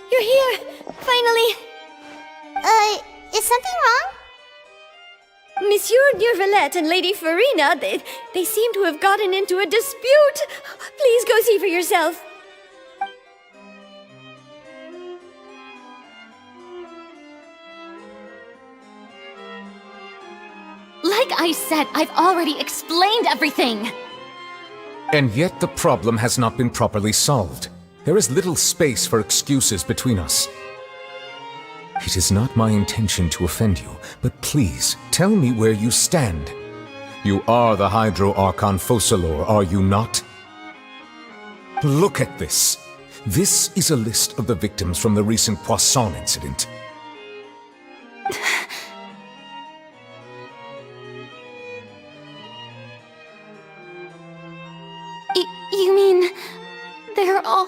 You're here! Finally! Is something wrong? Monsieur Neurvalette and Lady Furina, they seem to have gotten into a dispute! Please go see for yourself. Like I said, I've already explained everything! And yet the problem has not been properly solved. There is little space for excuses between us. It is not my intention to offend you, but please, tell me where you stand. You are the Hydro Archon Focalor, are you not? Look at this. This is a list of the victims from the recent Poisson incident. You mean... they're all...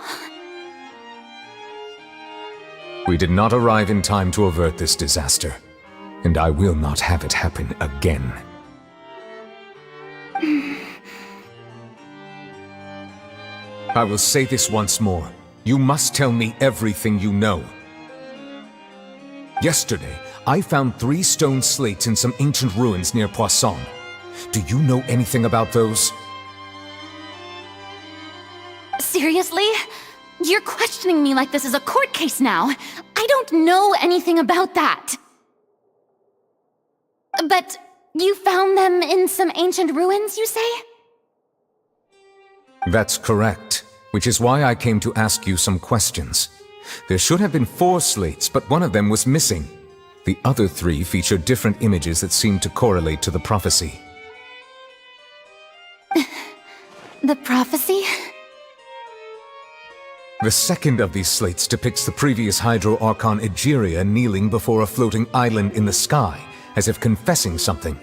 We did not arrive in time to avert this disaster, and I will not have it happen again. I will say this once more. You must tell me everything you know. Yesterday, I found 3 stone slates in some ancient ruins near Poisson. Do you know anything about those? Seriously? You're questioning me like this is a court case now. I don't know anything about that. But you found them in some ancient ruins, you say? That's correct, which is why I came to ask you some questions. There should have been 4 slates, but one of them was missing. The other 3 featured different images that seemed to correlate to the prophecy. The prophecy? The second of these slates depicts the previous Hydro Archon Egeria kneeling before a floating island in the sky, as if confessing something.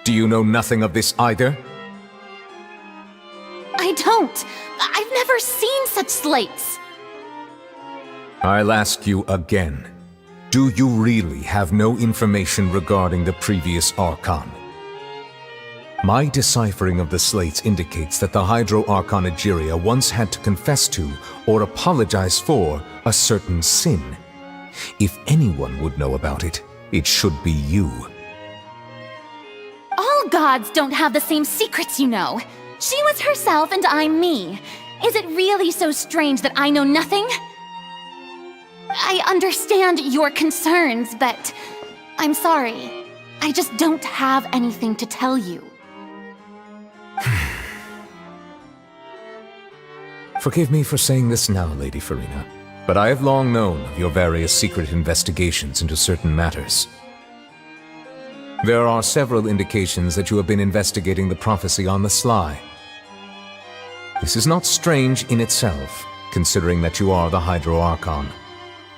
Do you know nothing of this either? I don't. I've never seen such slates. I'll ask you again. Do you really have no information regarding the previous Archon? My deciphering of the slates indicates that the Hydro Archon Egeria once had to confess to, or apologize for, a certain sin. If anyone would know about it, it should be you. All gods don't have the same secrets, you know. She was herself and I'm me. Is it really so strange that I know nothing? I understand your concerns, but I'm sorry. I just don't have anything to tell you. Forgive me for saying this now, Lady Furina, but I have long known of your various secret investigations into certain matters. There are several indications that you have been investigating the prophecy on the sly. This is not strange in itself, considering that you are the Hydro Archon.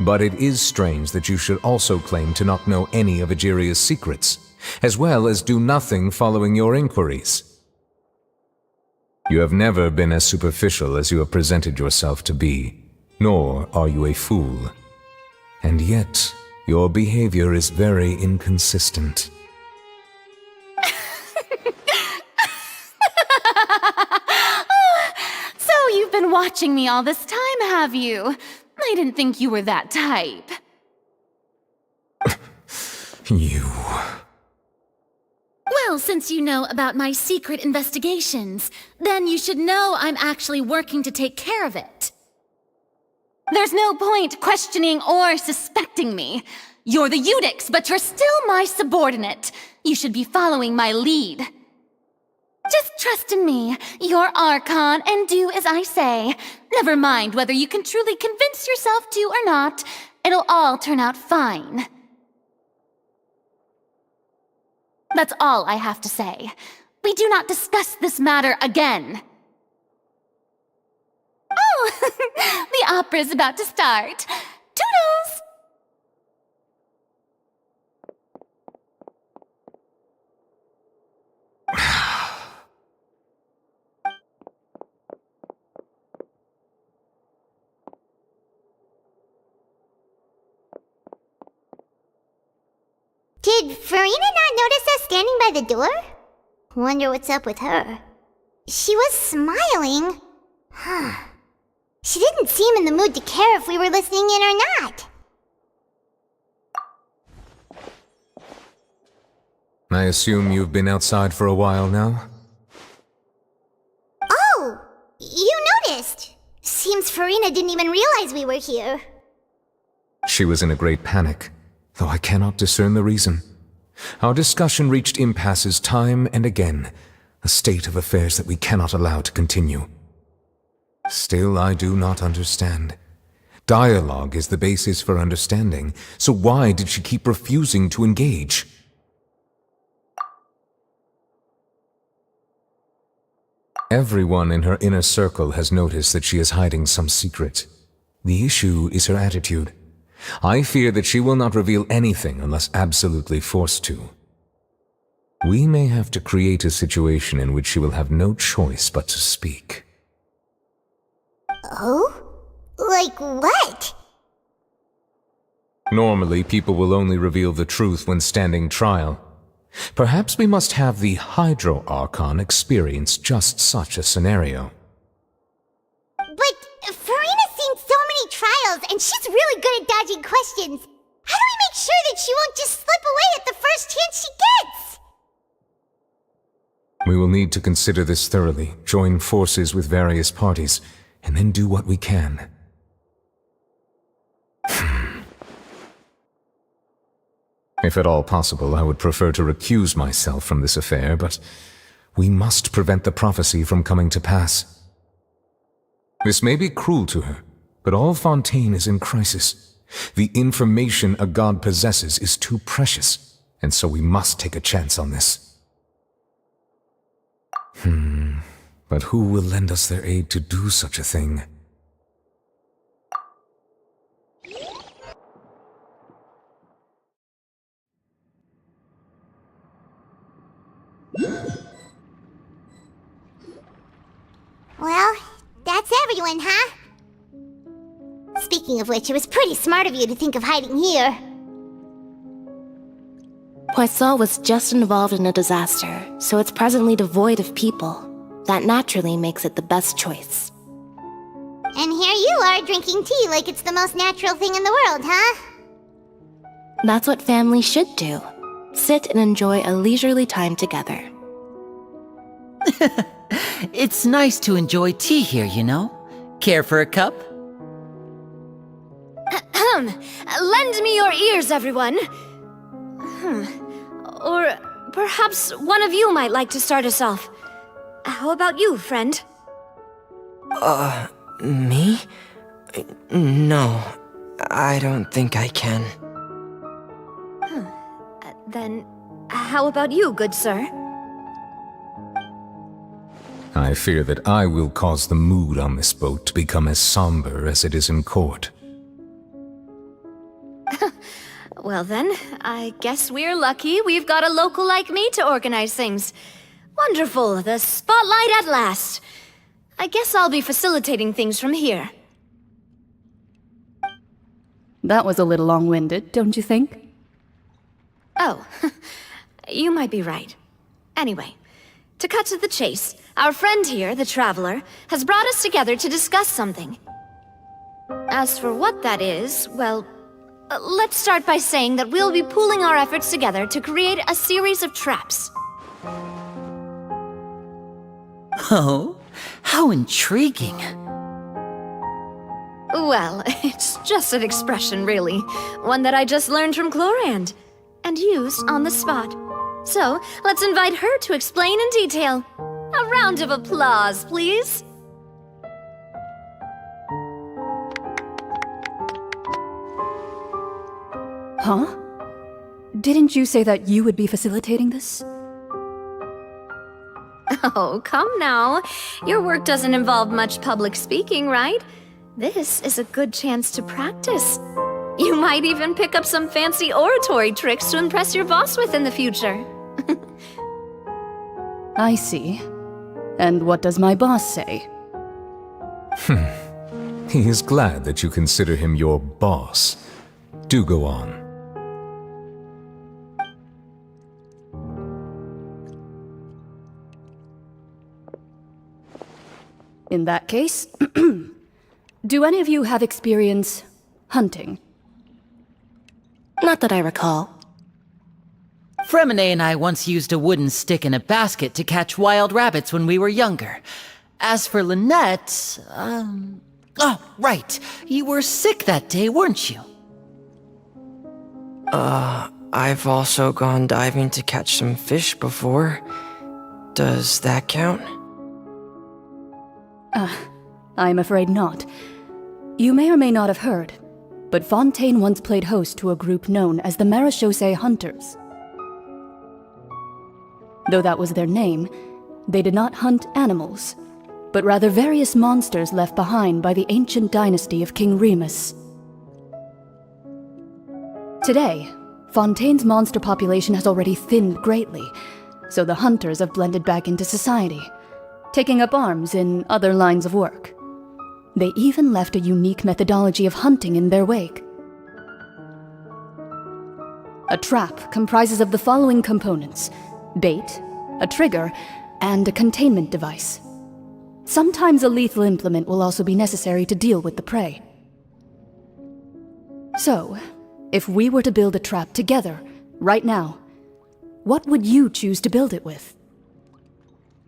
But it is strange that you should also claim to not know any of Egeria's secrets, as well as do nothing following your inquiries. You have never been as superficial as you have presented yourself to be, nor are you a fool. And yet, your behavior is very inconsistent. So you've been watching me all this time, have you? I didn't think you were that type. You... Well, since you know about my secret investigations, then you should know I'm actually working to take care of it. There's no point questioning or suspecting me. You're the Eudix, but you're still my subordinate. You should be following my lead. Just trust in me, your Archon, and do as I say. Never mind whether you can truly convince yourself to or not. It'll all turn out fine. That's all I have to say. We do not discuss this matter again. Oh, the opera's about to start. Toodles! Did Furina not notice us standing by the door? Wonder what's up with her. She was smiling. Huh. She didn't seem in the mood to care if we were listening in or not. I assume you've been outside for a while now? Oh! You noticed! Seems Furina didn't even realize we were here. She was in a great panic, though I cannot discern the reason. Our discussion reached impasses time and again, a state of affairs that we cannot allow to continue. Still, I do not understand. Dialogue is the basis for understanding, so why did she keep refusing to engage? Everyone in her inner circle has noticed that she is hiding some secret. The issue is her attitude. I fear that she will not reveal anything unless absolutely forced to. We may have to create a situation in which she will have no choice but to speak. Oh? Like what? Normally, people will only reveal the truth when standing trial. Perhaps we must have the Gidro Archon experience just such a scenario. But Furina's seen so many trials, and she's really good at dodging questions. How do we make sure that she won't just slip away at the first chance she gets? We will need to consider this thoroughly, join forces with various parties, and then do what we can. If at all possible, I would prefer to recuse myself from this affair, but we must prevent the prophecy from coming to pass. This may be cruel to her, but all Fontaine is in crisis. The information a god possesses is too precious, and so we must take a chance on this. But who will lend us their aid to do such a thing? Well, that's everyone, huh? Speaking of which, it was pretty smart of you to think of hiding here. Poisson was just involved in a disaster, so it's presently devoid of people. That naturally makes it the best choice. And here you are drinking tea like it's the most natural thing in the world, huh? That's what families should do. Sit and enjoy a leisurely time together. It's nice to enjoy tea here, you know? Care for a cup? Lend me your ears, everyone. Or perhaps one of you might like to start us off. How about you, friend? Me? No, I don't think I can. Then, how about you, good sir? I fear that I will cause the mood on this boat to become as somber as it is in court. Well then, I guess we're lucky we've got a local like me to organize things. Wonderful, the spotlight at last. I guess I'll be facilitating things from here. That was a little long-winded, don't you think? Oh, you might be right. Anyway, to cut to the chase, our friend here, the Traveler, has brought us together to discuss something. As for what that is, well, let's start by saying that we'll be pooling our efforts together to create a series of traps. Oh, how intriguing. Well, it's just an expression, really. One that I just learned from Chlorand, and used on the spot. So, let's invite her to explain in detail. A round of applause, please. Huh? Didn't you say that you would be facilitating this? Oh, come now. Your work doesn't involve much public speaking, right? This is a good chance to practice. You might even pick up some fancy oratory tricks to impress your boss with in the future. I see. And what does my boss say? He is glad that you consider him your boss. Do go on. In that case, do any of you have experience hunting? Not that I recall. Fremine and I once used a wooden stick in a basket to catch wild rabbits when we were younger. As for Lynette, oh, right. You were sick that day, weren't you? I've also gone diving to catch some fish before. Does that count? I'm afraid not. You may or may not have heard, but Fontaine once played host to a group known as the Marechaussee Hunters. Though that was their name, they did not hunt animals, but rather various monsters left behind by the ancient dynasty of King Remus. Today, Fontaine's monster population has already thinned greatly, so the hunters have blended back into society, taking up arms in other lines of work. They even left a unique methodology of hunting in their wake. A trap comprises of the following components: bait, a trigger, and a containment device. Sometimes a lethal implement will also be necessary to deal with the prey. So, if we were to build a trap together, right now, what would you choose to build it with?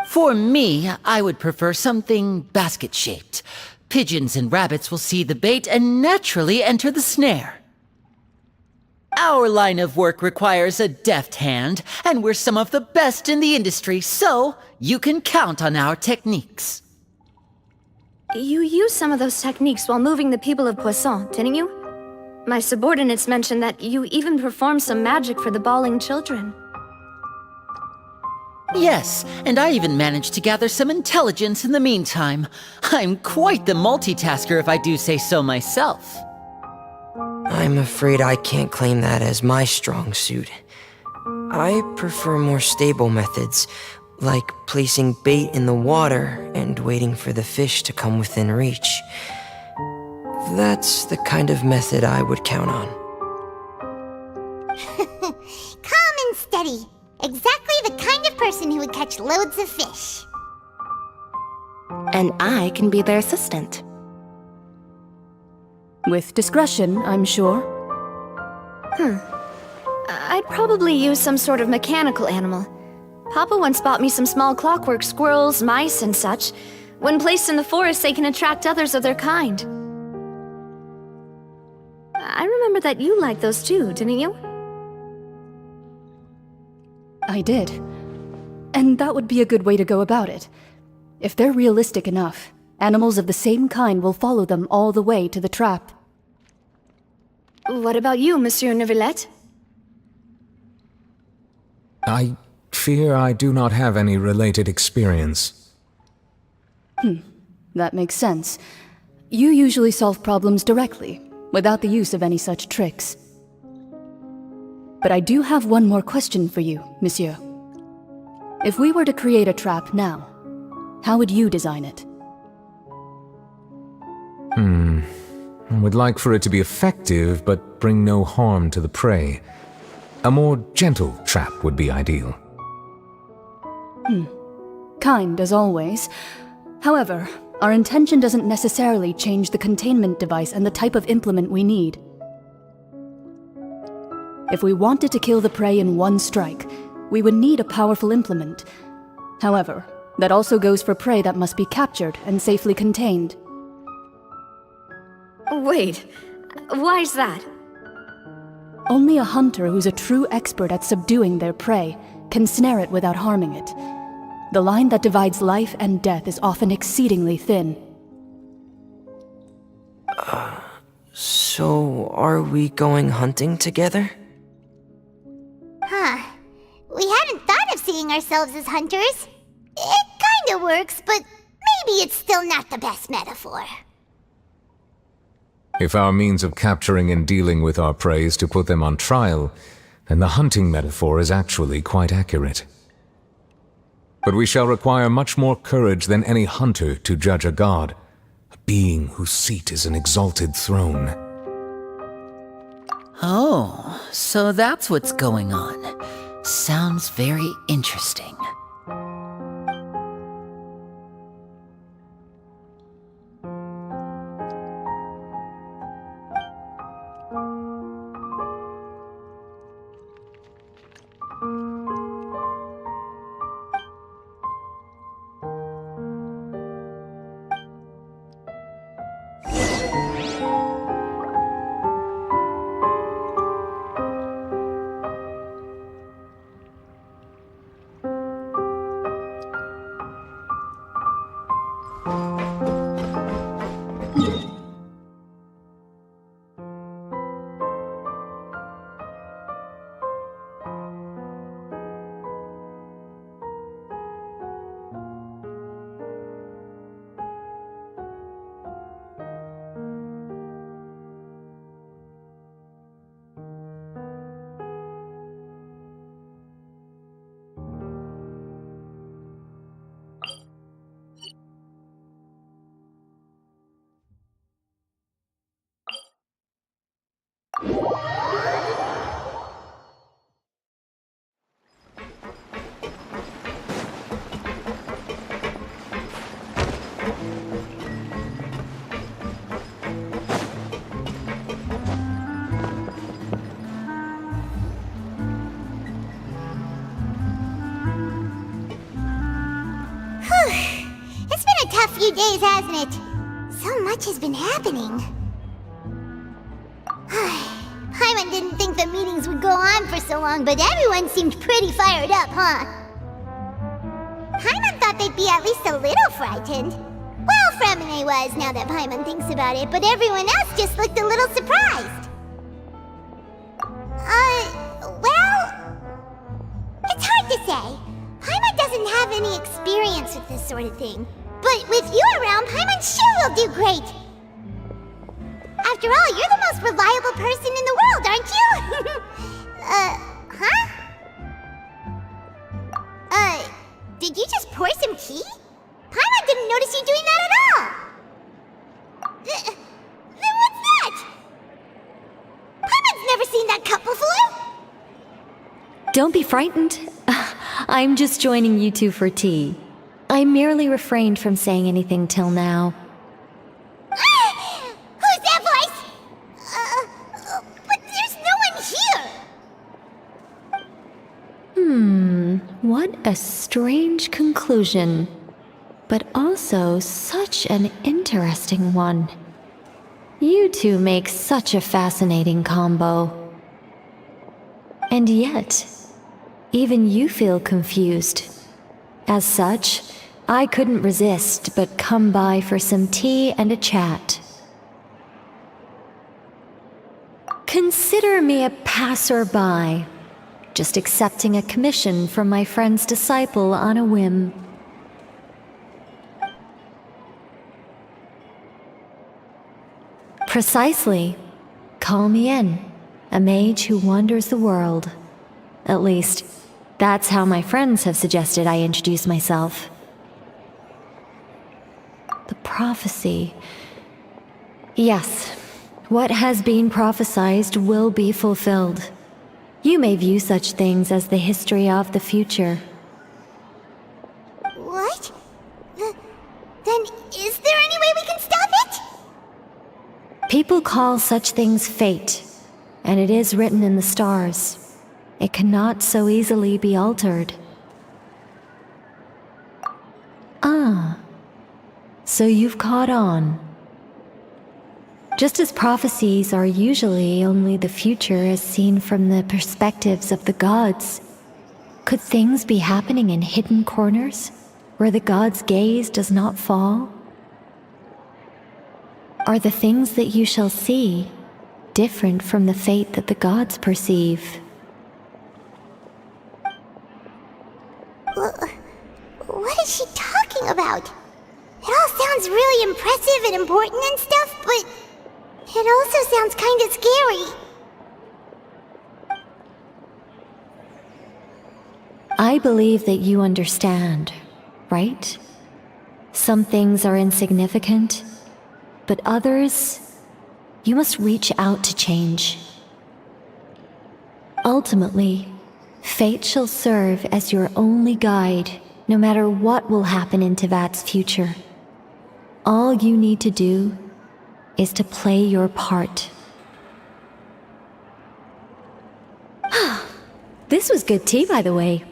For me, I would prefer something basket-shaped. Pigeons and rabbits will see the bait and naturally enter the snare. Our line of work requires a deft hand, and we're some of the best in the industry, so you can count on our techniques. You used some of those techniques while moving the people of Poisson, didn't you? My subordinates mentioned that you even performed some magic for the bawling children. Yes, and I even managed to gather some intelligence in the meantime. I'm quite the multitasker if I do say so myself. I'm afraid I can't claim that as my strong suit. I prefer more stable methods, like placing bait in the water and waiting for the fish to come within reach. That's the kind of method I would count on. Calm and steady. Exactly the kind of person who would catch loads of fish. And I can be their assistant. With discretion, I'm sure. I'd probably use some sort of mechanical animal. Papa once bought me some small clockwork squirrels, mice, and such. When placed in the forest, they can attract others of their kind. I remember that you liked those too, didn't you? I did. And that would be a good way to go about it. If they're realistic enough, animals of the same kind will follow them all the way to the trap. What about you, Monsieur Neuvillette? I fear I do not have any related experience. That makes sense. You usually solve problems directly, without the use of any such tricks. But I do have one more question for you, Monsieur. If we were to create a trap now, how would you design it? I would like for it to be effective, but bring no harm to the prey. A more gentle trap would be ideal. Kind, as always. However, our intention doesn't necessarily change the containment device and the type of implement we need. If we wanted to kill the prey in one strike, we would need a powerful implement. However, that also goes for prey that must be captured and safely contained. Wait, why's that? Only a hunter who's a true expert at subduing their prey can snare it without harming it. The line that divides life and death is often exceedingly thin. So are we going hunting together? Huh. We hadn't thought of seeing ourselves as hunters. It kinda works, but maybe it's still not the best metaphor. If our means of capturing and dealing with our prey is to put them on trial, then the hunting metaphor is actually quite accurate. But we shall require much more courage than any hunter to judge a god, a being whose seat is an exalted throne. Oh, so that's what's going on. Sounds very interesting. It's been a tough few days, hasn't it? So much has been happening. Paimon didn't think the meetings would go on for so long, but everyone seemed pretty fired up, huh? Paimon thought they'd be at least a little frightened. Well, Fremine was, now that Paimon thinks about it, but everyone else just looked a little surprised. Well, it's hard to say. Paimon doesn't have any experience with this sort of thing. But with you around, Paimon sure will do great. After all, you're the most reliable person in the world, aren't you? Huh? Did you just pour some tea? Paimon didn't notice you doing that at all. Then what's that? Paimon's never seen that cup before. Don't be frightened. I'm just joining you two for tea. I merely refrained from saying anything till now. Who's that voice? But there's no one here. What a strange conclusion. But also such an interesting one. You two make such a fascinating combo. And yet, even you feel confused. As such, I couldn't resist but come by for some tea and a chat. Consider me a passerby, just accepting a commission from my friend's disciple on a whim. Precisely. Call me in, a mage who wanders the world. At least, that's how my friends have suggested I introduce myself. The prophecy. Yes, what has been prophesied will be fulfilled. You may view such things as the history of the future. What? Then is there any way we can stop it? People call such things fate, and it is written in the stars. It cannot so easily be altered. Ah, so you've caught on. Just as prophecies are usually only the future as seen from the perspectives of the gods, could things be happening in hidden corners, where the god's gaze does not fall? Are the things that you shall see different from the fate that the gods perceive? What is she talking about? It all sounds really impressive and important and stuff, but it also sounds kind of scary. I believe that you understand, right? Some things are insignificant, but others, you must reach out to change. Ultimately, fate shall serve as your only guide, no matter what will happen in Teyvat's future. All you need to do is to play your part. This was good tea, by the way.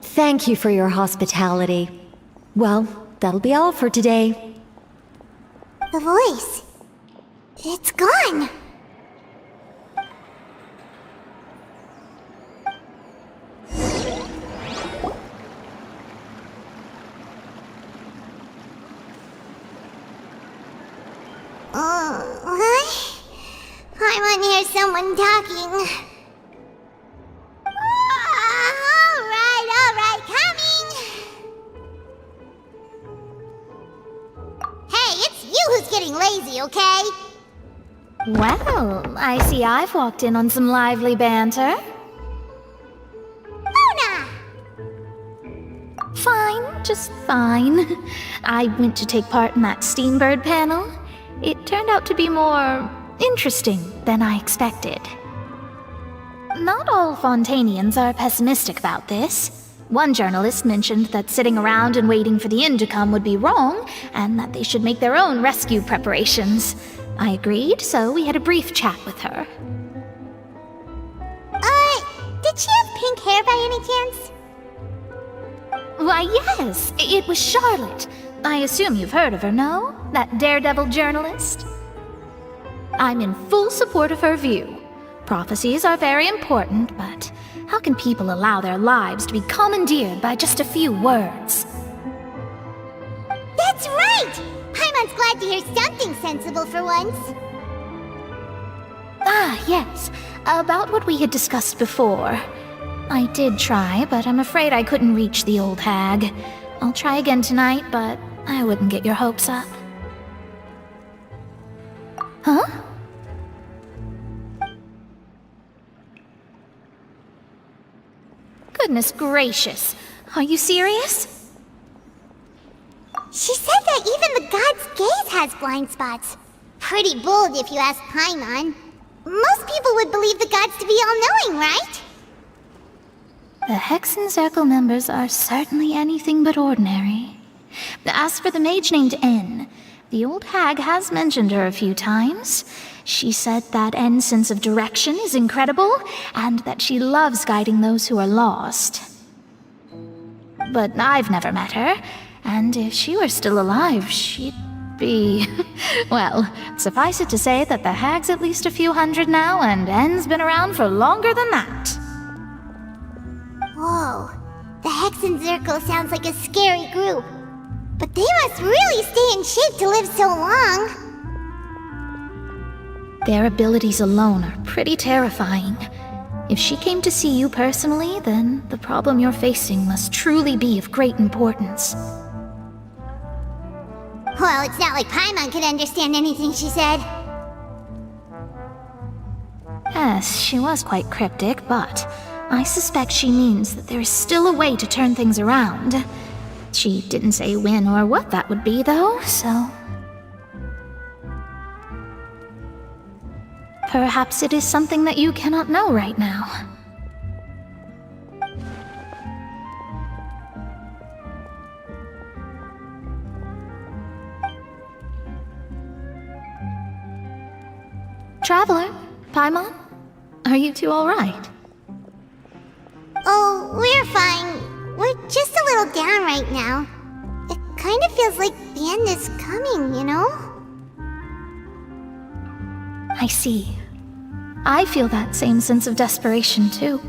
Thank you for your hospitality. Well, that'll be all for today. The voice. It's gone. What? I want to hear someone talking. All right, coming. Hey, it's you who's getting lazy, okay? Well, I see I've walked in on some lively banter. Luna! Fine, just fine. I went to take part in that Steambird panel. It turned out to be more interesting than I expected. Not all Fontainians are pessimistic about this. One journalist mentioned that sitting around and waiting for the end to come would be wrong, and that they should make their own rescue preparations. I agreed, so we had a brief chat with her. Did she have pink hair by any chance? Why, yes, it was Charlotte. I assume you've heard of her, no? That daredevil journalist? I'm in full support of her view. Prophecies are very important, but how can people allow their lives to be commandeered by just a few words? That's right! Paimon's glad to hear something sensible for once. Ah, yes. About what we had discussed before. I did try, but I'm afraid I couldn't reach the old hag. I'll try again tonight, but I wouldn't get your hopes up. Huh? Goodness gracious. Are you serious? She said that even the god's gaze has blind spots. Pretty bold if you ask Paimon. Most people would believe the gods to be all-knowing, right? The Hexen Circle members are certainly anything but ordinary. As for the mage named N, the old hag has mentioned her a few times. She said that N's sense of direction is incredible, and that she loves guiding those who are lost. But I've never met her, and if she were still alive, she'd be... well, suffice it to say that the hag's at least a few hundred now, and N's been around for longer than that. Whoa, the Hexen Circle sounds like a scary group. But they must really stay in shape to live so long. Their abilities alone are pretty terrifying. If she came to see you personally, then the problem you're facing must truly be of great importance. Well, it's not like Paimon could understand anything she said. Yes, she was quite cryptic, but I suspect she means that there is still a way to turn things around. She didn't say when or what that would be, though, so... perhaps it is something that you cannot know right now. Traveler, Paimon, are you two all right? Oh, we're fine. We're just a little down right now. It kind of feels like the end is coming, you know? I see. I feel that same sense of desperation, too.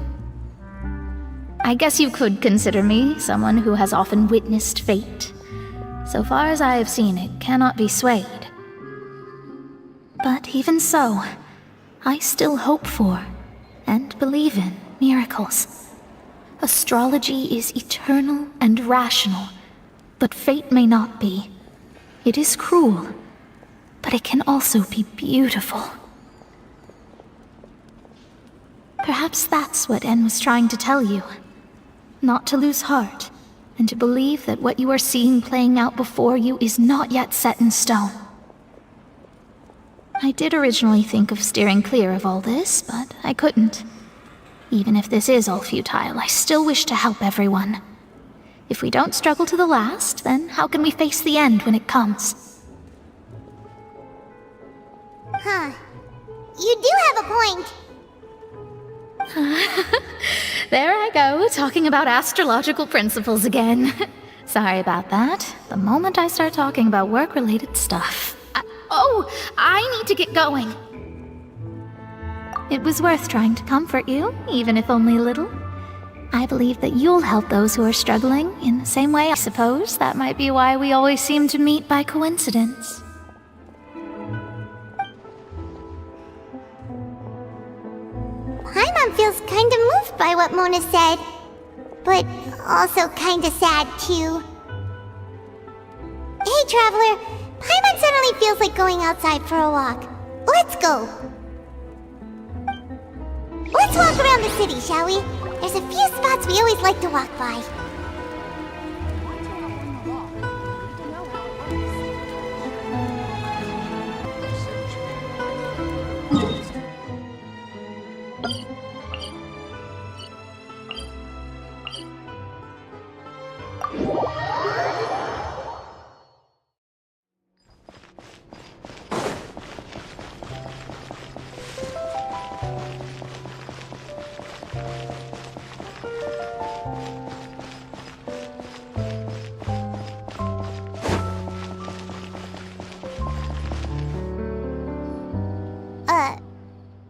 I guess you could consider me someone who has often witnessed fate. So far as I have seen, it cannot be swayed. But even so, I still hope for, and believe in, miracles. Astrology is eternal and rational, but fate may not be. It is cruel, but it can also be beautiful. Perhaps that's what En was trying to tell you. Not to lose heart, and to believe that what you are seeing playing out before you is not yet set in stone. I did originally think of steering clear of all this, but I couldn't. Even if this is all futile, I still wish to help everyone. If we don't struggle to the last, then how can we face the end when it comes? Huh. You do have a point. There I go, talking about astrological principles again. Sorry about that. The moment I start talking about work-related stuff... I need to get going. It was worth trying to comfort you, even if only a little. I believe that you'll help those who are struggling in the same way. I suppose that might be why we always seem to meet by coincidence. Paimon feels kinda moved by what Mona said, but also kinda sad too. Hey, Traveler, Paimon suddenly feels like going outside for a walk. Let's go! Let's walk around the city, shall we? There's a few spots we always like to walk by.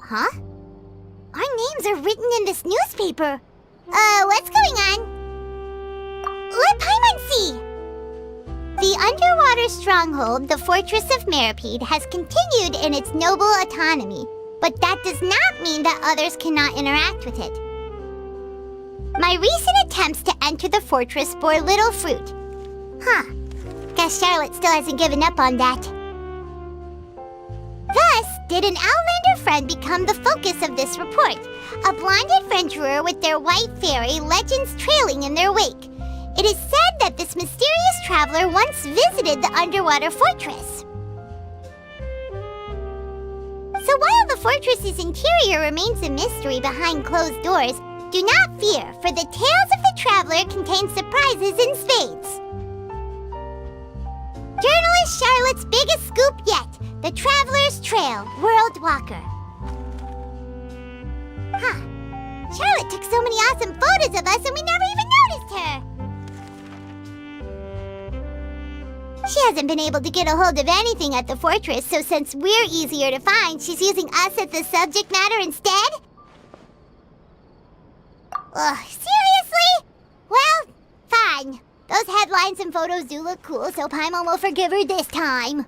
Huh? Our names are written in this newspaper. What's going on? Let Paimon see! The underwater stronghold, the Fortress of Meripede, has continued in its noble autonomy, but that does not mean that others cannot interact with it. My recent attempts to enter the fortress bore little fruit. Huh. Guess Charlotte still hasn't given up on that. Thus, did an Outlander friend become the focus of this report, a blonde adventurer with their white fairy legends trailing in their wake. It is said that this mysterious traveler once visited the underwater fortress. So while the fortress's interior remains a mystery behind closed doors, do not fear, for the tales of the traveler contain surprises in spades. Journalist Charlotte's biggest scoop yet, the Traveler's Trail, World Walker. Huh. Charlotte took so many awesome photos of us and we never even noticed her. She hasn't been able to get a hold of anything at the fortress, so since we're easier to find, she's using us as the subject matter instead? Ugh, seriously? Well, fine. Those headlines and photos do look cool, so Paimon will forgive her this time.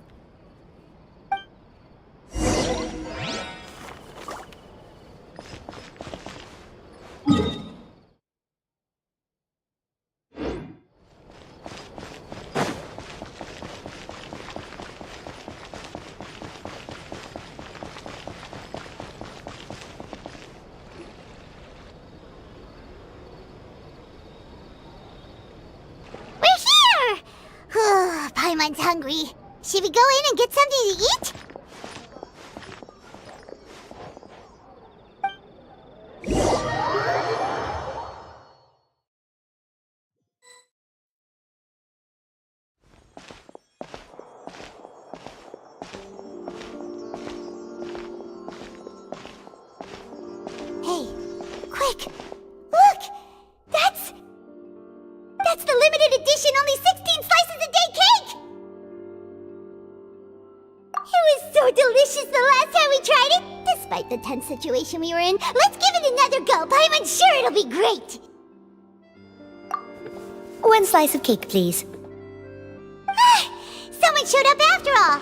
Paimon's hungry. Should we go in and get something to eat? Hey, quick! Look! That's the limited edition only 16 slices a day cake! It was so delicious the last time we tried it! Despite the tense situation we were in, let's give it another go! Paimon's sure it'll be great! one slice of cake, please. Someone showed up after all!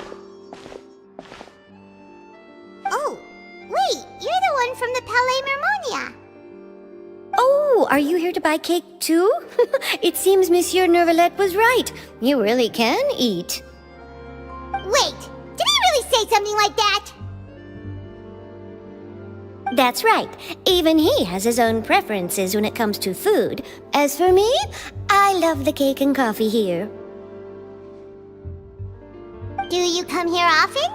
Oh, wait, you're the one from the Palais Mermonia. Oh, are you here to buy cake too? It seems Monsieur Nervalette was right. You really can eat. Wait, did he really say something like that? That's right. Even he has his own preferences when it comes to food. As for me, I love the cake and coffee here. Do you come here often?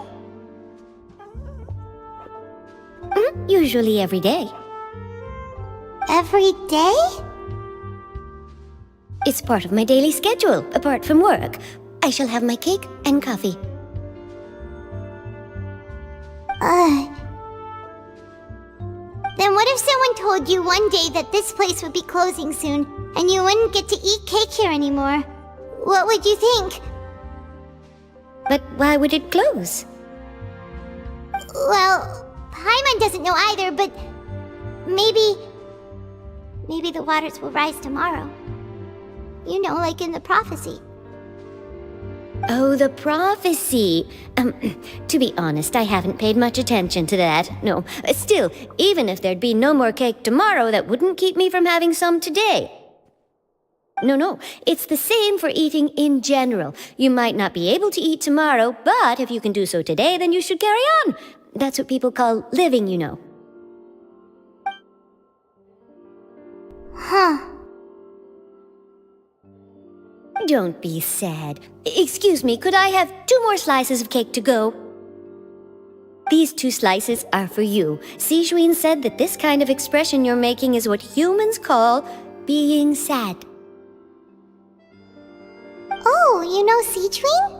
Usually every day. Every day? It's part of my daily schedule, apart from work. I shall have my cake and coffee. Then what if someone told you one day that this place would be closing soon, and you wouldn't get to eat cake here anymore? What would you think? But why would it close? Well, Paimon doesn't know either, but maybe the waters will rise tomorrow. You know, like in the prophecy. Oh, the prophecy. To be honest, I haven't paid much attention to that. No, still, even if there'd be no more cake tomorrow, that wouldn't keep me from having some today. No, it's the same for eating in general. You might not be able to eat tomorrow, but if you can do so today, then you should carry on. That's what people call living, you know. Huh. Don't be sad. Excuse me, could I have 2 more slices of cake to go? These 2 slices are for you. Sijuin said that this kind of expression you're making is what humans call being sad. Oh, you know Sijuin?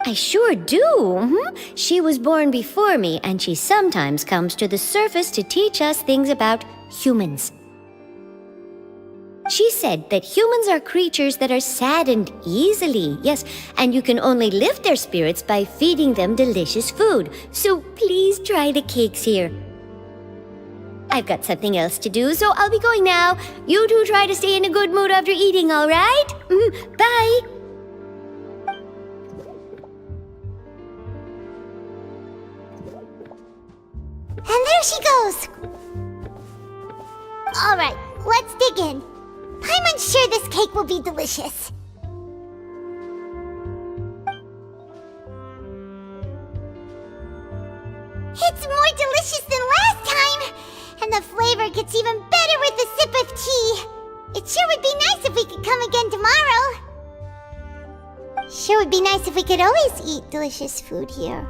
I sure do. She was born before me, and she sometimes comes to the surface to teach us things about humans. She said that humans are creatures that are saddened easily, yes, and you can only lift their spirits by feeding them delicious food. So please try the cakes here. I've got something else to do, so I'll be going now. You two try to stay in a good mood after eating, all right? Bye! And there she goes! Alright, let's dig in. Paimon's sure this cake will be delicious. It's more delicious than last time! And the flavor gets even better with a sip of tea. It sure would be nice if we could come again tomorrow. Sure would be nice if we could always eat delicious food here.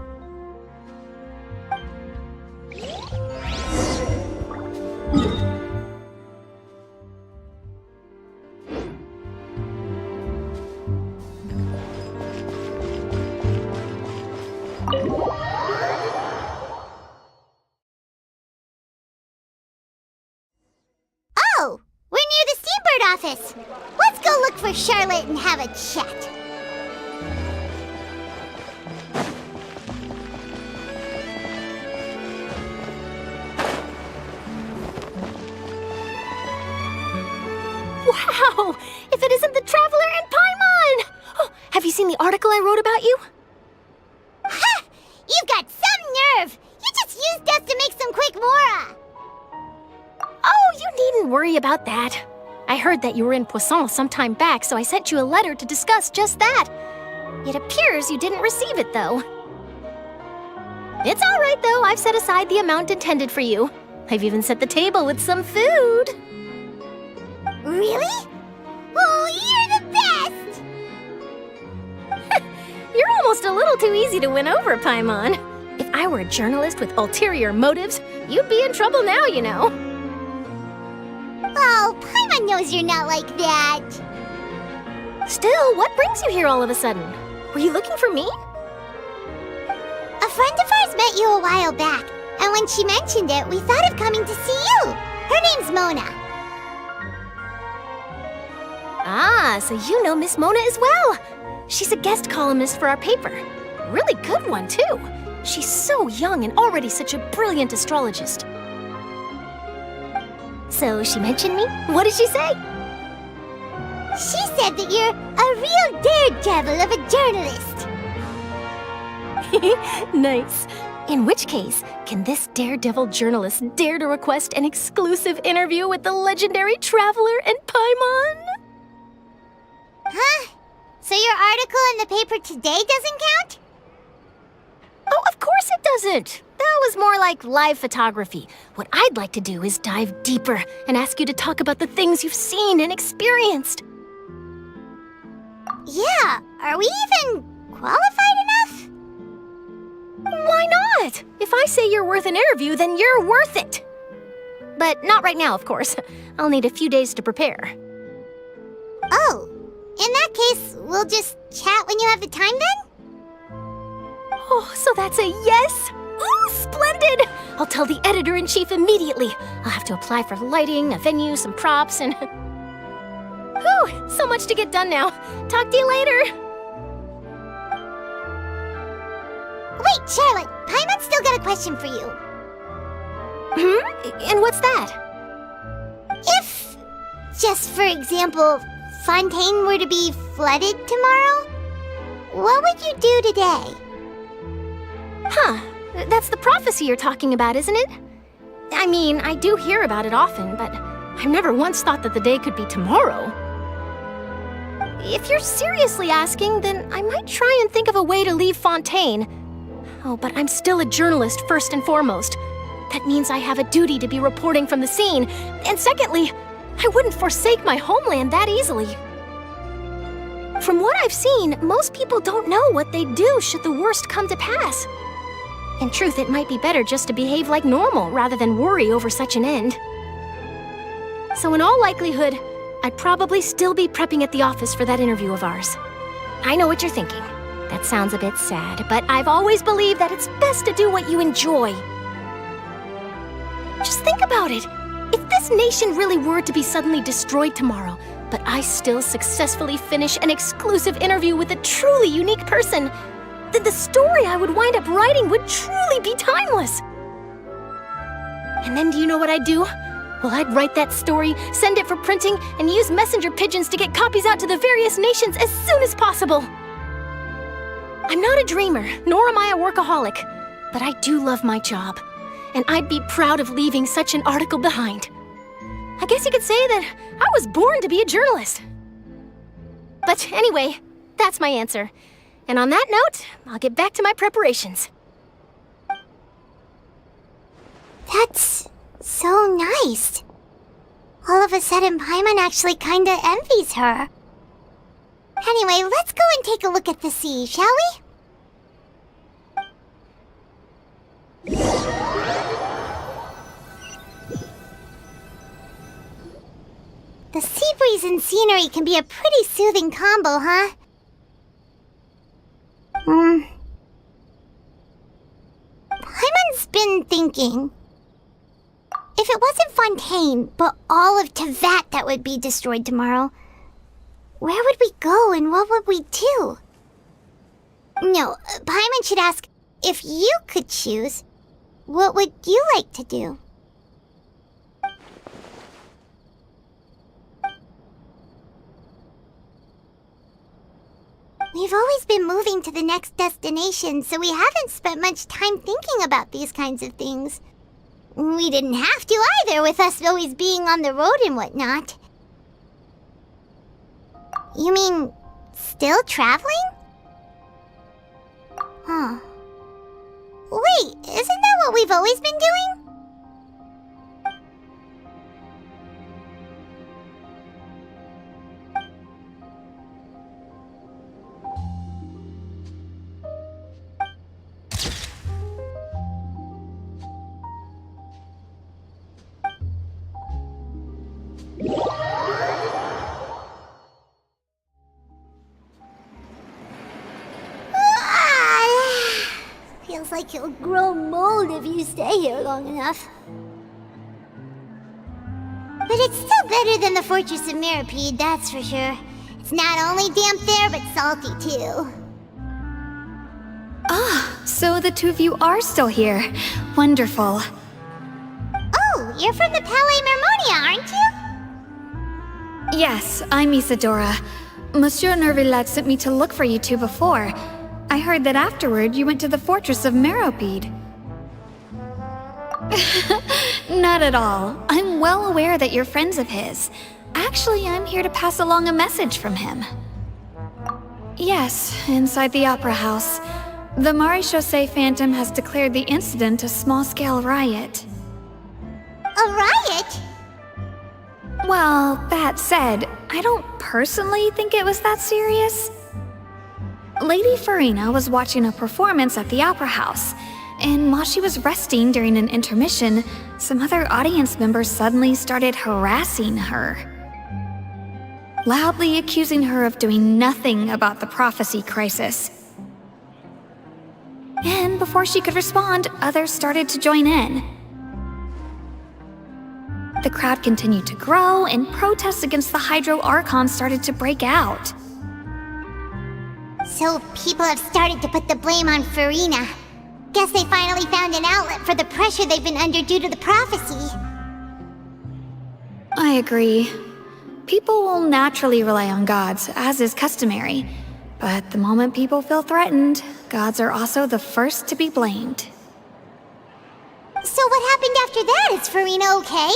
Oh, we're near the Steambird office. Let's go look for Charlotte and have a chat. Wow! If it isn't the Traveler and Paimon! Oh, have you seen the article I wrote about you? Ha! You've got some nerve! You just used us to make some quick mora! Oh, you needn't worry about that. I heard that you were in Poisson some time back, so I sent you a letter to discuss just that. It appears you didn't receive it, though. It's all right, though. I've set aside the amount intended for you. I've even set the table with some food. Really? Oh, you're the best! You're almost a little too easy to win over, Paimon. If I were a journalist with ulterior motives, you'd be in trouble now, you know. Oh, Paimon knows you're not like that. Still, what brings you here all of a sudden? Were you looking for me? A friend of ours met you a while back, and when she mentioned it, we thought of coming to see you. Her name's Mona. Ah, so you know Miss Mona as well. She's a guest columnist for our paper. Really good one, too. She's so young and already such a brilliant astrologist. So she mentioned me? What did she say? She said that you're a real daredevil of a journalist. Nice. In which case, can this daredevil journalist dare to request an exclusive interview with the legendary traveler and Paimon? Huh? So your article in the paper today doesn't count? Oh, of course it doesn't. That was more like live photography. What I'd like to do is dive deeper and ask you to talk about the things you've seen and experienced. Yeah, are we even qualified enough? Why not? If I say you're worth an interview, then you're worth it. But not right now, of course. I'll need a few days to prepare. Oh, in that case, we'll just chat when you have the time then? Oh, so that's a yes? Ooh, splendid! I'll tell the editor-in-chief immediately. I'll have to apply for lighting, a venue, some props, and... Whew, so much to get done now. Talk to you later. Wait, Charlotte, Paimon's still got a question for you. And what's that? If, just for example, Fontaine were to be flooded tomorrow, what would you do today? Huh, that's the prophecy you're talking about, isn't it? I mean, I do hear about it often, but I've never once thought that the day could be tomorrow. If you're seriously asking, then I might try and think of a way to leave Fontaine. Oh, but I'm still a journalist first and foremost. That means I have a duty to be reporting from the scene. And secondly, I wouldn't forsake my homeland that easily. From what I've seen, most people don't know what they'd do should the worst come to pass. In truth, it might be better just to behave like normal rather than worry over such an end. So in all likelihood, I'd probably still be prepping at the office for that interview of ours. I know what you're thinking. That sounds a bit sad, but I've always believed that it's best to do what you enjoy. Just think about it. If this nation really were to be suddenly destroyed tomorrow, but I still successfully finish an exclusive interview with a truly unique person, then the story I would wind up writing would truly be timeless. And then do you know what I'd do? Well, I'd write that story, send it for printing, and use messenger pigeons to get copies out to the various nations as soon as possible. I'm not a dreamer, nor am I a workaholic, but I do love my job, and I'd be proud of leaving such an article behind. I guess you could say that I was born to be a journalist. But anyway, that's my answer. And on that note, I'll get back to my preparations. That's so nice. All of a sudden, Paimon actually kinda envies her. Anyway, let's go and take a look at the sea, shall we? The sea breeze and scenery can be a pretty soothing combo, huh? Paimon's been thinking. If it wasn't Fontaine, but all of Tevat that would be destroyed tomorrow, where would we go and what would we do? No, Paimon should ask, if you could choose, what would you like to do? We've always been moving to the next destination, so we haven't spent much time thinking about these kinds of things. We didn't have to either, with us always being on the road and whatnot. You mean, still traveling? Huh. Wait, isn't that what we've always been doing? Feels like you'll grow mold if you stay here long enough. But it's still better than the Fortress of Mirapede, that's for sure. It's not only damp there, but salty too. Ah, so the two of you are still here. Wonderful. Oh, you're from the Palais Mermonia, aren't you? Yes, I'm Isadora. Monsieur Nervillet sent me to look for you two before. I heard that afterward you went to the fortress of Meropide. Not at all. I'm well aware that you're friends of his. Actually, I'm here to pass along a message from him. Yes, inside the Opera House. The Maréchaussée Phantom has declared the incident a small-scale riot. A riot? Well, that said, I don't personally think it was that serious. Lady Furina was watching a performance at the Opera House, and while she was resting during an intermission, some other audience members suddenly started harassing her, loudly accusing her of doing nothing about the prophecy crisis. And before she could respond, others started to join in. The crowd continued to grow, and protests against the Gidro Archon started to break out. So people have started to put the blame on Furina. Guess they finally found an outlet for the pressure they've been under due to the prophecy. I agree. People will naturally rely on gods, as is customary. But the moment people feel threatened, gods are also the first to be blamed. So what happened after that? Is Furina okay?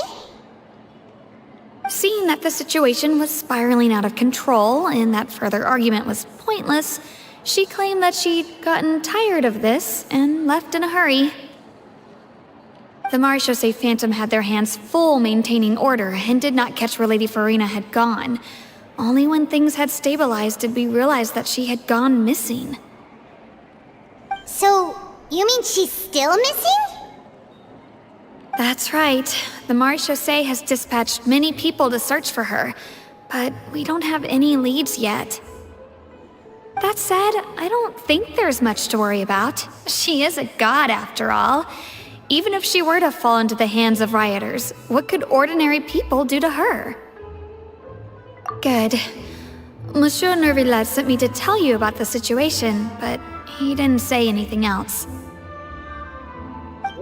Seeing that the situation was spiraling out of control and that further argument was pointless, she claimed that she'd gotten tired of this and left in a hurry. The Maréchaussée Phantom had their hands full maintaining order and did not catch where Lady Furina had gone. Only when things had stabilized did we realize that she had gone missing. So, you mean she's still missing? That's right. The Maréchaussée has dispatched many people to search for her, but we don't have any leads yet. That said, I don't think there's much to worry about. She is a god after all. Even if she were to fall into the hands of rioters, what could ordinary people do to her? Good. Monsieur Nervillet sent me to tell you about the situation, but he didn't say anything else.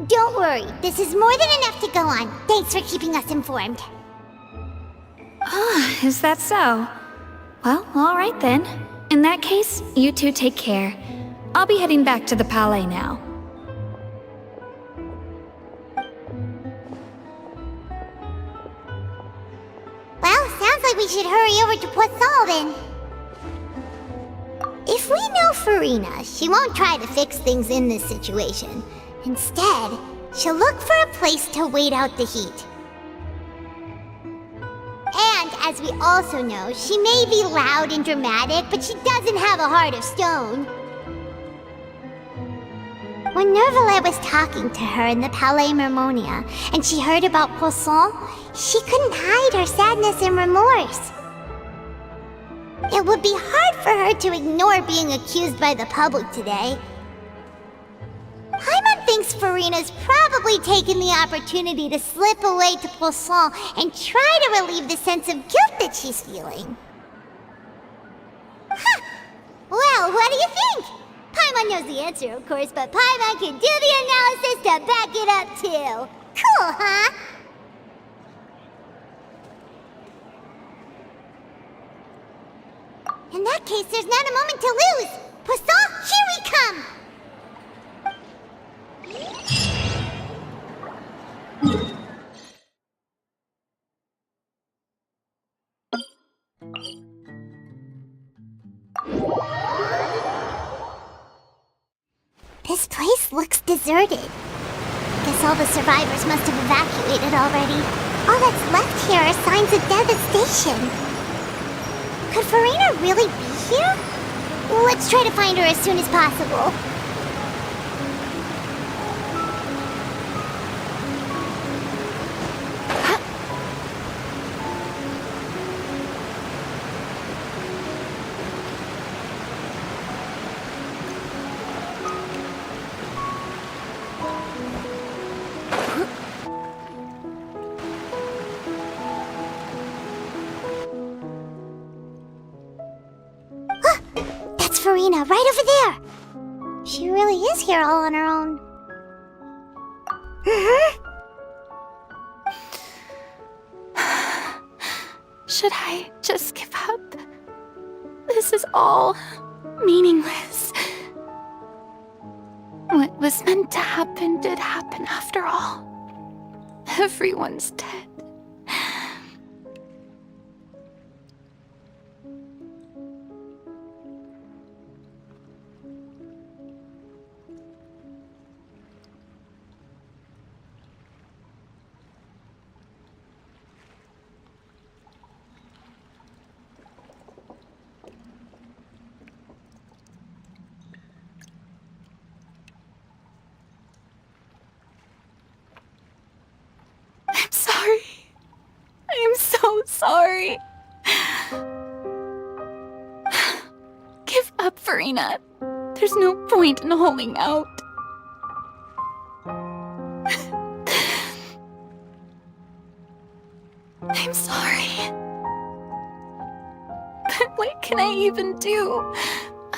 Don't worry, this is more than enough to go on. Thanks for keeping us informed. Ah, is that so? Well, alright then. In that case, you two take care. I'll be heading back to the Palais now. Well, sounds like we should hurry over to Poisson then. If we know Furina, she won't try to fix things in this situation. Instead, she'll look for a place to wait out the heat. And, as we also know, she may be loud and dramatic, but she doesn't have a heart of stone. When Nervillet was talking to her in the Palais Mermonia, and she heard about Poisson, she couldn't hide her sadness and remorse. It would be hard for her to ignore being accused by the public today. Paimon thinks Furina's probably taken the opportunity to slip away to Poisson and try to relieve the sense of guilt that she's feeling. Huh! Well, what do you think? Paimon knows the answer, of course, but Paimon can do the analysis to back it up, too. Cool, huh? In that case, there's not a moment to lose! Poisson, here we come! This place looks deserted. Guess all the survivors must have evacuated already. All that's left here are signs of devastation. Could Furina really be here? Let's try to find her as soon as possible. That's Furina, right over there! She really is here all on her own. Should I just give up? This is all meaningless. What was meant to happen did happen after all. Everyone's dead. I'm sorry. I am so sorry. Give up, Furina. There's no point in holding out. I'm sorry. But what can I even do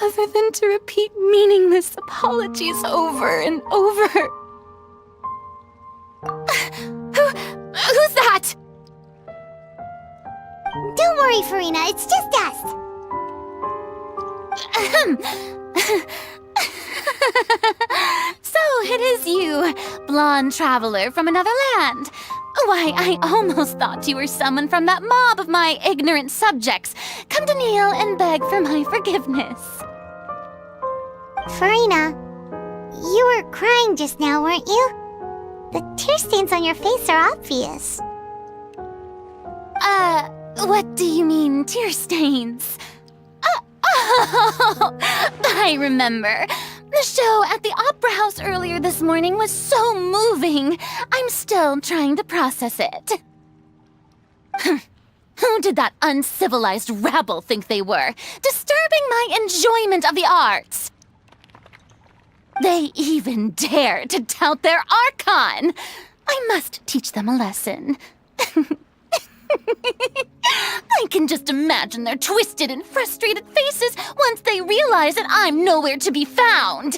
other than to repeat meaningless apologies over and over? Who's that? Don't worry, Furina, it's just us. So it is you, blonde traveler from another land. Why, I almost thought you were someone from that mob of my ignorant subjects, come to kneel and beg for my forgiveness. Furina, you were crying just now, weren't you? The tear stains on your face are obvious. What do you mean, tear stains? Oh, I remember. The show at the Opera House earlier this morning was so moving. I'm still trying to process it. Who did that uncivilized rabble think they were, disturbing my enjoyment of the arts? They even dare to tout their Archon! I must teach them a lesson. I can just imagine their twisted and frustrated faces once they realize that I'm nowhere to be found.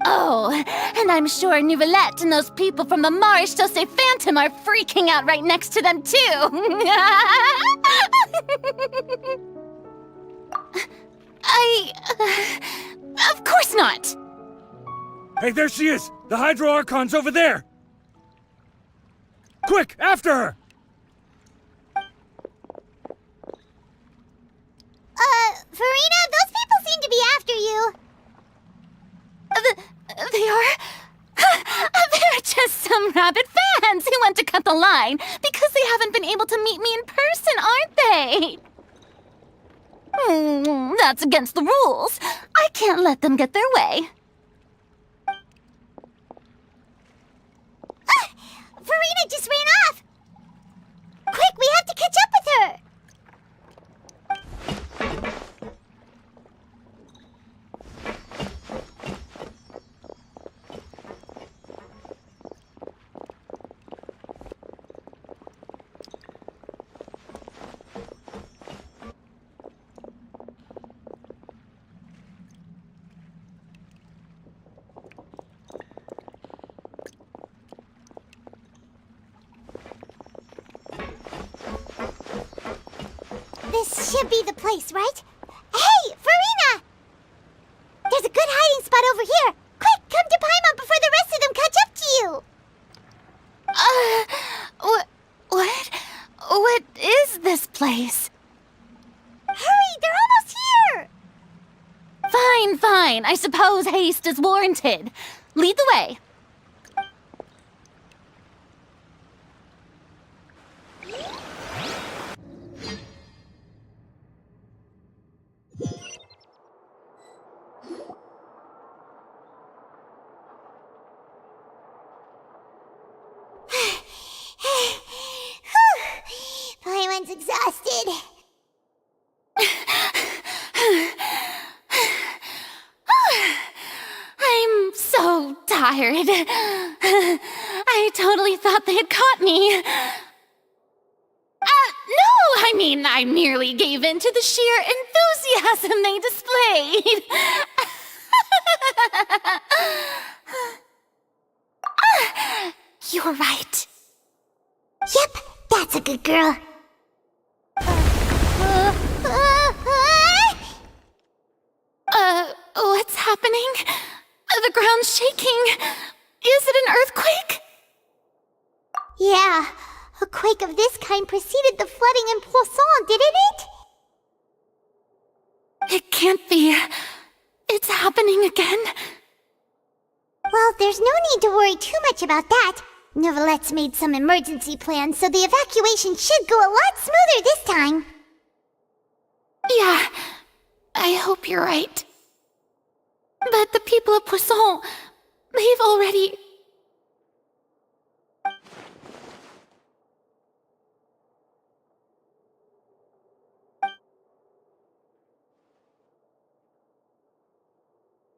Oh, and I'm sure Nouvellette and those people from the Maréchaussée Phantom are freaking out right next to them, too. Of course not. Hey, there she is! The Hydro Archon's over there! Quick, after her! Furina, those people seem to be after you. They are? They're just some rabid fans who want to cut the line because they haven't been able to meet me in person, aren't they? That's against the rules. I can't let them get their way. Furina just ran off! Quick, we have to catch up with her! This should be the place, right? Hey, Furina! There's a good hiding spot over here. Quick, come to Paimon before the rest of them catch up to you. What is this place? Hurry, they're almost here! Fine. I suppose haste is warranted. Lead the way. Paimon's exhausted. I'm so tired. I totally thought they had caught me. No, I merely gave in to the sheer enthusiasm they displayed. You're right. Yep, that's a good girl. happening? The ground's shaking. Is it an earthquake? Yeah, a quake of this kind preceded the flooding in Poisson, didn't it? It can't be. It's happening again. Well, there's no need to worry too much about that. Novelette's made some emergency plans, so the evacuation should go a lot smoother this time. Yeah, I hope you're right. But the people of Poisson, they've already...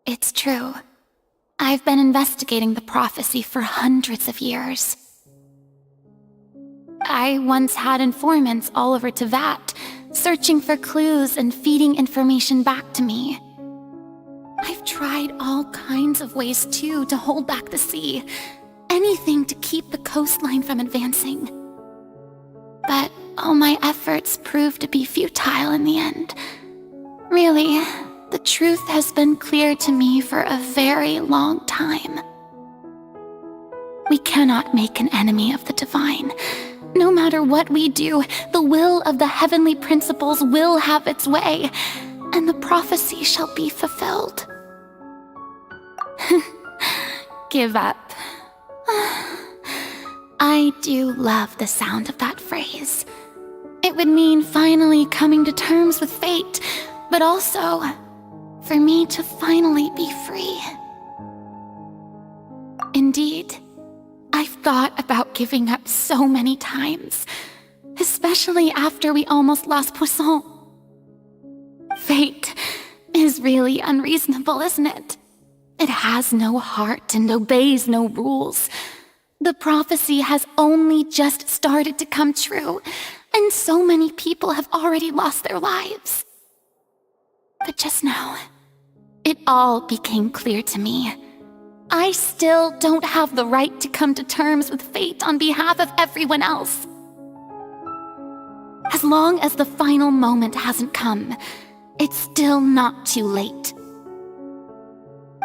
It's true. I've been investigating the prophecy for hundreds of years. I once had informants all over Teyvat, searching for clues and feeding information back to me. I've tried all kinds of ways, too, to hold back the sea. Anything to keep the coastline from advancing. But all my efforts proved to be futile in the end. Really, the truth has been clear to me for a very long time. We cannot make an enemy of the divine. No matter what we do, the will of the heavenly principles will have its way, and the prophecy shall be fulfilled. Give up. I do love the sound of that phrase. It would mean finally coming to terms with fate, but also for me to finally be free. Indeed, I've thought about giving up so many times, especially after we almost lost Poisson. Fate is really unreasonable, isn't it? It has no heart and obeys no rules. The prophecy has only just started to come true, and so many people have already lost their lives. But just now, it all became clear to me. I still don't have the right to come to terms with fate on behalf of everyone else. As long as the final moment hasn't come, it's still not too late.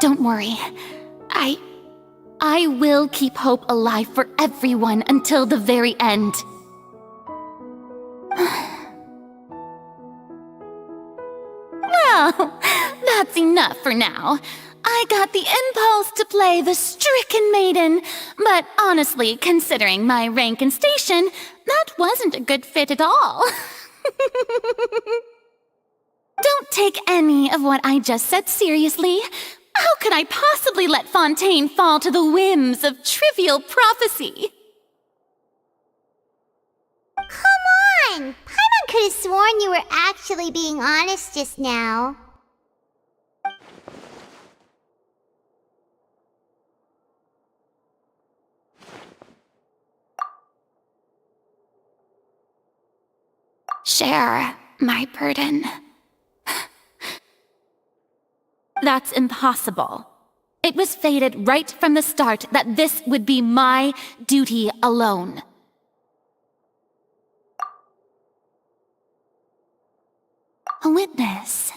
Don't worry. I will keep hope alive for everyone until the very end. Well, that's enough for now. I got the impulse to play the stricken maiden, but honestly, considering my rank and station, that wasn't a good fit at all. Don't take any of what I just said seriously. How could I possibly let Fontaine fall to the whims of trivial prophecy? Come on! Paimon could have sworn you were actually being honest just now. Share my burden. That's impossible. It was fated right from the start that this would be my duty alone. A witness.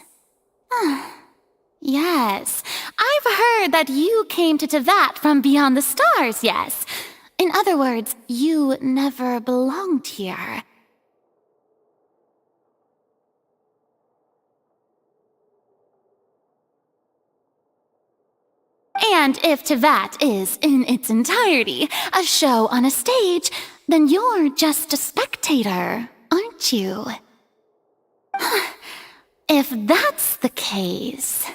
Yes, I've heard that you came to Teyvat from beyond the stars, yes. In other words, you never belonged here. And if Teyvat is, in its entirety, a show on a stage, then you're just a spectator, aren't you? If that's the case...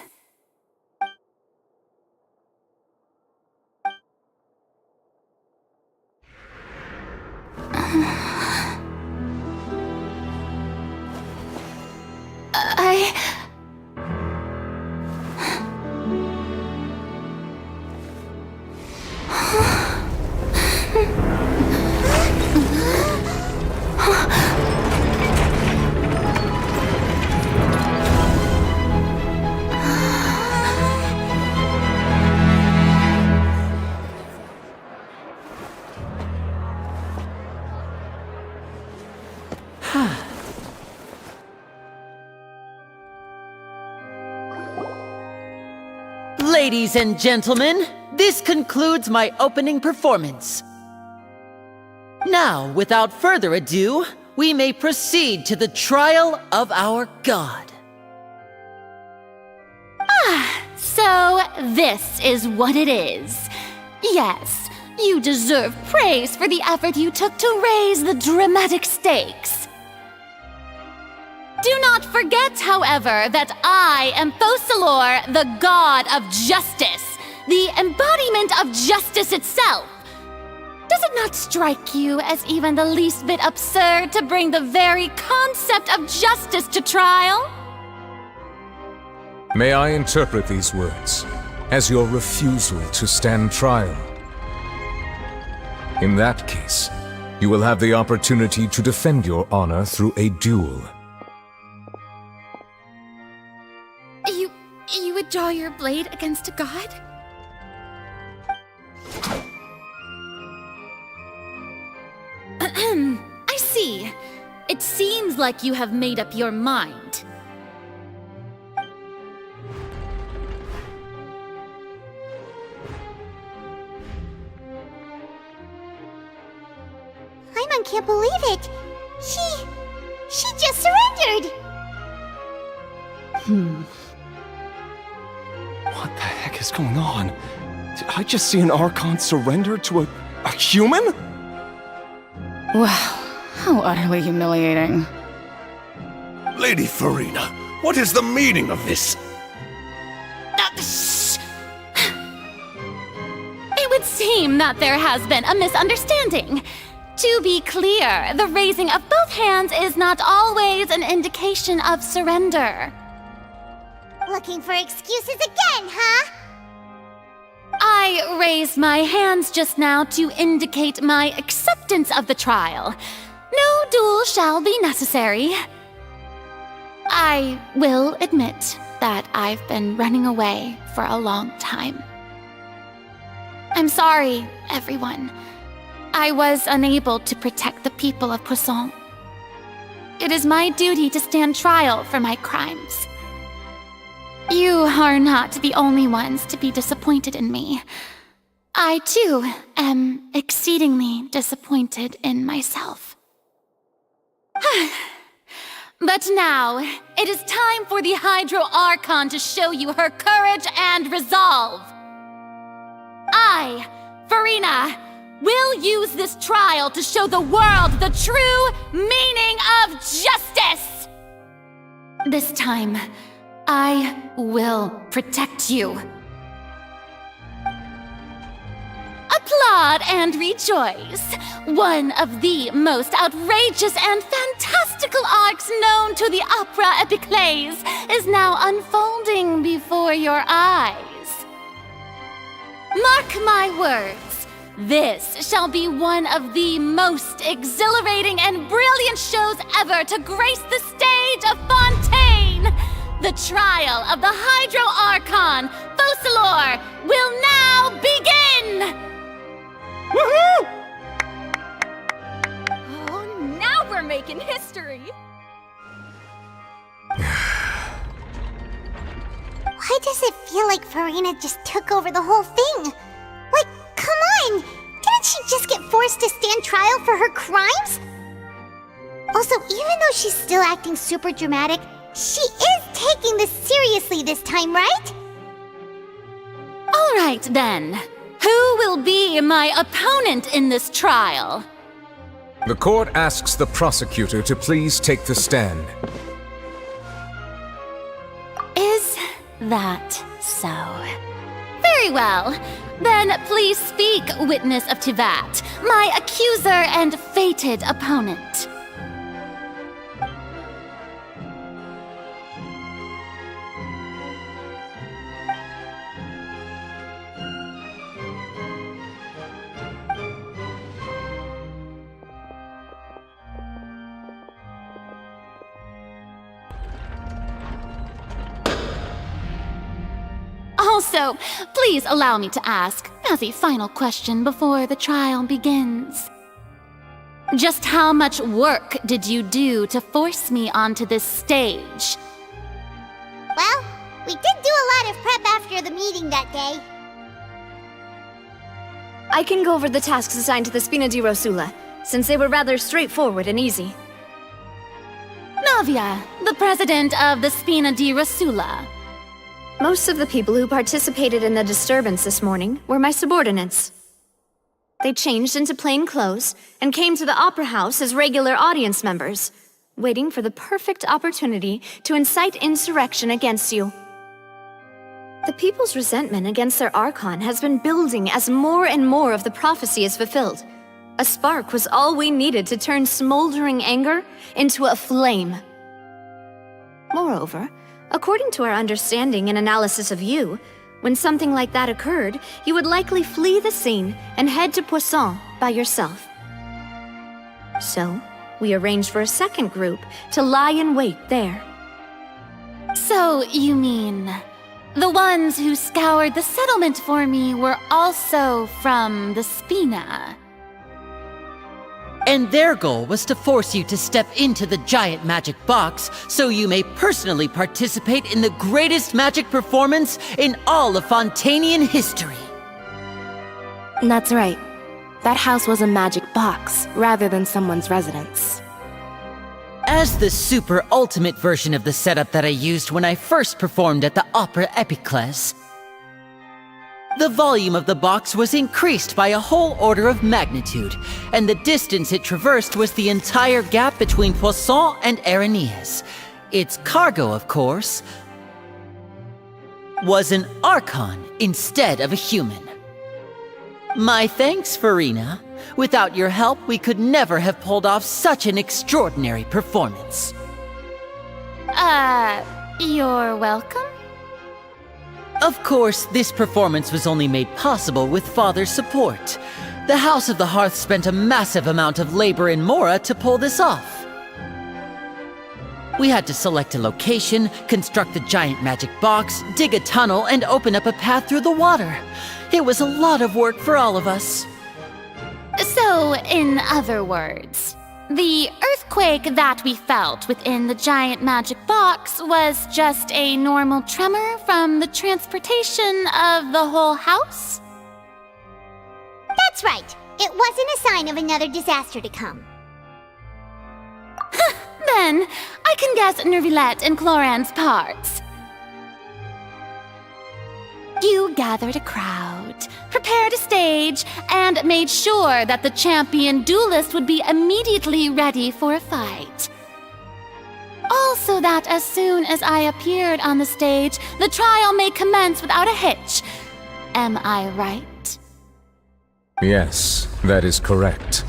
Ladies and gentlemen, this concludes my opening performance. Now, without further ado, we may proceed to the trial of our god. So this is what it is. Yes, you deserve praise for the effort you took to raise the dramatic stakes. Do not forget, however, that I am Focalor, the god of justice, the embodiment of justice itself. Does it not strike you as even the least bit absurd to bring the very concept of justice to trial? May I interpret these words as your refusal to stand trial? In that case, you will have the opportunity to defend your honor through a duel. You would draw your blade against a god? I see. It seems like you have made up your mind. Paimon can't believe it. She just surrendered. What the heck is going on? Did I just see an Archon surrender to a human? Wow, how utterly humiliating. Lady Furinu, what is the meaning of this? It would seem that there has been a misunderstanding. To be clear, the raising of both hands is not always an indication of surrender. Looking for excuses again, huh? I raised my hands just now to indicate my acceptance of the trial. No duel shall be necessary. I will admit that I've been running away for a long time. I'm sorry, everyone. I was unable to protect the people of Poisson. It is my duty to stand trial for my crimes. You are not the only ones to be disappointed in me. I, too, am exceedingly disappointed in myself. But now, it is time for the Gidro Archon to show you her courage and resolve. I, Furinu, will use this trial to show the world the true meaning of justice! This time, I will protect you. Applaud and rejoice! One of the most outrageous and fantastical arcs known to the opera epiclese is now unfolding before your eyes. Mark my words, this shall be one of the most exhilarating and brilliant shows ever to grace the stage of Fontaine! The trial of the Gidro Archon, Focalor, will now begin! Woohoo! Oh, now we're making history! Why does it feel like Furinu just took over the whole thing? Like, come on! Didn't she just get forced to stand trial for her crimes? Also, even though she's still acting super dramatic, she is taking this seriously this time, right? All right, then. Who will be my opponent in this trial? The court asks the prosecutor to please take the stand. Is that so? Very well. Then please speak, witness of Tivat, my accuser and fated opponent. Also, please allow me to ask, as a final question before the trial begins. Just how much work did you do to force me onto this stage? Well, We did do a lot of prep after the meeting that day. I can go over the tasks assigned to the Spina di Rosula, since they were rather straightforward and easy. Navia, the president of the Spina di Rosula. Most of the people who participated in the disturbance this morning were my subordinates. They changed into plain clothes and came to the Opera House as regular audience members, waiting for the perfect opportunity to incite insurrection against you. The people's resentment against their Archon has been building as more and more of the prophecy is fulfilled. A spark was all we needed to turn smoldering anger into a flame. Moreover, according to our understanding and analysis of you, when something like that occurred, you would likely flee the scene and head to Poisson by yourself. So, we arranged for a second group to lie in wait there. So, you mean the ones who scoured the settlement for me were also from the Spina? And their goal was to force you to step into the giant magic box so you may personally participate in the greatest magic performance in all of Fontainian history. That's right. That house was a magic box, rather than someone's residence. As the super ultimate version of the setup that I used when I first performed at the Opera Epiclese, the volume of the box was increased by a whole order of magnitude, and the distance it traversed was the entire gap between Poisson and Araneas. Its cargo, of course, was an Archon instead of a human. My thanks, Furina. Without your help, we could never have pulled off such an extraordinary performance. You're welcome? Of course, this performance was only made possible with Father's support. The House of the Hearth spent a massive amount of labor in Mora to pull this off. We had to select a location, construct the giant magic box, dig a tunnel, and open up a path through the water. It was a lot of work for all of us. So, in other words, the earthquake that we felt within the giant magic box was just a normal tremor from the transportation of the whole house? That's right. It wasn't a sign of another disaster to come. Then, I can guess Nervilette and Cloran's parts. You gathered a crowd, prepared a stage, and made sure that the champion duelist would be immediately ready for a fight. Also that as soon as I appeared on the stage, the trial may commence without a hitch. Am I right? Yes, that is correct.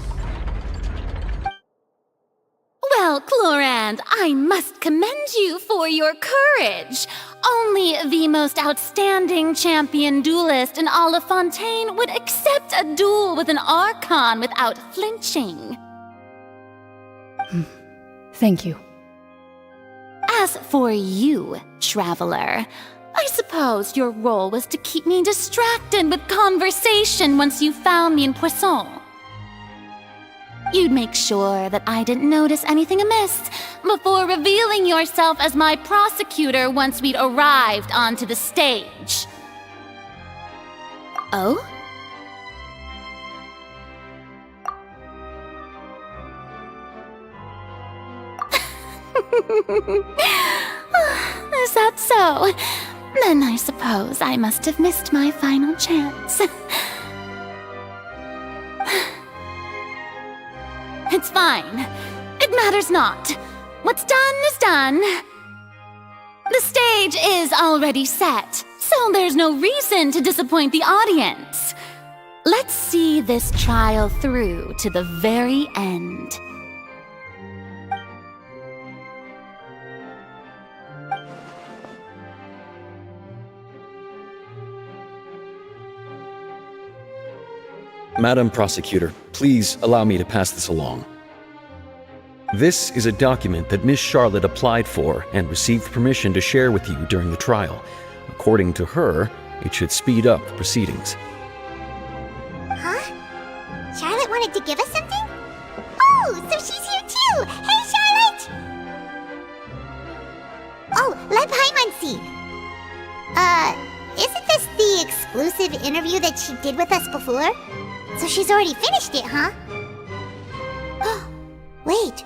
Well, Clorand, I must commend you for your courage. Only the most outstanding champion duelist in all of Fontaine would accept a duel with an Archon without flinching. Thank you. As for you, Traveler, I suppose your role was to keep me distracted with conversation once you found me in Poisson. You'd make sure that I didn't notice anything amiss before revealing yourself as my prosecutor once we'd arrived onto the stage. Oh? Is that so? Then I suppose I must have missed my final chance. It's fine. It matters not. What's done is done. The stage is already set, so there's no reason to disappoint the audience. Let's see this trial through to the very end. Madam Prosecutor, please allow me to pass this along. This is a document that Miss Charlotte applied for and received permission to share with you during the trial. According to her, it should speed up the proceedings. Huh? Charlotte wanted to give us something? Oh, so she's here too! Hey, Charlotte! Oh, let Paimon see. exclusive interview that she did with us before? So she's already finished it, huh? Wait,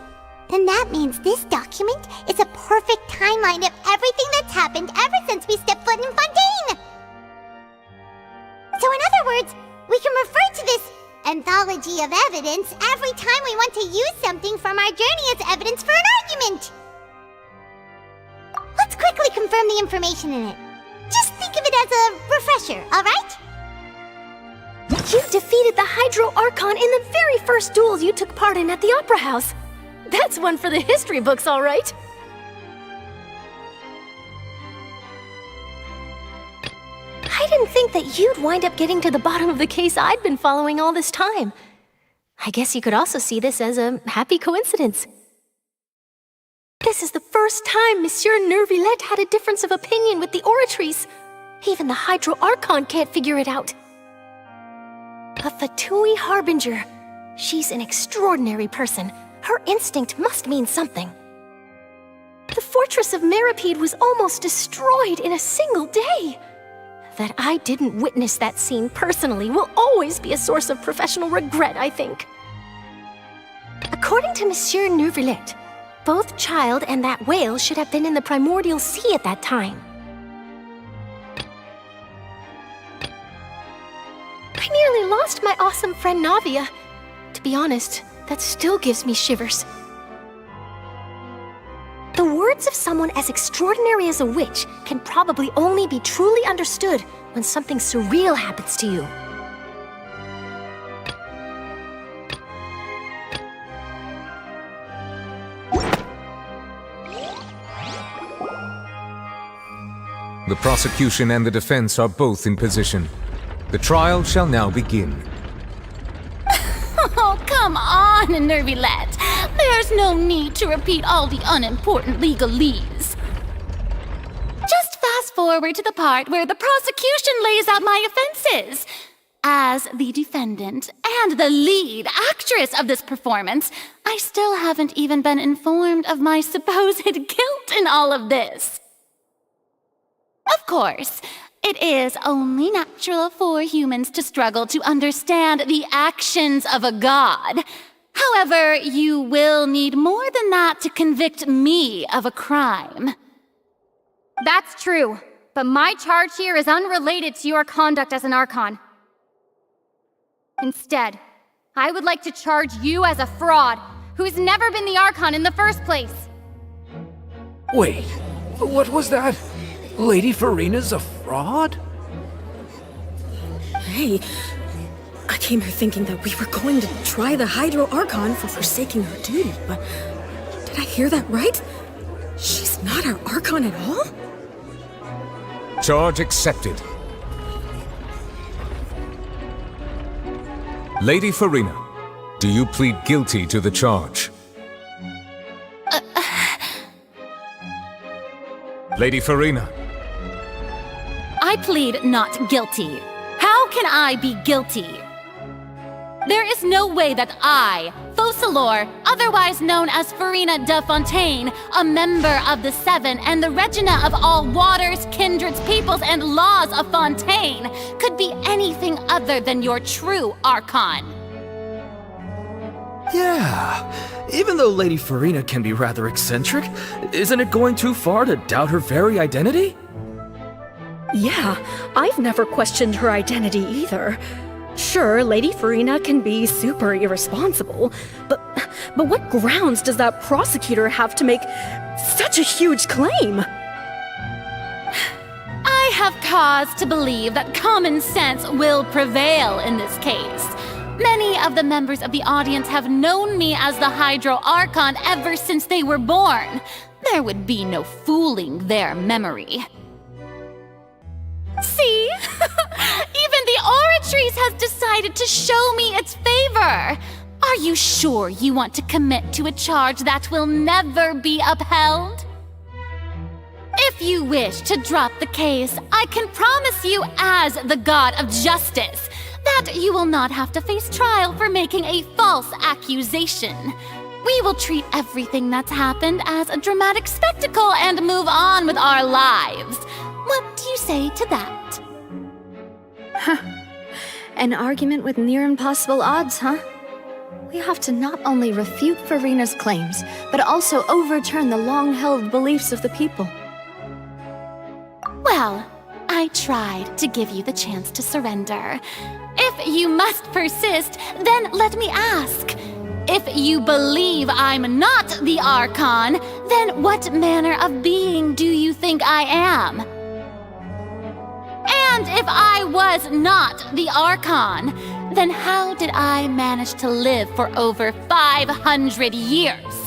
then that means this document is a perfect timeline of everything that's happened ever since we stepped foot in Fondeyne! So in other words, we can refer to this anthology of evidence every time we want to use something from our journey as evidence for an argument! Let's quickly confirm the information in it. Just think of it as a refresher, alright? You defeated the Hydro Archon in the very first duels you took part in at the Opera House. That's one for the history books, alright? I didn't think that you'd wind up getting to the bottom of the case I'd been following all this time. I guess you could also see this as a happy coincidence. This is the first time Monsieur Neuvillette had a difference of opinion with the Oratrice. Even the Hydro Archon can't figure it out. A Fatui Harbinger. She's an extraordinary person. Her instinct must mean something. The fortress of Meripede was almost destroyed in a single day. That I didn't witness that scene personally will always be a source of professional regret, I think. According to Monsieur Neuvillette, both Child and that whale should have been in the primordial sea at that time. I nearly lost my awesome friend Navia. To be honest, that still gives me shivers. The words of someone as extraordinary as a witch can probably only be truly understood when something surreal happens to you. The prosecution and the defense are both in position. The trial shall now begin. Oh, come on, Neuvillette. There's no need to repeat all the unimportant legalese. Just fast forward to the part where the prosecution lays out my offenses. As the defendant and the lead actress of this performance, I still haven't even been informed of my supposed guilt in all of this. Of course, it is only natural for humans to struggle to understand the actions of a god. However, you will need more than that to convict me of a crime. That's true, but my charge here is unrelated to your conduct as an Archon. Instead, I would like to charge you as a fraud who's never been the Archon in the first place. Wait, what was that? Lady Furina's a fraud? Hey, I came here thinking that we were going to try the Hydro Archon for forsaking her duty, but did I hear that right? She's not our Archon at all? Charge accepted. Lady Furina, do you plead guilty to the charge? Lady Furina. I plead not guilty. How can I be guilty? There is no way that I, Focalor, otherwise known as Furina de Fontaine, a member of the Seven and the Regina of all waters, kindreds, peoples, and laws of Fontaine, could be anything other than your true Archon. Yeah, even though Lady Furina can be rather eccentric, isn't it going too far to doubt her very identity? Yeah, I've never questioned her identity either. Sure, Lady Furina can be super irresponsible, but what grounds does that prosecutor have to make such a huge claim? I have cause to believe that common sense will prevail in this case. Many of the members of the audience have known me as the Hydro Archon ever since they were born. There would be no fooling their memory. See? Even the Oratrice has decided to show me its favor. Are you sure you want to commit to a charge that will never be upheld? If you wish to drop the case, I can promise you as the God of Justice that you will not have to face trial for making a false accusation. We will treat everything that's happened as a dramatic spectacle and move on with our lives. What do you say to that? An argument with near impossible odds, huh? We have to not only refute Furina's claims, but also overturn the long-held beliefs of the people. Well, I tried to give you the chance to surrender. If you must persist, then let me ask. If you believe I'm not the Archon, then what manner of being do you think I am? And if I was not the Archon, then how did I manage to live for over 500 years?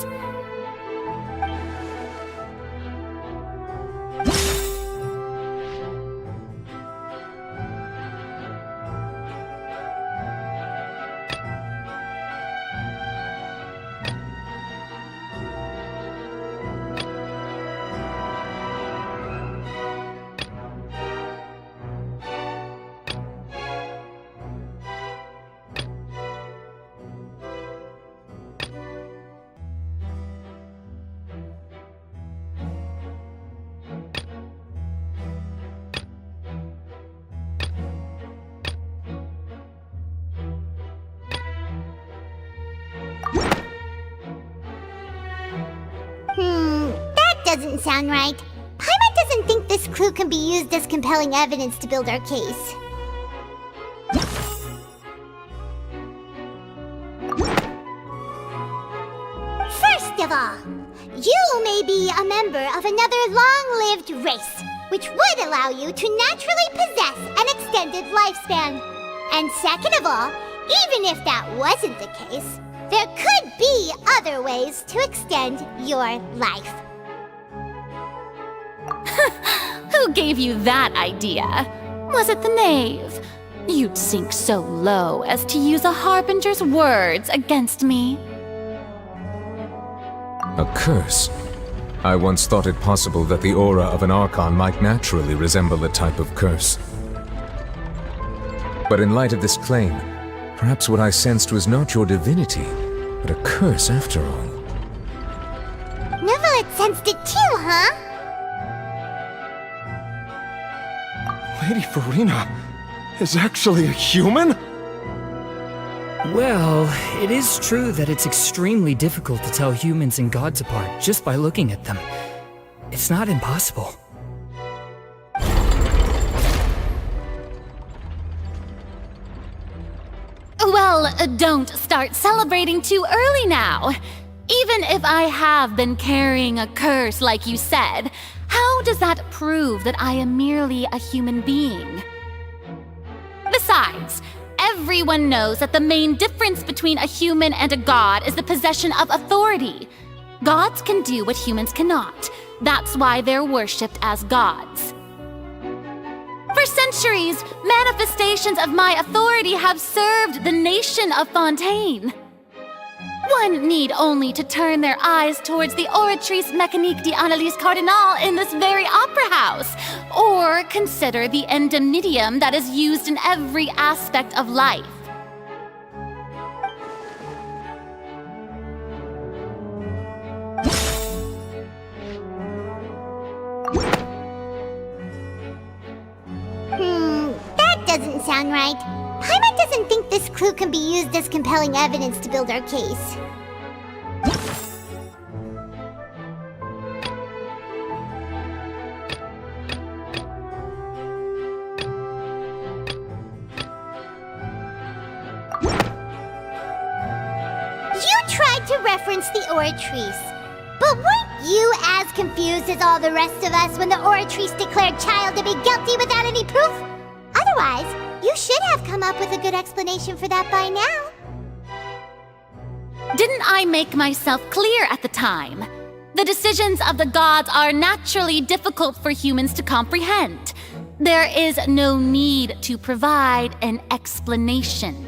That doesn't sound right. Paimon doesn't think this clue can be used as compelling evidence to build our case. First of all, you may be a member of another long-lived race, which would allow you to naturally possess an extended lifespan. And second of all, even if that wasn't the case, there could be other ways to extend your life. Who gave you that idea? Was it the knave? You'd sink so low as to use a harbinger's words against me. A curse? I once thought it possible that the aura of an Archon might naturally resemble a type of curse. But in light of this claim, perhaps what I sensed was not your divinity, but a curse after all. Neuvillette sensed it too, huh? Lady Furina is actually a human? Well, it is true that it's extremely difficult to tell humans and gods apart just by looking at them. It's not impossible. Well, don't start celebrating too early now. Even if I have been carrying a curse like you said, how does that prove that I am merely a human being? Besides, everyone knows that the main difference between a human and a god is the possession of authority. Gods can do what humans cannot. That's why they're worshipped as gods. For centuries, manifestations of my authority have served the nation of Fontaine. One need only to turn their eyes towards the Oratrice Mécanique d'Analyse Cardinal in this very opera house, or consider the endemnitium that is used in every aspect of life. That doesn't sound right. Paimon doesn't think this clue can be used as compelling evidence to build our case. You tried to reference the Oratrice, but weren't you as confused as all the rest of us when the Oratrice declared Child to be guilty without any proof? Otherwise, you should have come up with a good explanation for that by now. Didn't I make myself clear at the time? The decisions of the gods are naturally difficult for humans to comprehend. There is no need to provide an explanation.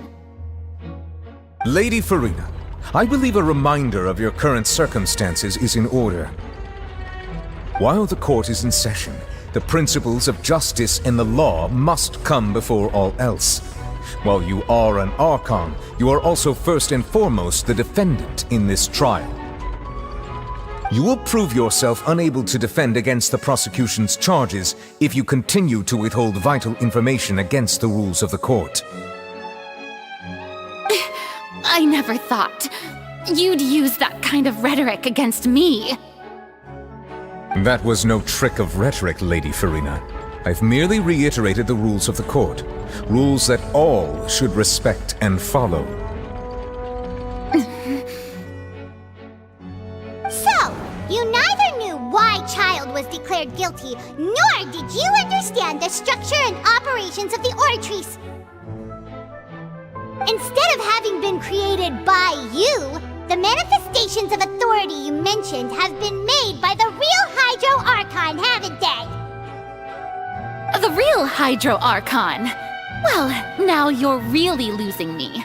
Lady Furina, I believe a reminder of your current circumstances is in order. While the court is in session, the principles of justice and the law must come before all else. While you are an Archon, you are also first and foremost the defendant in this trial. You will prove yourself unable to defend against the prosecution's charges if you continue to withhold vital information against the rules of the court. I never thought you'd use that kind of rhetoric against me. That was no trick of rhetoric, Lady Furina. I've merely reiterated the rules of the court. Rules that all should respect and follow. So, you neither knew why Child was declared guilty, nor did you understand the structure and operations of the Oratrice. Instead of having been created by you, the manifestations of authority you mentioned have been made by the real Hydro Archon, haven't they? The real Hydro Archon? Well, now you're really losing me.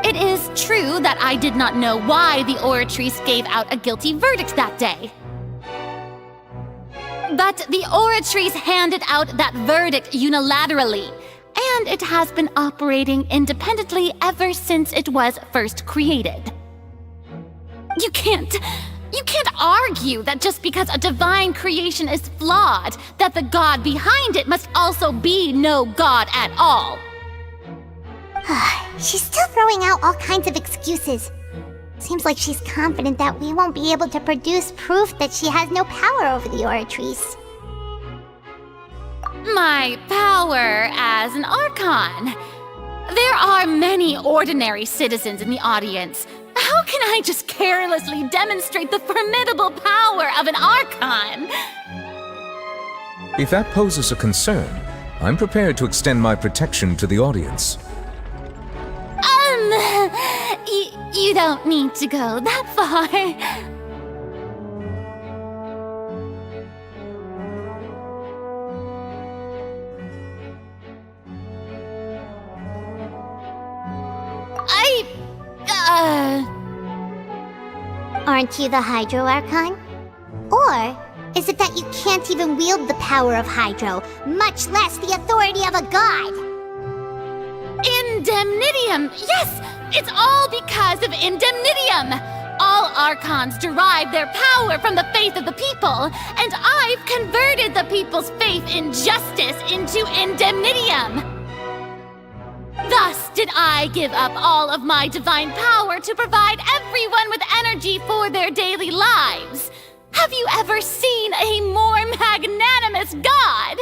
It is true that I did not know why the Oratrice gave out a guilty verdict that day. But the Oratrice handed out that verdict unilaterally, and it has been operating independently ever since it was first created. You can't argue that just because a divine creation is flawed, that the god behind it must also be no god at all. She's still throwing out all kinds of excuses. Seems like she's confident that we won't be able to produce proof that she has no power over the Oratrice. My power as an Archon. There are many ordinary citizens in the audience. How can I just carelessly demonstrate the formidable power of an Archon? If that poses a concern, I'm prepared to extend my protection to the audience. You don't need to go that far. Aren't you the Hydro Archon? Or is it that you can't even wield the power of Hydro, much less the authority of a god? Indemnitium! Yes! It's all because of Indemnitium! All Archons derive their power from the faith of the people, and I've converted the people's faith in justice into Indemnitium! Thus did I give up all of my divine power to provide everyone with energy for their daily lives. Have you ever seen a more magnanimous god?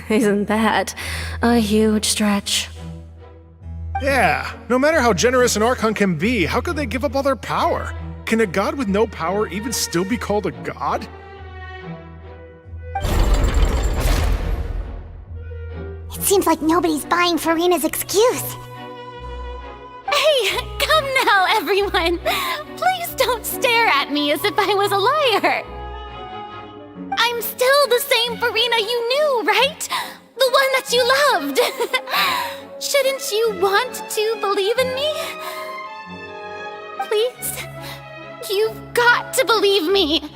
Isn't that a huge stretch? Yeah, no matter how generous an Archon can be, how could they give up all their power? Can a god with no power even still be called a god? It seems like nobody's buying Furina's excuse. Hey, come now, everyone! Please don't stare at me as if I was a liar! I'm still the same Furina you knew, right? The one that you loved! Shouldn't you want to believe in me? Please? You've got to believe me!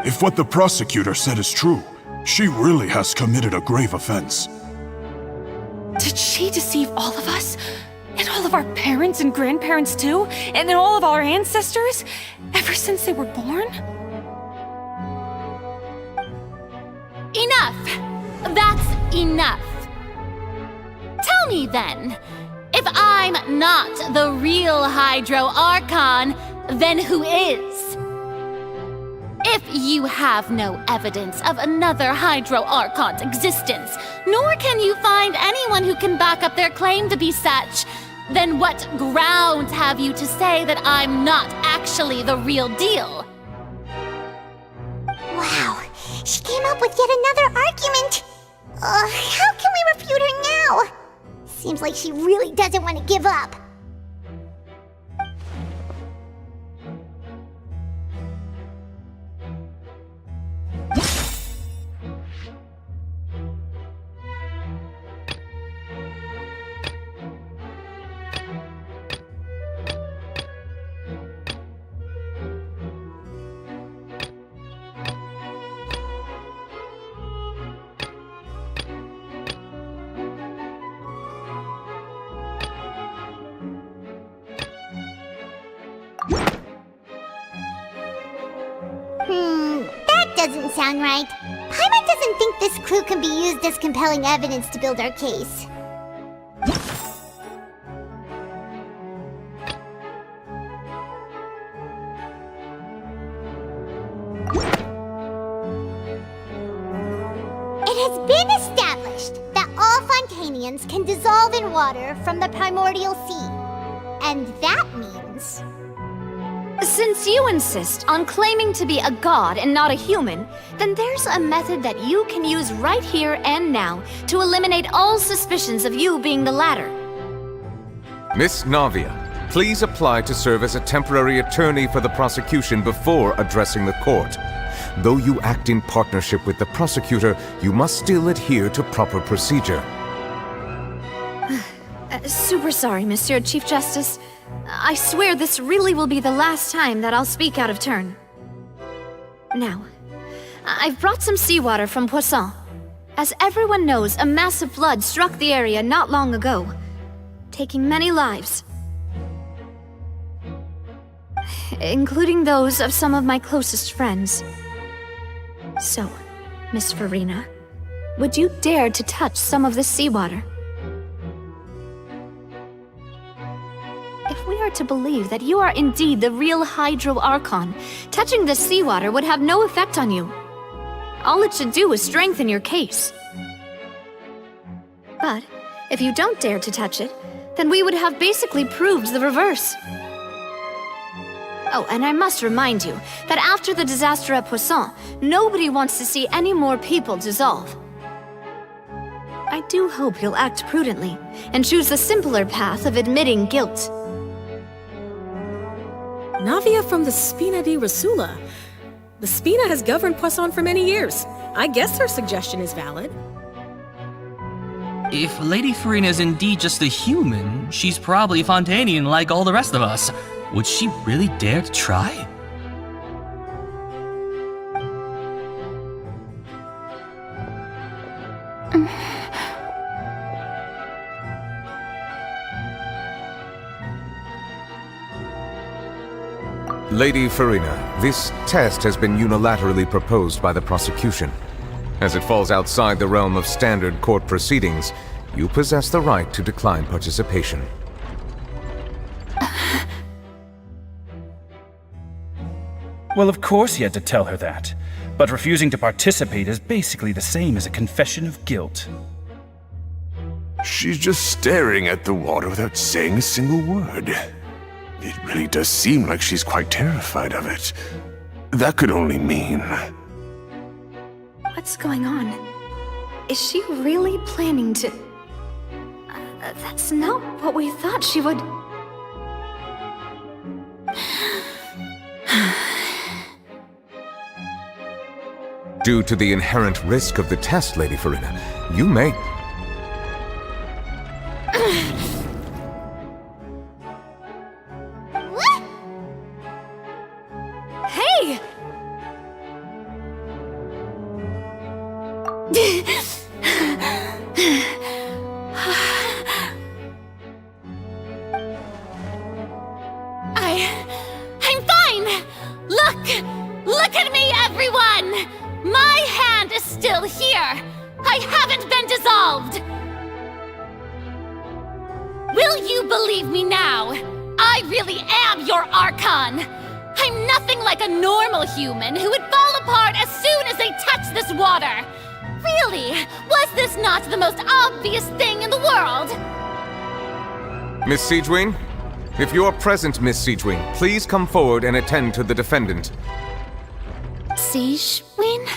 If what the prosecutor said is true, she really has committed a grave offense. Did she deceive all of us? And all of our parents and grandparents too? And then all of our ancestors? Ever since they were born? Enough! That's enough! Tell me then, if I'm not the real Hydro Archon, then who is? If you have no evidence of another Hydro Archon's existence, nor can you find anyone who can back up their claim to be such, then what grounds have you to say that I'm not actually the real deal? Wow, she came up with yet another argument. How can we refute her now? Seems like she really doesn't want to give up. doesn't sound right. Paimon doesn't think this clue can be used as compelling evidence to build our case. It has been established that all Fontainians can dissolve in water from the primordial sea. And that means... Since you insist on claiming to be a god and not a human, then there's a method that you can use right here and now to eliminate all suspicions of you being the latter. Miss Navia, please apply to serve as a temporary attorney for the prosecution before addressing the court. Though you act in partnership with the prosecutor, you must still adhere to proper procedure. Super sorry, Monsieur Chief Justice. I swear this really will be the last time that I'll speak out of turn. Now, I've brought some seawater from Poisson. As everyone knows, a massive flood struck the area not long ago, taking many lives. Including those of some of my closest friends. So, Miss Furina, would you dare to touch some of this seawater? If we are to believe that you are indeed the real Hydro Archon, touching this seawater would have no effect on you. All it should do is strengthen your case. But if you don't dare to touch it, then we would have basically proved the reverse. Oh, and I must remind you that after the disaster at Poisson, nobody wants to see any more people dissolve. I do hope you'll act prudently and choose the simpler path of admitting guilt. Navia from the Spina di Rasula. The Spina has governed Poisson for many years. I guess her suggestion is valid. If Lady Furina is indeed just a human, she's probably Fontainian like all the rest of us. Would she really dare to try? Lady Furina, this test has been unilaterally proposed by the prosecution. As it falls outside the realm of standard court proceedings, you possess the right to decline participation. Well, of course he had to tell her that. But refusing to participate is basically the same as a confession of guilt. She's just staring at the water without saying a single word. It really does seem like she's quite terrified of it. That could only mean... What's going on? Is she really planning to... that's not what we thought she would... Due to the inherent risk of the test, Lady Furina, you may... Hey! I'm fine! Look at me, everyone! My hand is still here! I haven't been dissolved! Will you believe me now? I really am your Archon! I'm nothing like a normal human who would fall apart as soon as they touch this water! Really, was this not the most obvious thing in the world? Miss Siegewing? If you are present, Miss Siegewing, please come forward and attend to the defendant. Siegewing?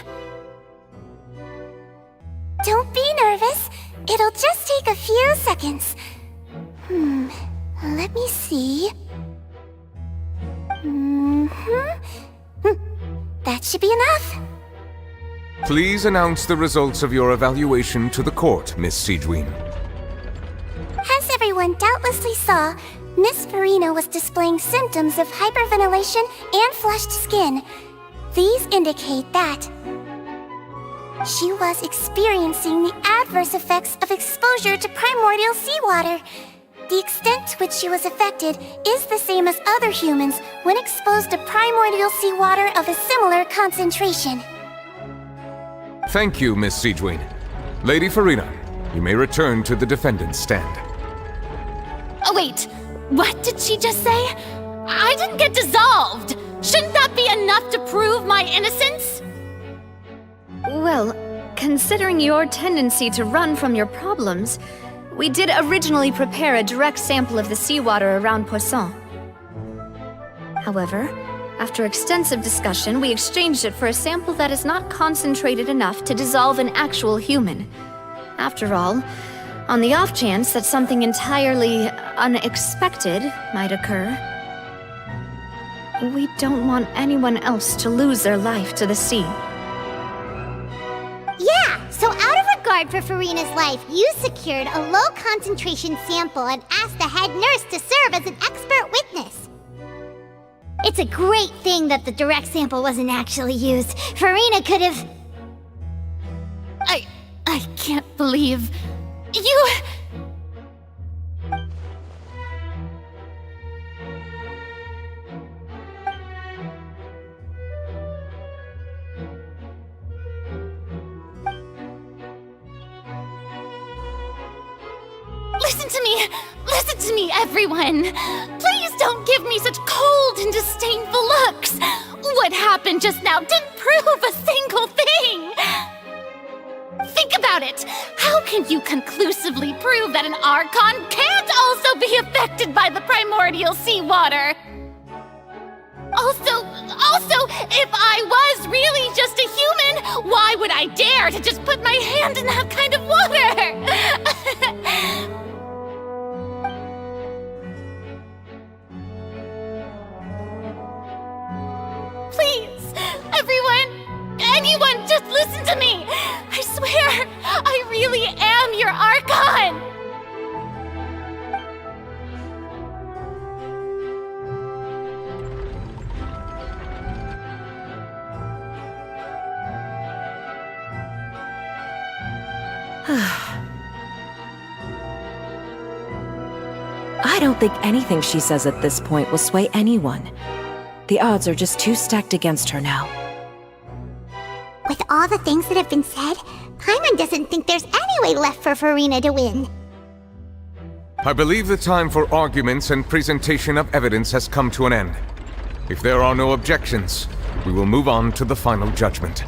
Don't be nervous. It'll just take a few seconds. Let me see. That should be enough. Please announce the results of your evaluation to the court, Miss Siegewing. As everyone doubtlessly saw, Miss Furina was displaying symptoms of hyperventilation and flushed skin. These indicate that she was experiencing the adverse effects of exposure to primordial seawater. The extent to which she was affected is the same as other humans when exposed to primordial seawater of a similar concentration. Thank you, Miss Siegewin. Lady Furina, you may return to the defendant's stand. Oh wait, what did she just say? I didn't get dissolved! Shouldn't that be enough to prove my innocence? Well, considering your tendency to run from your problems, we did originally prepare a direct sample of the seawater around Poisson. However, after extensive discussion, we exchanged it for a sample that is not concentrated enough to dissolve an actual human. After all, on the off chance that something entirely unexpected might occur, we don't want anyone else to lose their life to the sea. Yeah, so out of regard for Furina's life, you secured a low-concentration sample and asked the head nurse to serve as an expert witness. It's a great thing that the direct sample wasn't actually used. Furina could have... I can't believe... you... Listen to me, everyone! Please don't give me such cold and disdainful looks! What happened just now didn't prove a single thing! Think about it! How can you conclusively prove that an Archon can't also be affected by the primordial seawater? Also, if I was really just a human, why would I dare to just put my hand in that kind of water? Please, everyone, anyone, just listen to me! I swear, I really am your Archon! I don't think anything she says at this point will sway anyone. The odds are just too stacked against her now. With all the things that have been said, Paimon doesn't think there's any way left for Furina to win. I believe the time for arguments and presentation of evidence has come to an end. If there are no objections, we will move on to the final judgment.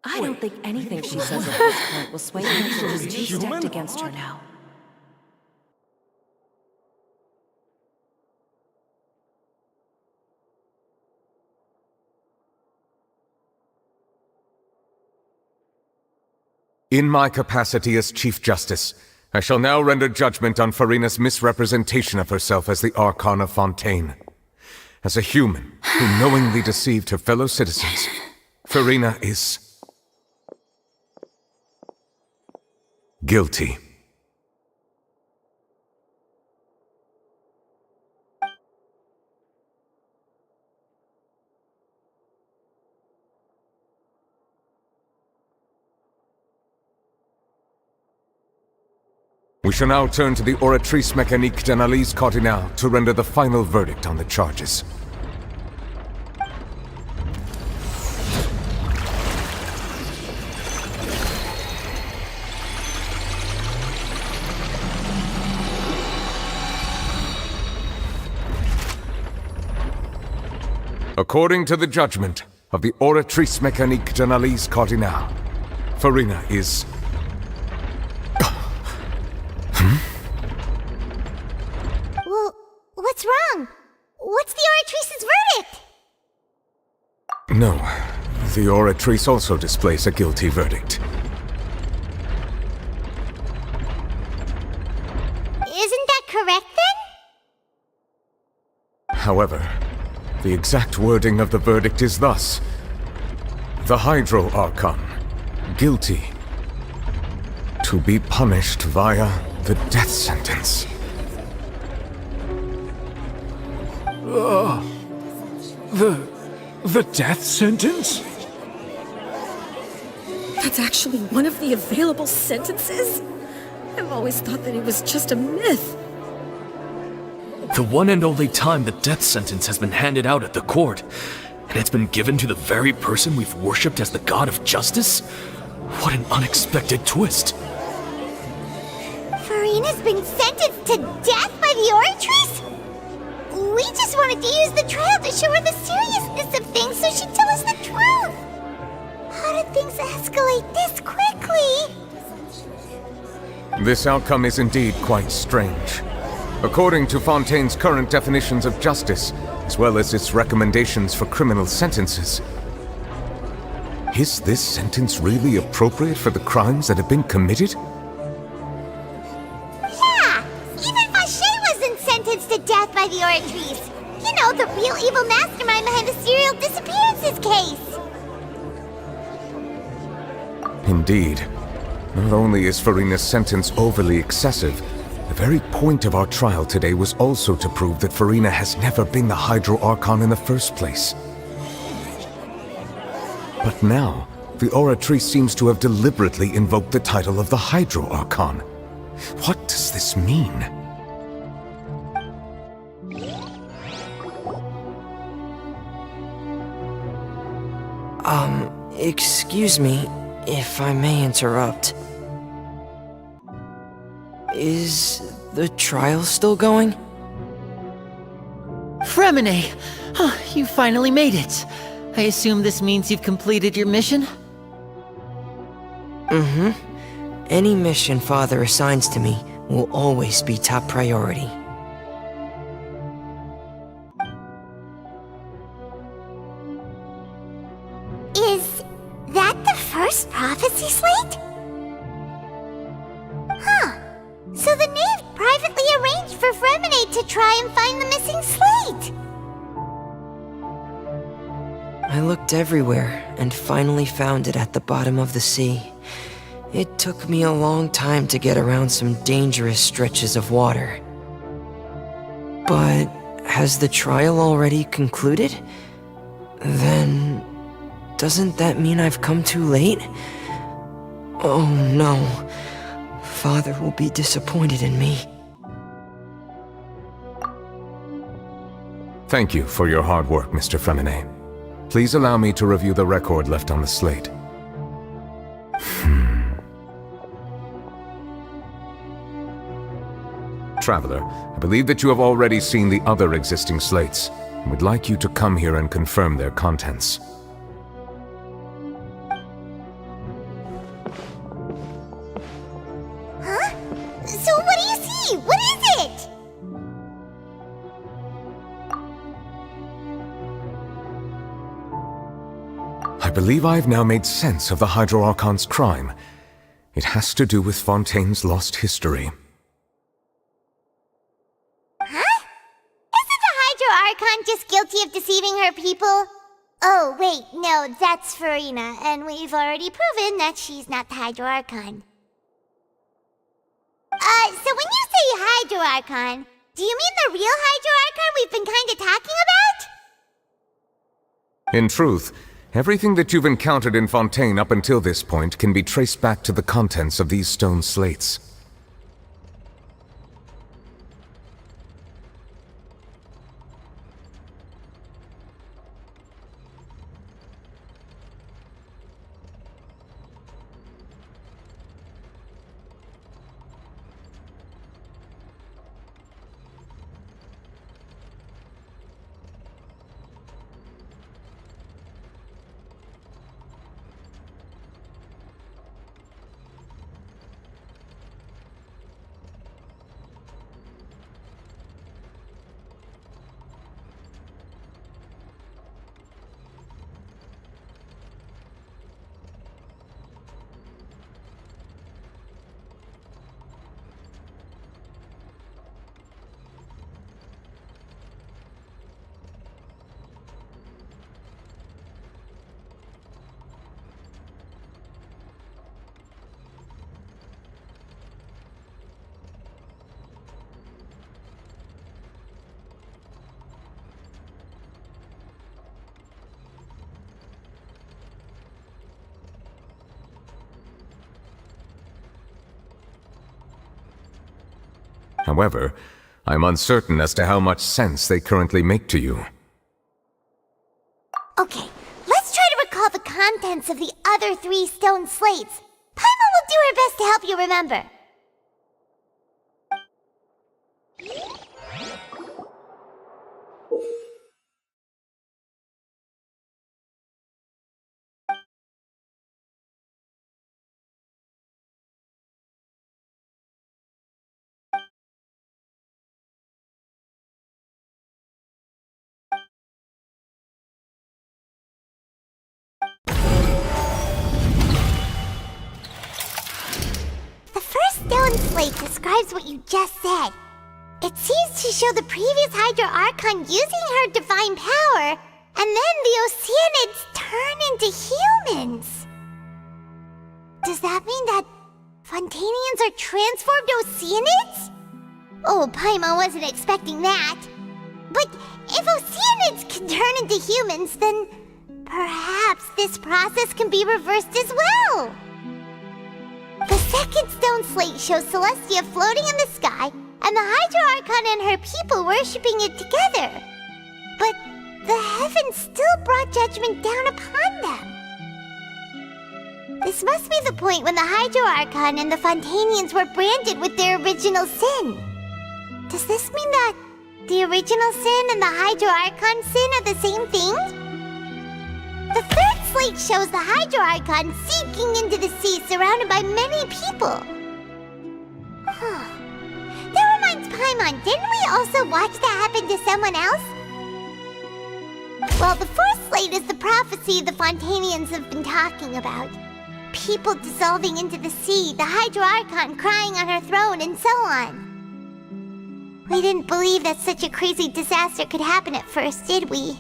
I don't think anything she says at this point will sway anyone. She's too stacked against her now. In my capacity as Chief Justice, I shall now render judgment on Furina's misrepresentation of herself as the Archon of Fontейна. As a human who knowingly deceived her fellow citizens, Furina is... guilty. We shall now turn to the Oratrice Mécanique d'Analyse Cardinale to render the final verdict on the charges. According to the judgment of the Oratrice Mécanique d'Analyse Cardinale, Furina is... Well, what's wrong? What's the Oratrice's verdict? No, the Oratrice also displays a guilty verdict. Isn't that correct then? However, the exact wording of the verdict is thus: the Hydro Archon, guilty, to be punished via the death sentence. The death sentence? That's actually one of the available sentences? I've always thought that it was just a myth. The one and only time the death sentence has been handed out at the court, and it's been given to the very person we've worshipped as the god of justice? What an unexpected twist. Furina's been sentenced to death by the Oratrice? We just wanted to use the trial to show her the seriousness of things so she'd tell us the truth. How did things escalate this quickly? This outcome is indeed quite strange. According to Fontaine's current definitions of justice, as well as its recommendations for criminal sentences, is this sentence really appropriate for the crimes that have been committed? Yeah! Even Fauché wasn't sentenced to death by the Oratrice. You know, the real evil mastermind behind the serial disappearances case. Indeed. Not only is Furina's sentence overly excessive, the very point of our trial today was also to prove that Furina has never been the Hydro Archon in the first place. But now, the Oratrice seems to have deliberately invoked the title of the Hydro Archon. What does this mean? Excuse me, if I may interrupt. Is the trial still going? Fremine! Oh, you finally made it. I assume this means you've completed your mission? Mm-hmm. Any mission Father assigns to me will always be top priority. Is that the first prophecy slate? Huh. So the knave privately arranged for Fremine to try and find the missing slate. I looked everywhere and finally found it at the bottom of the sea. It took me a long time to get around some dangerous stretches of water. But has the trial already concluded? Then doesn't that mean I've come too late? Oh no. Father will be disappointed in me. Thank you for your hard work, Mr. Fremine. Please allow me to review the record left on the slate. Traveler, I believe that you have already seen the other existing slates, and would like you to come here and confirm their contents. Huh? So what do you see? What is it? I believe I have now made sense of the Hydro Archon's crime. It has to do with Fontaine's lost history. Huh? Isn't the Hydro Archon just guilty of deceiving her people? Oh, wait, no, that's Furina, and we've already proven that she's not the Hydro Archon. So when you say Hydro Archon, do you mean the real Hydro Archon we've been kinda talking about? In truth, everything that you've encountered in Fontaine up until this point can be traced back to the contents of these stone slates. However, I'm uncertain as to how much sense they currently make to you. Okay, let's try to recall the contents of the other 3 stone slates. Paimon will do her best to help you remember. The first stone slate describes what you just said. It seems to show the previous Hydro Archon using her divine power, and then the Oceanids turn into humans. Does that mean that Fontainians are transformed Oceanids? Oh, Paimon wasn't expecting that. But if Oceanids can turn into humans, then perhaps this process can be reversed as well. The second stone slate shows Celestia floating in the sky, and the Hydro Archon and her people worshipping it together. But the heavens still brought judgment down upon them. This must be the point when the Hydro Archon and the Fontainians were branded with their original sin. Does this mean that the original sin and the Hydro Archon sin are the same thing? The third slate shows the Hydro Archon sinking into the sea surrounded by many people. That reminds Paimon, didn't we also watch that happen to someone else? Well, the fourth slate is the prophecy the Fontainians have been talking about. People dissolving into the sea, the Hydro Archon crying on her throne, and so on. We didn't believe that such a crazy disaster could happen at first, did we?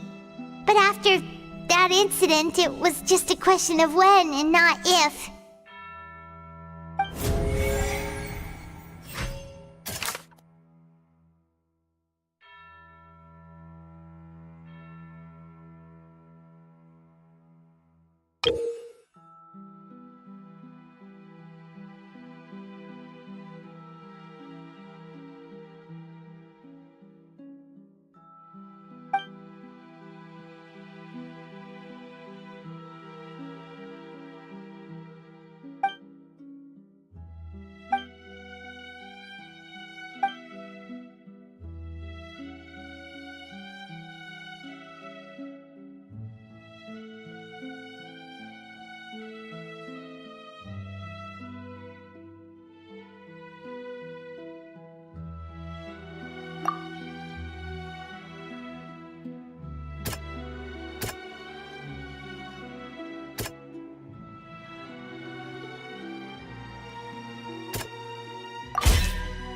But after that incident, it was just a question of when and not if.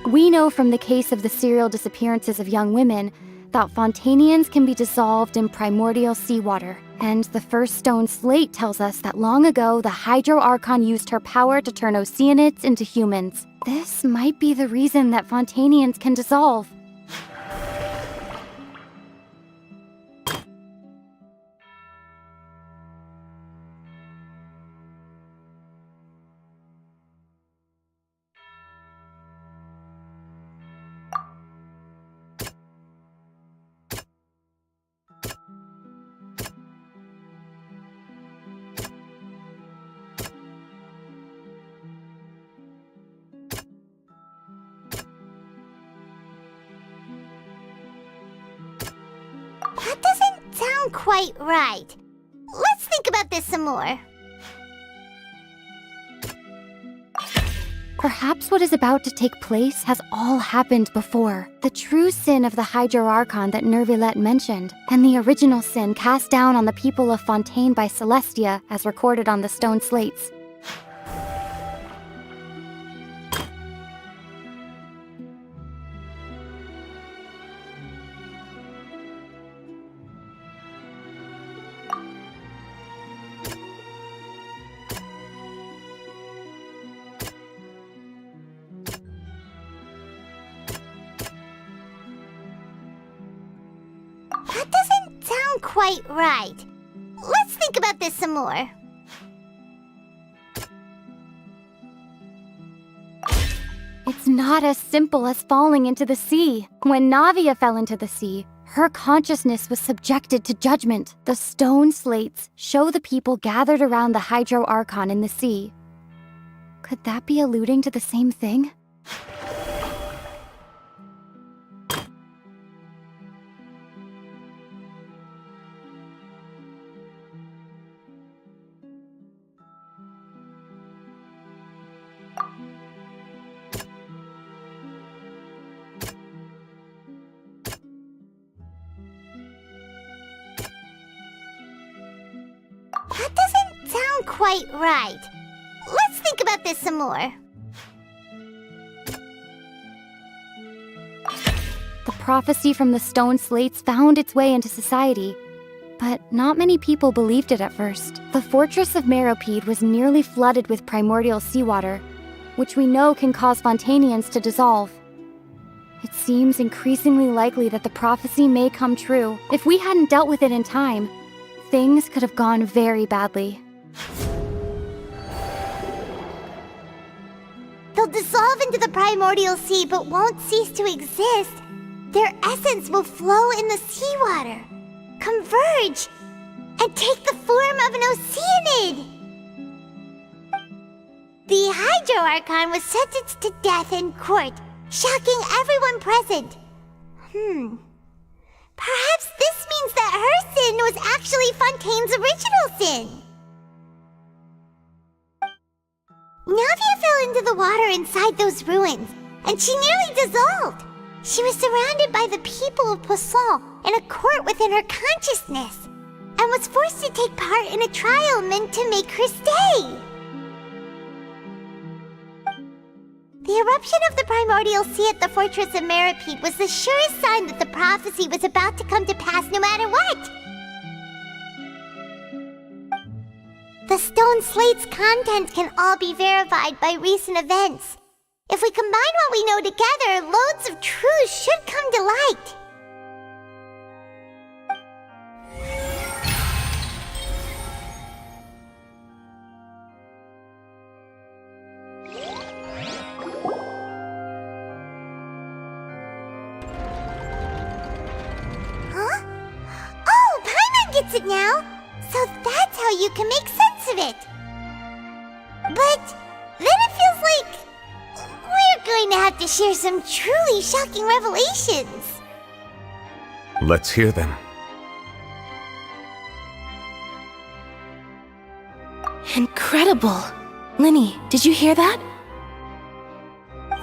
We know from the case of the serial disappearances of young women that Fontainians can be dissolved in primordial seawater. And the first stone slate tells us that long ago, the Hydro Archon used her power to turn Oceanids into humans. This might be the reason that Fontainians can dissolve. That doesn't sound quite right. Let's think about this some more. Perhaps what is about to take place has all happened before. The true sin of the Hydro Archon that Nervilette mentioned, and the original sin cast down on the people of Fontaine by Celestia as recorded on the stone slates. That doesn't sound quite right. Let's think about this some more. It's not as simple as falling into the sea. When Navia fell into the sea, her consciousness was subjected to judgment. The stone slates show the people gathered around the Hydro Archon in the sea. Could that be alluding to the same thing? That doesn't sound quite right. Let's think about this some more. The prophecy from the stone slates found its way into society, but not many people believed it at first. The fortress of Meropide was nearly flooded with primordial seawater, which we know can cause Fontainians to dissolve. It seems increasingly likely that the prophecy may come true. If we hadn't dealt with it in time, things could have gone very badly. They'll dissolve into the primordial sea but won't cease to exist. Their essence will flow in the seawater, converge, and take the form of an Oceanid. The Hydro Archon was sentenced to death in court, shocking everyone present. Perhaps this means that her sin was actually Fontaine's original sin. Navia fell into the water inside those ruins, and she nearly dissolved. She was surrounded by the people of Poisson in a court within her consciousness, and was forced to take part in a trial meant to make her stay. The eruption of the primordial sea at the fortress of Meropide was the surest sign that the prophecy was about to come to pass no matter what. The stone slate's content can all be verified by recent events. If we combine what we know together, loads of truths should come to light. Huh? Oh, Paimon gets it now! So that's how you can make sense of it. But then it feels like we're going to have to share some truly shocking revelations. Let's hear them. Incredible. Linny, did you hear that?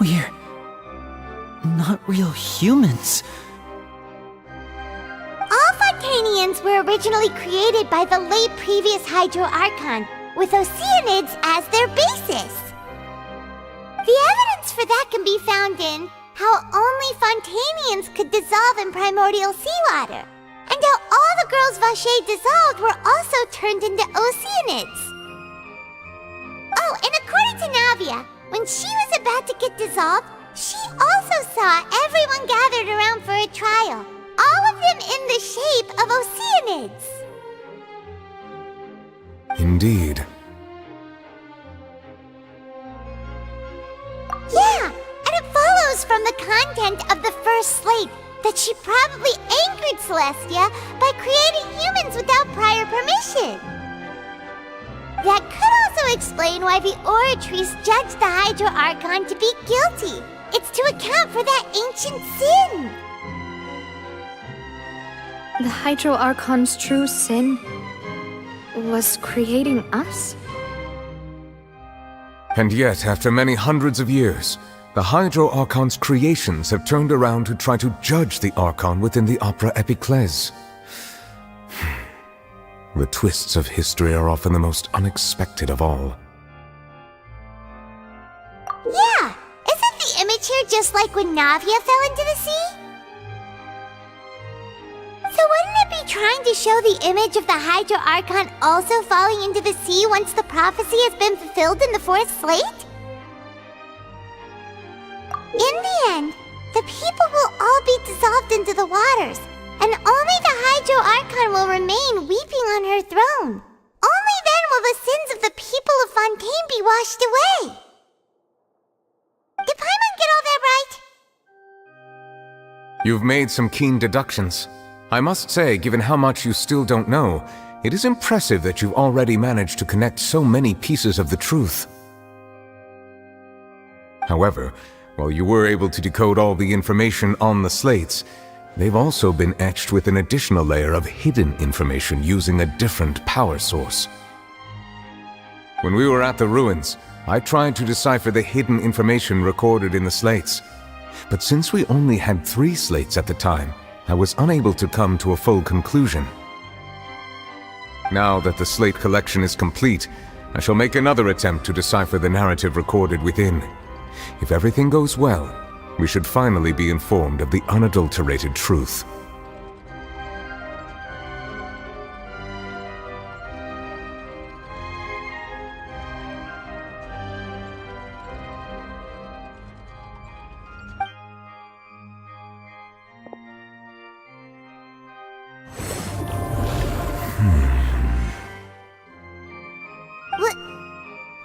We're not real humans. All Fontainians were originally created by the late previous Hydro Archon, with Oceanids as their basis. The evidence for that can be found in how only Fontainians could dissolve in primordial seawater, and how all the girls Vacher dissolved were also turned into Oceanids. Oh, and according to Navia, when she was about to get dissolved, she also saw everyone gathered around for a trial, all of them in the shape of Oceanids. Indeed. Yeah, and it follows from the content of the first slate that she probably angered Celestia by creating humans without prior permission. That could also explain why the Oratrice judged the Hydro Archon to be guilty. It's to account for that ancient sin. The Hydro Archon's true sin was creating us? And yet, after many hundreds of years, the Hydro Archon's creations have turned around to try to judge the Archon within the Opera Epiclese. The twists of history are often the most unexpected of all. Yeah, isn't the image here just like when Navia fell into the sea? So wouldn't it be trying to show the image of the Hydro Archon also falling into the sea once the prophecy has been fulfilled in the fourth slate? In the end, the people will all be dissolved into the waters, and only the Hydro Archon will remain weeping on her throne. Only then will the sins of the people of Fontaine be washed away. Did Paimon get all that right? You've made some keen deductions. I must say, given how much you still don't know, it is impressive that you've already managed to connect so many pieces of the truth. However, while you were able to decode all the information on the slates, they've also been etched with an additional layer of hidden information using a different power source. When we were at the ruins, I tried to decipher the hidden information recorded in the slates. But since we only had 3 slates at the time, I was unable to come to a full conclusion. Now that the slate collection is complete, I shall make another attempt to decipher the narrative recorded within. If everything goes well, we should finally be informed of the unadulterated truth.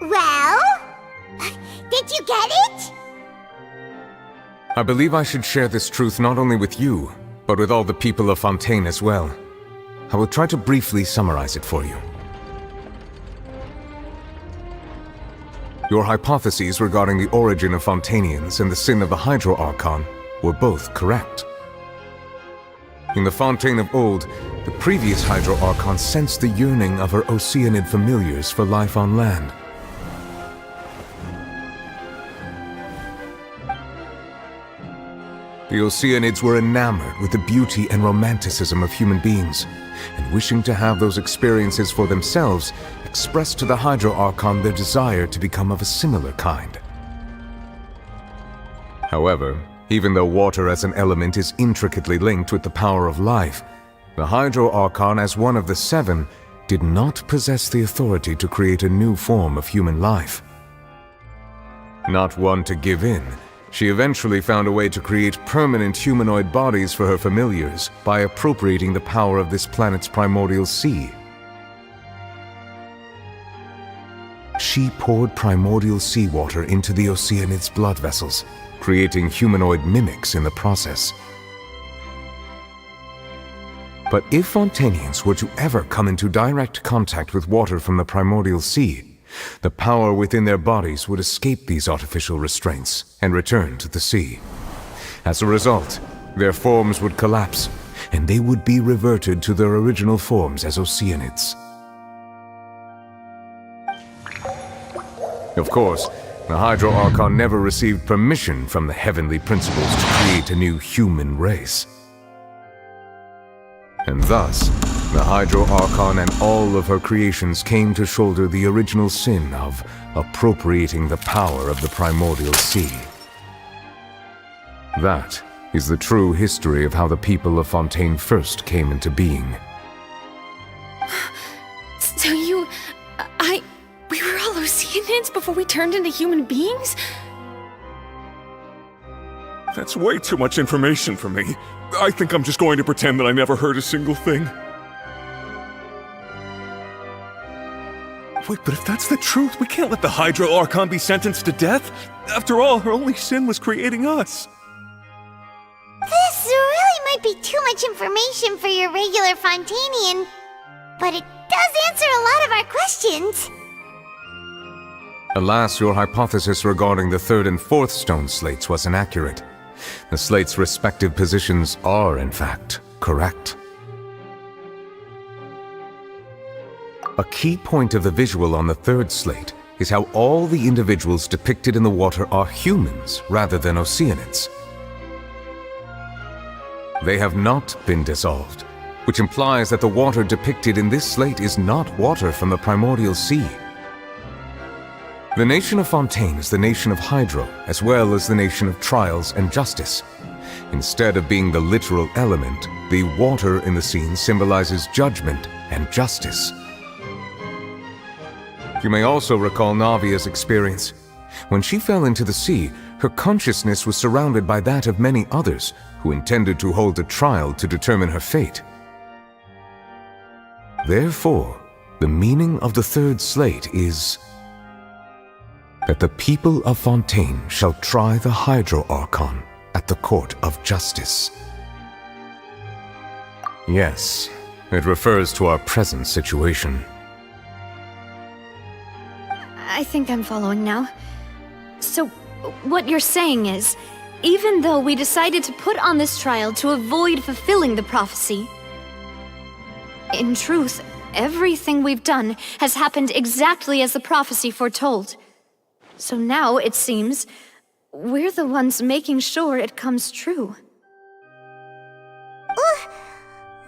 Well? Did you get it? I believe I should share this truth not only with you, but with all the people of Fontaine as well. I will try to briefly summarize it for you. Your hypotheses regarding the origin of Fontainians and the sin of the Hydro Archon were both correct. In the Fontaine of old, the previous Hydro Archon sensed the yearning of her Oceanid familiars for life on land. The Oceanids were enamored with the beauty and romanticism of human beings, and wishing to have those experiences for themselves, expressed to the Hydro Archon their desire to become of a similar kind. However, even though water as an element is intricately linked with the power of life, the Hydro Archon, as one of the 7, did not possess the authority to create a new form of human life. Not one to give in, she eventually found a way to create permanent humanoid bodies for her familiars by appropriating the power of this planet's primordial sea. She poured primordial seawater into the Oceanids' blood vessels, creating humanoid mimics in the process. But if Fontainians were to ever come into direct contact with water from the primordial sea, the power within their bodies would escape these artificial restraints and return to the sea. As a result, their forms would collapse, and they would be reverted to their original forms as Oceanids. Of course, the Hydro Archon never received permission from the heavenly principles to create a new human race. And thus, the Hydro Archon and all of her creations came to shoulder the original sin of appropriating the power of the primordial sea. That is the true history of how the people of Fontaine first came into being. So we were all Oceanids before we turned into human beings? That's way too much information for me. I think I'm just going to pretend that I never heard a single thing. Wait, but if that's the truth, we can't let the Hydro Archon be sentenced to death. After all, her only sin was creating us. This really might be too much information for your regular Fontainian, but it does answer a lot of our questions. Alas, your hypothesis regarding the 3rd and 4th stone slates was inaccurate. The slates' respective positions are, in fact, correct. A key point of the visual on the 3rd slate is how all the individuals depicted in the water are humans rather than Oceanids. They have not been dissolved, which implies that the water depicted in this slate is not water from the primordial sea. The nation of Fontaine is the nation of Hydro, as well as the nation of trials and justice. Instead of being the literal element, the water in the scene symbolizes judgment and justice. You may also recall Navia's experience. When she fell into the sea, her consciousness was surrounded by that of many others who intended to hold a trial to determine her fate. Therefore, the meaning of the 3rd slate is that the people of Fontaine shall try the Hydro Archon at the court of justice. Yes, it refers to our present situation. I think I'm following now. So, what you're saying is, even though we decided to put on this trial to avoid fulfilling the prophecy, in truth, everything we've done has happened exactly as the prophecy foretold. So now, it seems, we're the ones making sure it comes true.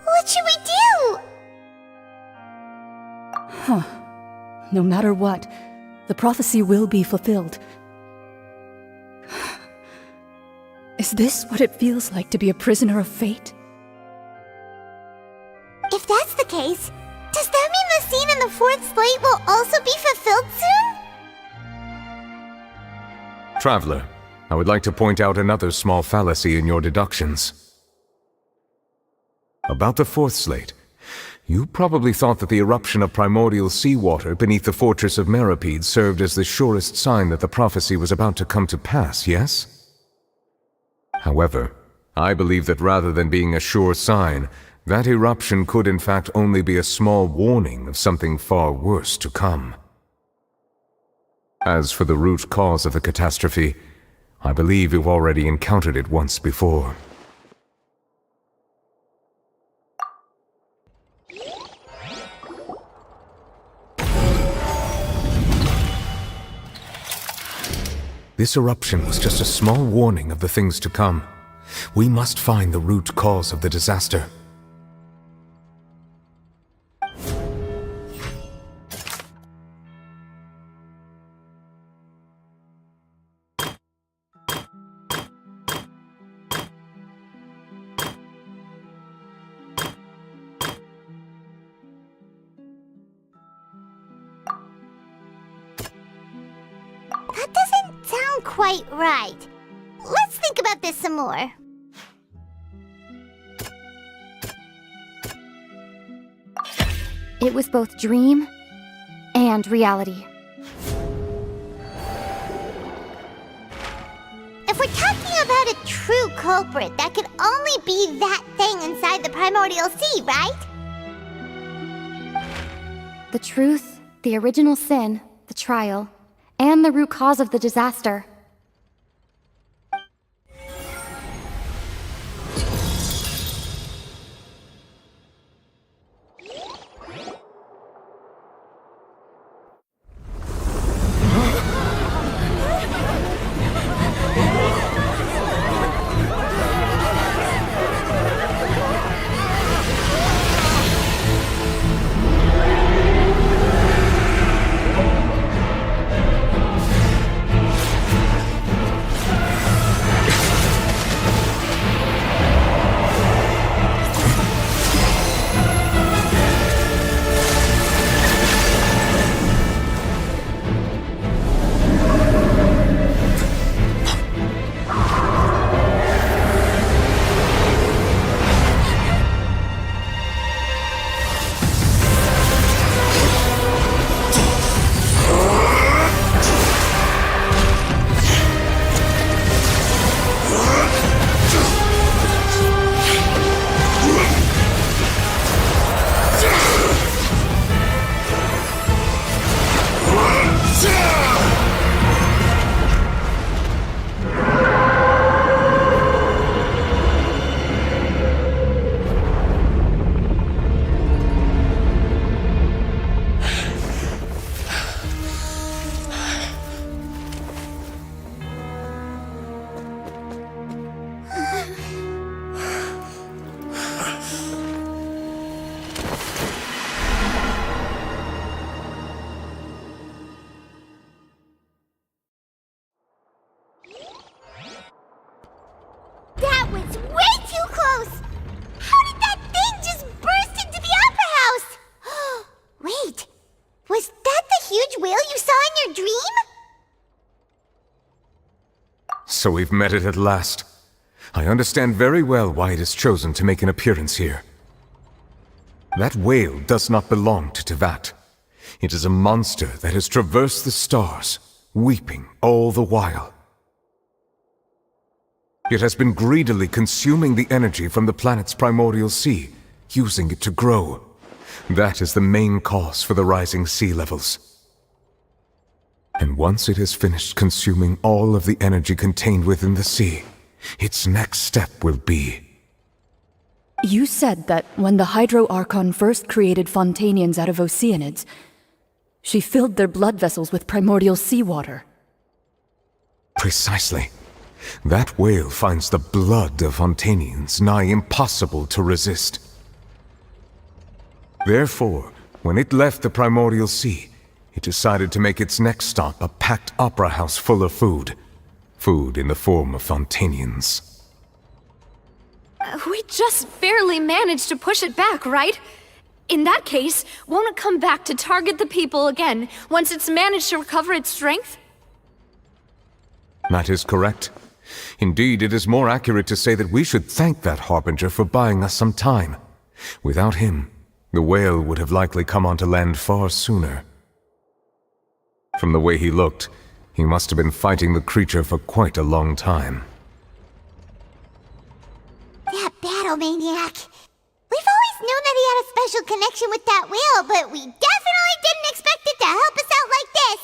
What should we do? Huh. No matter what, the prophecy will be fulfilled. Is this what it feels like to be a prisoner of fate? If that's the case, does that mean the scene in the fourth slate will also be fulfilled soon? Traveler, I would like to point out another small fallacy in your deductions. About the fourth slate, you probably thought that the eruption of primordial seawater beneath the fortress of Meripede served as the surest sign that the prophecy was about to come to pass, yes? However, I believe that rather than being a sure sign, that eruption could in fact only be a small warning of something far worse to come. As for the root cause of the catastrophe, I believe you've already encountered it once before. This eruption was just a small warning of the things to come. We must find the root cause of the disaster. Quite right. Let's think about this some more. It was both dream and reality. If we're talking about a true culprit, that could only be that thing inside the primordial sea, right? The truth, the original sin, the trial, and the root cause of the disaster. That was way too close! How did that thing just burst into the Opera House? Wait, was that the huge whale you saw in your dream? So we've met it at last. I understand very well why it has chosen to make an appearance here. That whale does not belong to Tevat. It is a monster that has traversed the stars, weeping all the while. It has been greedily consuming the energy from the planet's primordial sea, using it to grow. That is the main cause for the rising sea levels. And once it has finished consuming all of the energy contained within the sea, its next step will be... You said that when the Hydro Archon first created Fontainians out of Oceanids, she filled their blood vessels with primordial seawater. Precisely. That whale finds the blood of Fontainians nigh impossible to resist. Therefore, when it left the primordial sea, it decided to make its next stop a packed opera house full of food. Food in the form of Fontainians. We just barely managed to push it back, right? In that case, won't it come back to target the people again once it's managed to recover its strength? That is correct. Indeed, it is more accurate to say that we should thank that Harbinger for buying us some time. Without him, the whale would have likely come onto land far sooner. From the way he looked, he must have been fighting the creature for quite a long time. That battle maniac. We've always known that he had a special connection with that whale, but we definitely didn't expect it to help us out like this.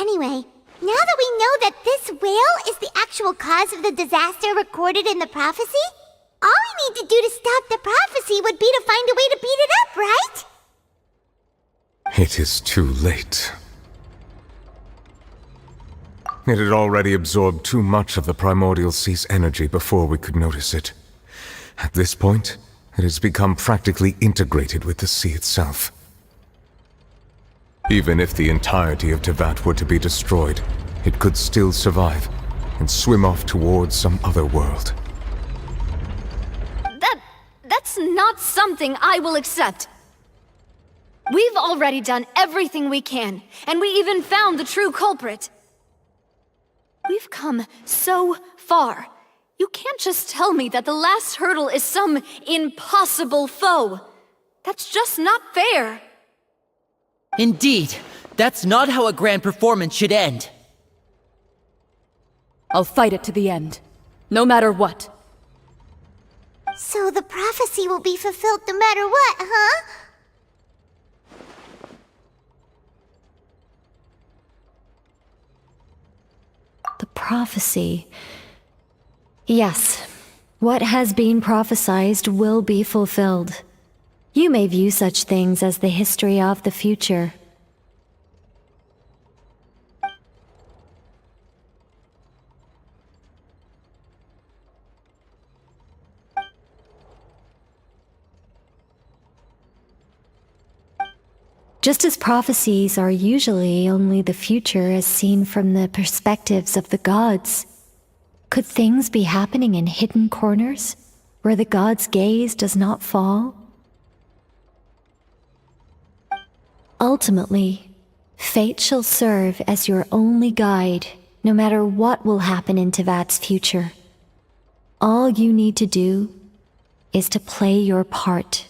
Anyway, now that we know that this whale is the actual cause of the disaster recorded in the prophecy, all we need to do to stop the prophecy would be to find a way to beat it up, right? It is too late. It had already absorbed too much of the primordial sea's energy before we could notice it. At this point, it has become practically integrated with the sea itself. Even if the entirety of Teyvat were to be destroyed, it could still survive and swim off towards some other world. That's not something I will accept. We've already done everything we can, and we even found the true culprit. We've come so far. You can't just tell me that the last hurdle is some impossible foe. That's just not fair. Indeed, that's not how a grand performance should end. I'll fight it to the end, no matter what. So the prophecy will be fulfilled no matter what, huh? The prophecy. Yes, what has been prophesied will be fulfilled. You may view such things as the history of the future. Just as prophecies are usually only the future as seen from the perspectives of the gods, could things be happening in hidden corners, where the gods' gaze does not fall? Ultimately, fate shall serve as your only guide, no matter what will happen in Teyvat's future. All you need to do is to play your part.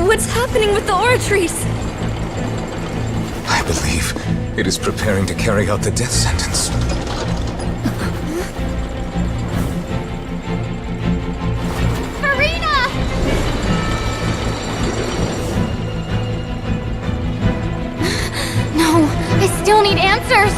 What's happening with the oratories? I believe it is preparing to carry out the death sentence. Furinu! No, I still need answers!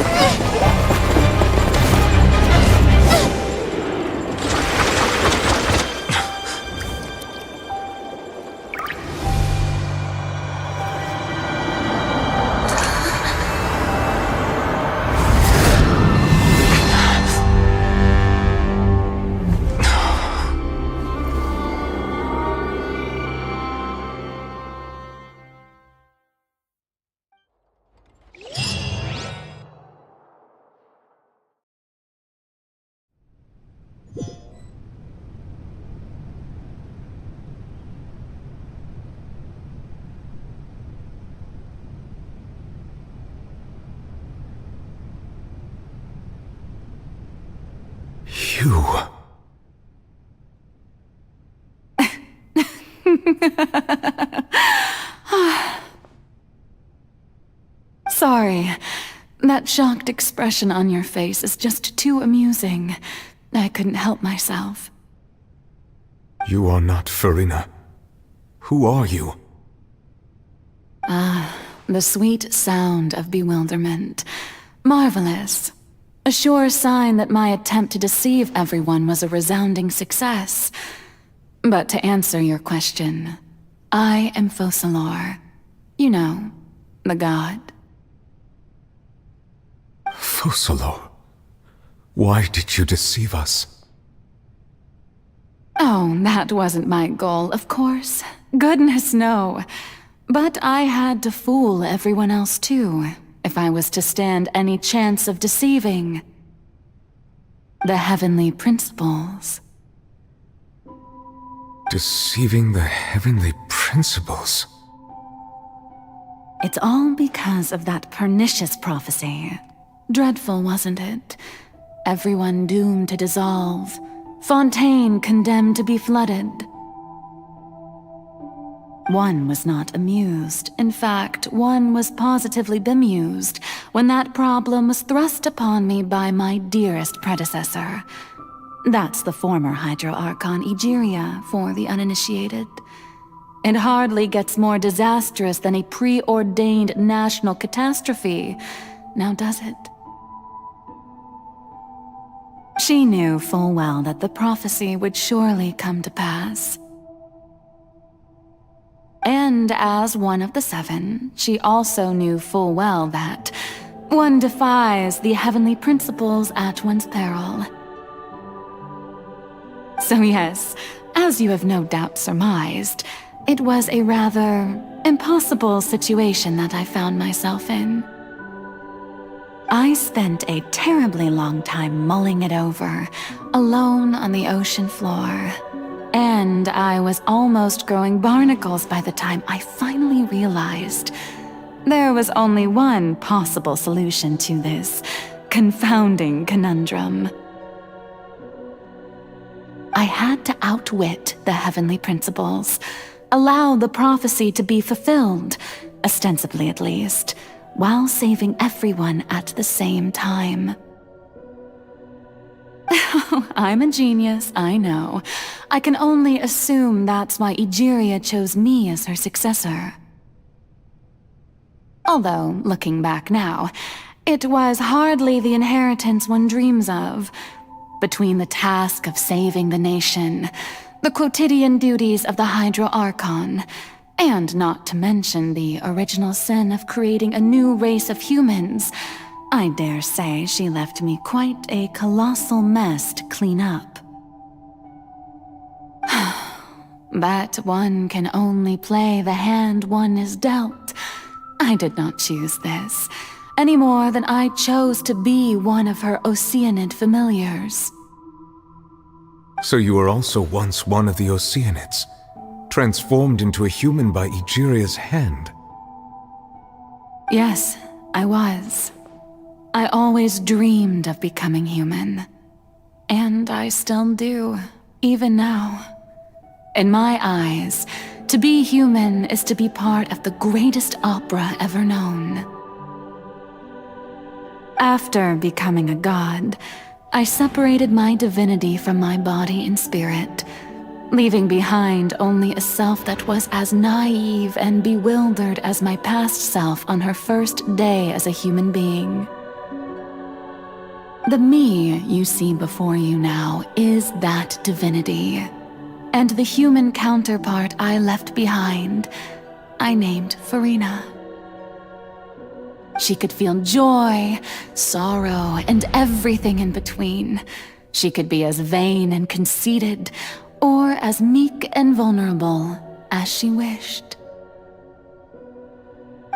You... Sorry. That shocked expression on your face is just too amusing. I couldn't help myself. You are not Furina. Who are you? The sweet sound of bewilderment. Marvelous. A sure sign that my attempt to deceive everyone was a resounding success. But to answer your question, I am Focalor. You know, the god. Focalor, why did you deceive us? Oh, that wasn't my goal, of course. Goodness, no. But I had to fool everyone else too, if I was to stand any chance of deceiving the heavenly principles. Deceiving the heavenly principles? It's all because of that pernicious prophecy. Dreadful, wasn't it? Everyone doomed to dissolve. Fontaine condemned to be flooded. One was not amused. In fact, one was positively bemused when that problem was thrust upon me by my dearest predecessor. That's the former Hydro Archon Egeria, for the uninitiated. It hardly gets more disastrous than a preordained national catastrophe, now does it? She knew full well that the prophecy would surely come to pass. And as one of the seven, she also knew full well that one defies the heavenly principles at one's peril. So yes, as you have no doubt surmised, it was a rather impossible situation that I found myself in. I spent a terribly long time mulling it over, alone on the ocean floor. And I was almost growing barnacles by the time I finally realized there was only one possible solution to this confounding conundrum. I had to outwit the heavenly principles, allow the prophecy to be fulfilled, ostensibly at least, while saving everyone at the same time. I'm a genius, I know. I can only assume that's why Egeria chose me as her successor. Although, looking back now, it was hardly the inheritance one dreams of. Between the task of saving the nation, the quotidian duties of the Hydro Archon, and not to mention the original sin of creating a new race of humans, I dare say she left me quite a colossal mess to clean up. But one can only play the hand one is dealt. I did not choose this, any more than I chose to be one of her Oceanid familiars. So you were also once one of the Oceanids, transformed into a human by Egeria's hand. Yes, I was. I always dreamed of becoming human. And I still do, even now. In my eyes, to be human is to be part of the greatest opera ever known. After becoming a god, I separated my divinity from my body and spirit, leaving behind only a self that was as naive and bewildered as my past self on her first day as a human being. The me you see before you now is that divinity, and the human counterpart I left behind, I named Furina. She could feel joy, sorrow, and everything in between. She could be as vain and conceited, or as meek and vulnerable as she wished.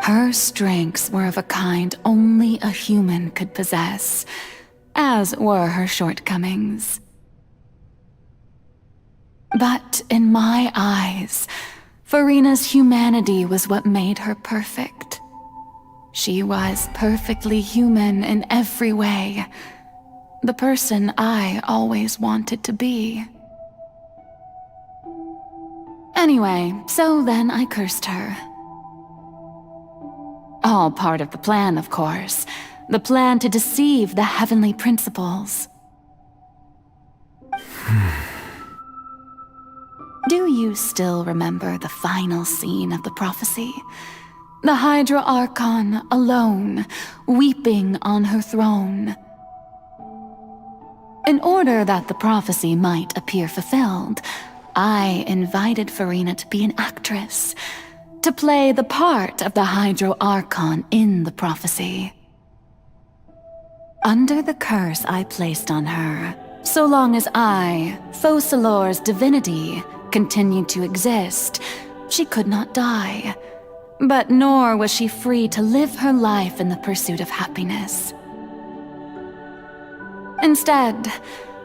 Her strengths were of a kind only a human could possess, as were her shortcomings. But in my eyes, Furina's humanity was what made her perfect. She was perfectly human in every way. the person I always wanted to be. Anyway, so then I cursed her. All part of the plan, of course. The plan to deceive the heavenly principles. Do you still remember the final scene of the prophecy? The Gidro Archon alone, weeping on her throne. In order that the prophecy might appear fulfilled, I invited Furinu to be an actress, to play the part of the Gidro Archon in the prophecy. Under the curse I placed on her, so long as I, Focalor's divinity, continued to exist, she could not die. But nor was she free to live her life in the pursuit of happiness. Instead,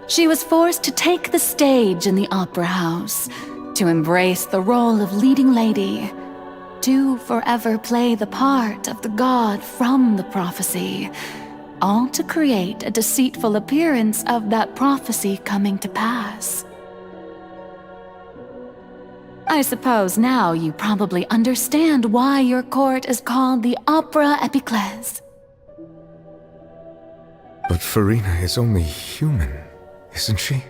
she was forced to take the stage in the opera house, to embrace the role of leading lady, to forever play the part of the god from the prophecy, all to create a deceitful appearance of that prophecy coming to pass. I suppose now you probably understand why your court is called the Opera Epiclese. But Furinu is only human, isn't she?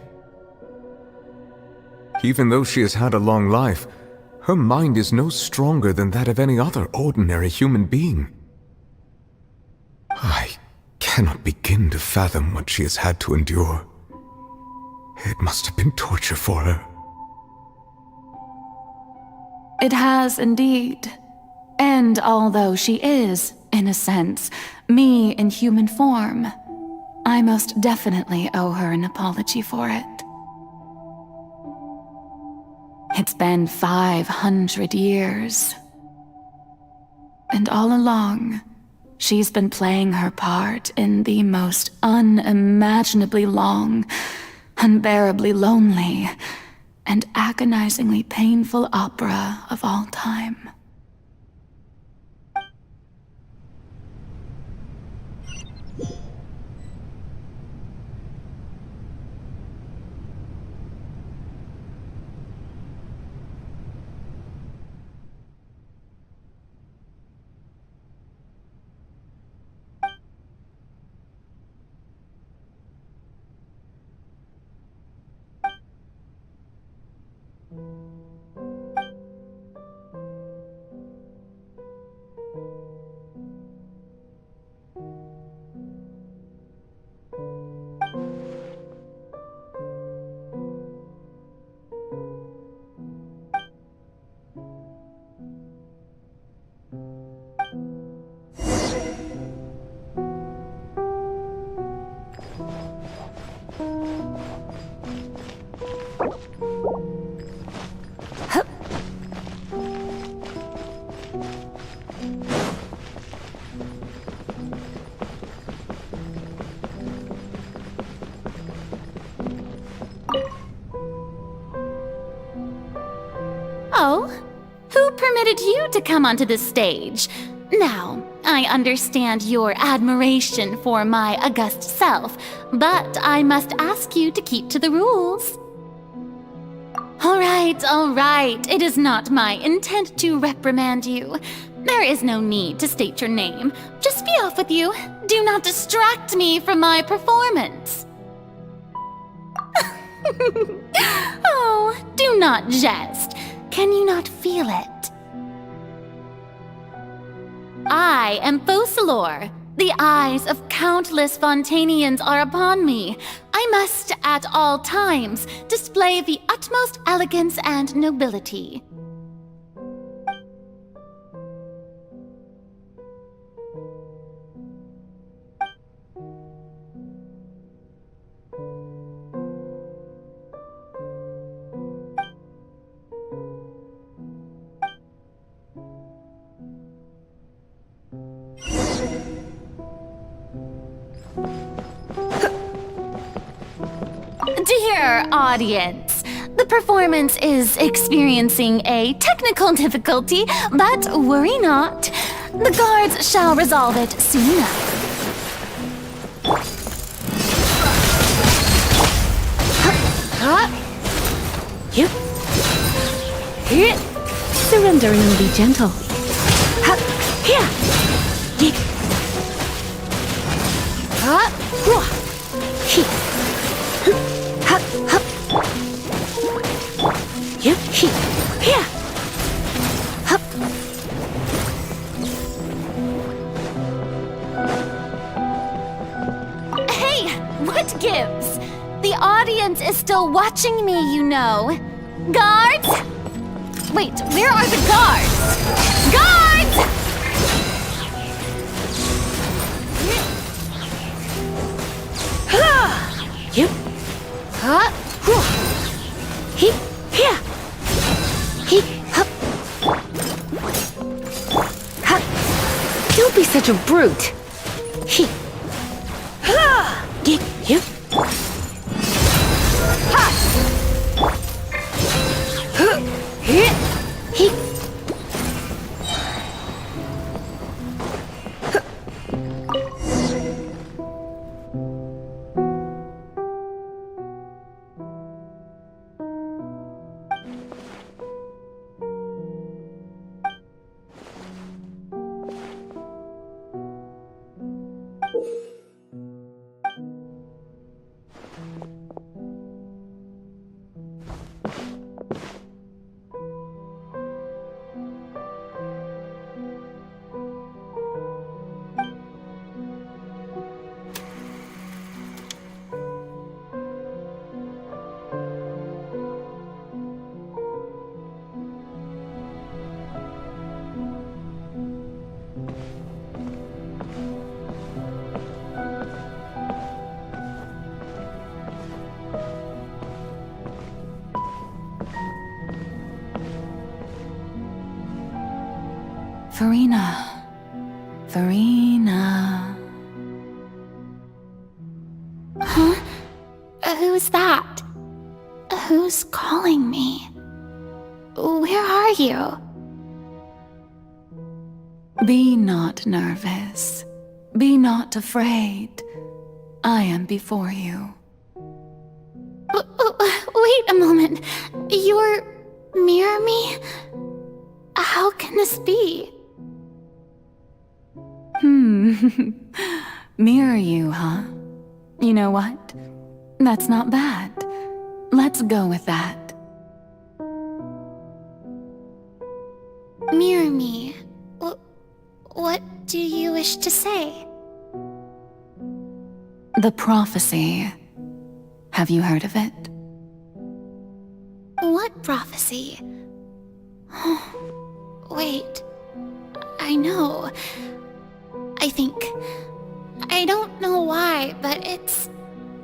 Even though she has had a long life, her mind is no stronger than that of any other ordinary human being. I cannot begin to fathom what she has had to endure. It must have been torture for her. It has indeed. And although she is, in a sense, me in human form, I most definitely owe her an apology for it. It's been 500 years. And all along, she's been playing her part in the most unimaginably long, unbearably lonely, and agonizingly painful opera of all time. Oh, who permitted you to come onto this stage? Now, I understand your admiration for my august self, but I must ask you to keep to the rules. All right. It is not my intent to reprimand you. There is no need to state your name. Just be off with you. Do not distract me from my performance. Oh, do not jest. Can you not feel it? I am Focalor. The eyes of countless Fontainians are upon me. I must, at all times, display the utmost elegance and nobility. Dear audience, the performance is experiencing a technical difficulty, but worry not. The guards shall resolve it soon enough. Be gentle. Hup, here. Dig. Hup, whoa. He. Hup, hup. Yep, he. Here. Hup. Hey, what gives? The audience is still watching me, you know. Guards? Wait, where are the guards? Guards! Yep. Huh? He. Here. He. Hup. Hup. Don't be such a brute. He. Get. Yep. Ha. He. Furina. Huh? Who's that? Who's calling me? Where are you? Be not nervous. Be not afraid. I am before you. Wait a moment. You're mirror me? How can this be? Mirror you, huh? You know what? That's not bad. Let's go with that. Mirror me. What do you wish to say? The prophecy. Have you heard of it? What prophecy? Wait. I know. I think. I don't know why, but it's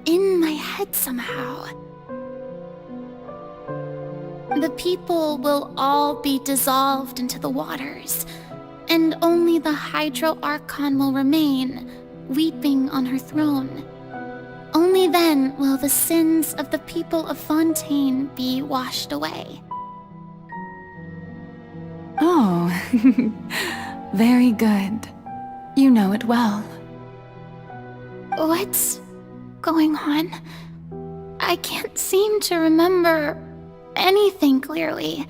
in my head somehow. The people will all be dissolved into the waters, and only the Hydro Archon will remain, weeping on her throne. Only then will the sins of the people of Fontaine be washed away. Oh, very good. You know it well. What's going on? I can't seem to remember anything clearly.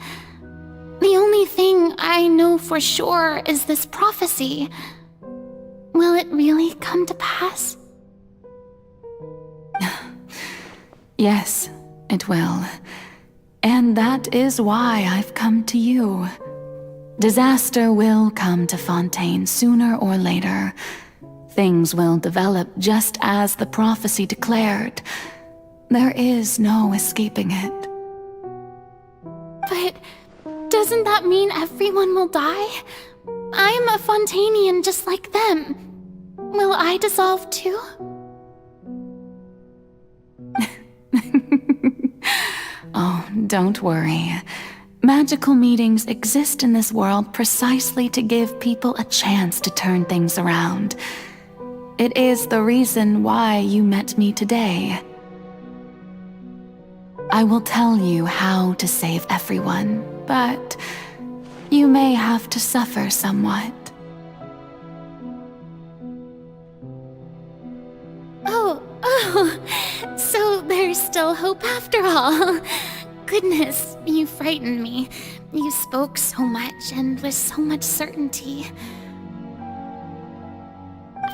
The only thing I know for sure is this prophecy. Will it really come to pass? Yes, it will. And that is why I've come to you. Disaster will come to Fontaine sooner or later. Things will develop just as the prophecy declared. There is no escaping it. But doesn't that mean everyone will die? I'm a Fontainian just like them. Will I dissolve too? Oh, don't worry. Magical meetings exist in this world precisely to give people a chance to turn things around. It is the reason why you met me today. I will tell you how to save everyone, but you may have to suffer somewhat. Oh, so there's still hope after all. Goodness, you frightened me. You spoke so much and with so much certainty.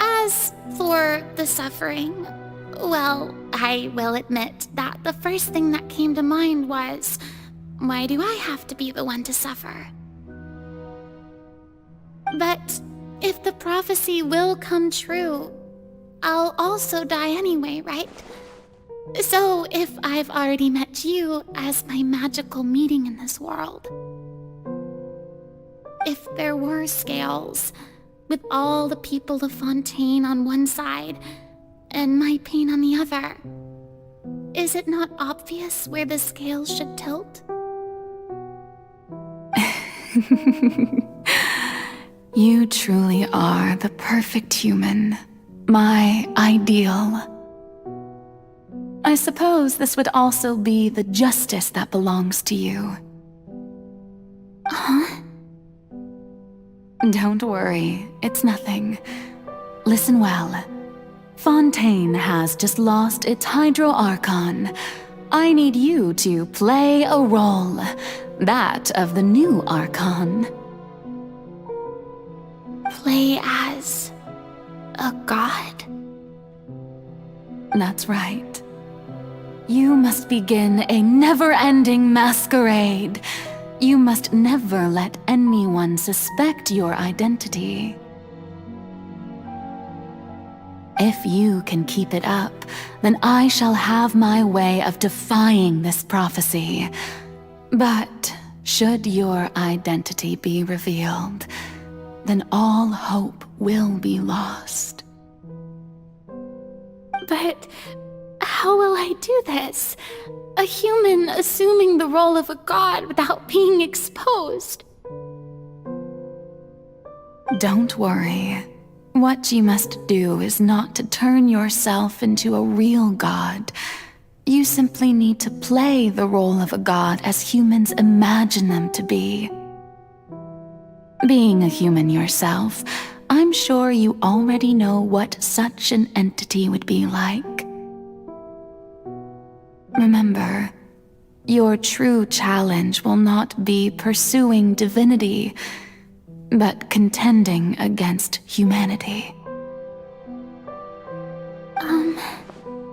As for the suffering, well, I will admit that the first thing that came to mind was, why do I have to be the one to suffer? But if the prophecy will come true, I'll also die anyway, right? So if I've already met you as my magical meeting in this world, if there were scales, with all the people of Fontaine on one side and my pain on the other, is it not obvious where the scales should tilt? You truly are the perfect human, my ideal. I suppose this would also be the justice that belongs to you. Huh? Don't worry, it's nothing. Listen well. Fontaine has just lost its Hydro Archon. I need you to play a role, that of the new Archon. Play as a god? That's right. You must begin a never-ending masquerade. You must never let anyone suspect your identity. If you can keep it up, then I shall have my way of defying this prophecy. But should your identity be revealed, then all hope will be lost. But how will I do this? A human assuming the role of a god without being exposed. Don't worry. What you must do is not to turn yourself into a real god. You simply need to play the role of a god as humans imagine them to be. Being a human yourself, I'm sure you already know what such an entity would be like. Remember, your true challenge will not be pursuing divinity, but contending against humanity.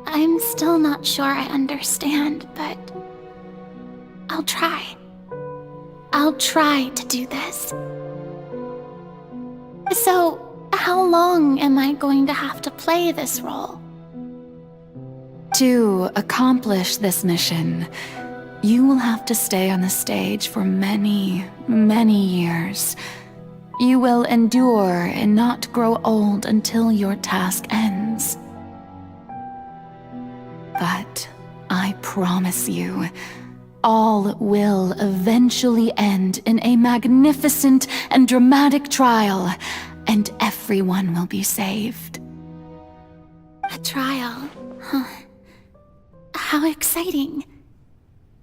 I'm still not sure I understand, but I'll try. I'll try to do this. So, how long am I going to have to play this role? To accomplish this mission, you will have to stay on the stage for many, many years. You will endure and not grow old until your task ends. But I promise you, all will eventually end in a magnificent and dramatic trial, and everyone will be saved. A trial, huh? How exciting.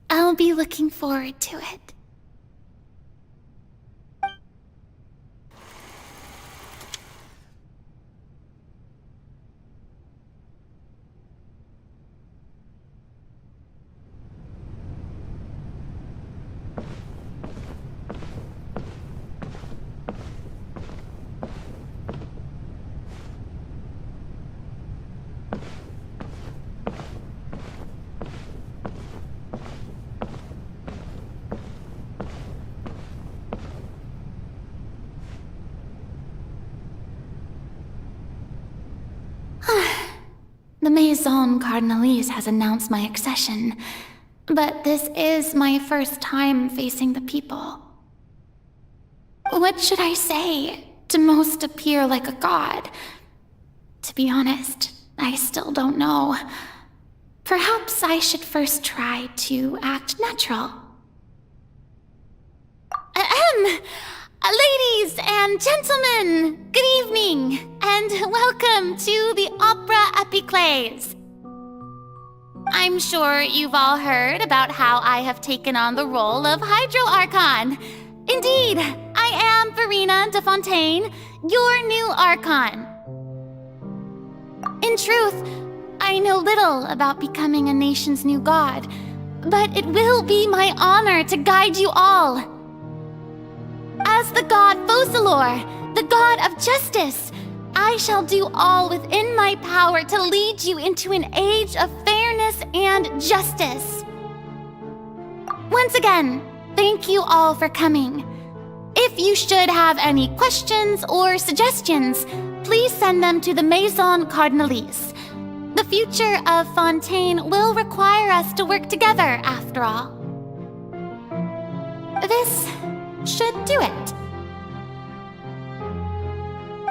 I'll be looking forward to it. The Maison Cardinalise has announced my accession, but this is my first time facing the people. What should I say to most appear like a god? To be honest, I still don't know. Perhaps I should first try to act natural. Ladies and gentlemen, good evening, and welcome to the Opera Epiclese. I'm sure you've all heard about how I have taken on the role of Hydro Archon. Indeed, I am Furinu de Fontaine, your new Archon. In truth, I know little about becoming a nation's new god, but it will be my honor to guide you all. As the god Fosalor, the god of justice, I shall do all within my power to lead you into an age of fairness and justice. Once again, thank you all for coming. If you should have any questions or suggestions, please send them to the Maison Cardinalise. The future of Fontaine will require us to work together, after all. This should do it.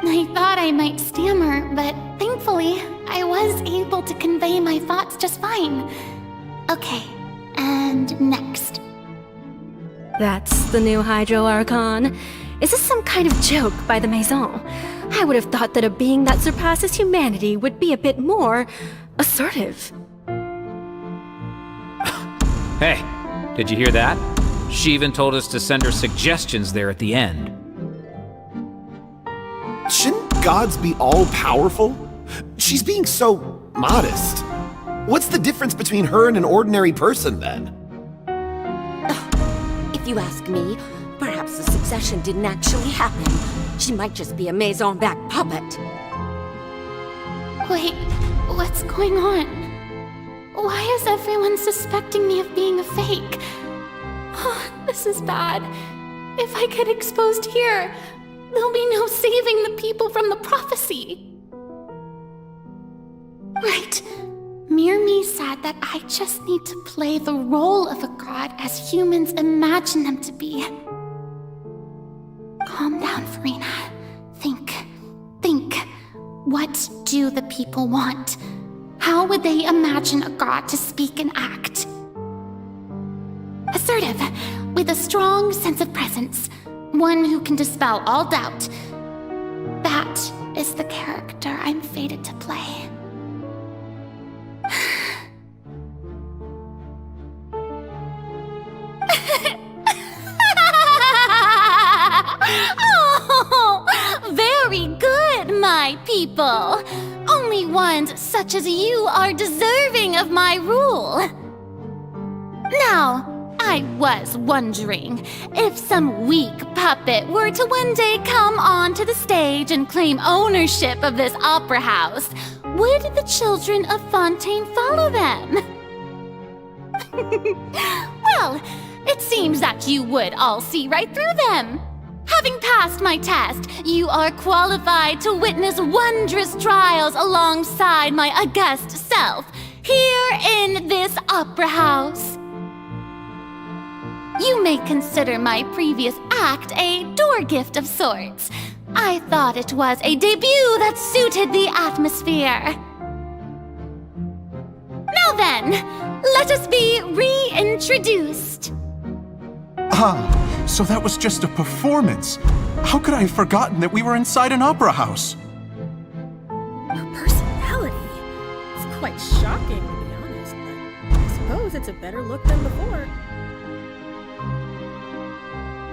I thought I might stammer, but thankfully, I was able to convey my thoughts just fine. Okay, and next. That's the new Hydro Archon. Is this some kind of joke by the Maison? I would have thought that a being that surpasses humanity would be a bit more assertive. Hey, did you hear that? She even told us to send her suggestions there at the end. Shouldn't gods be all-powerful? She's being so modest. What's the difference between her and an ordinary person, then? If you ask me, perhaps the succession didn't actually happen. She might just be a Maison-back puppet. Wait, what's going on? Why is everyone suspecting me of being a fake? Oh, this is bad. If I get exposed here, there'll be no saving the people from the prophecy. Right. Mirmi said that I just need to play the role of a god as humans imagine them to be. Calm down, Furina. Think. What do the people want? How would they imagine a god to speak and act? Assertive, with a strong sense of presence. One who can dispel all doubt. That is the character I'm fated to play. Oh, very good, my people. Only ones such as you are deserving of my rule. Now, I was wondering if some weak puppet were to one day come onto the stage and claim ownership of this opera house, would the children of Fontaine follow them? Well, it seems that you would all see right through them. Having passed my test, you are qualified to witness wondrous trials alongside my august self, here in this opera house. You may consider my previous act a door gift of sorts. I thought it was a debut that suited the atmosphere. Now then, let us be reintroduced. Ah, so that was just a performance. How could I have forgotten that we were inside an opera house? Her personality? It's quite shocking, to be honest, but I suppose it's a better look than before.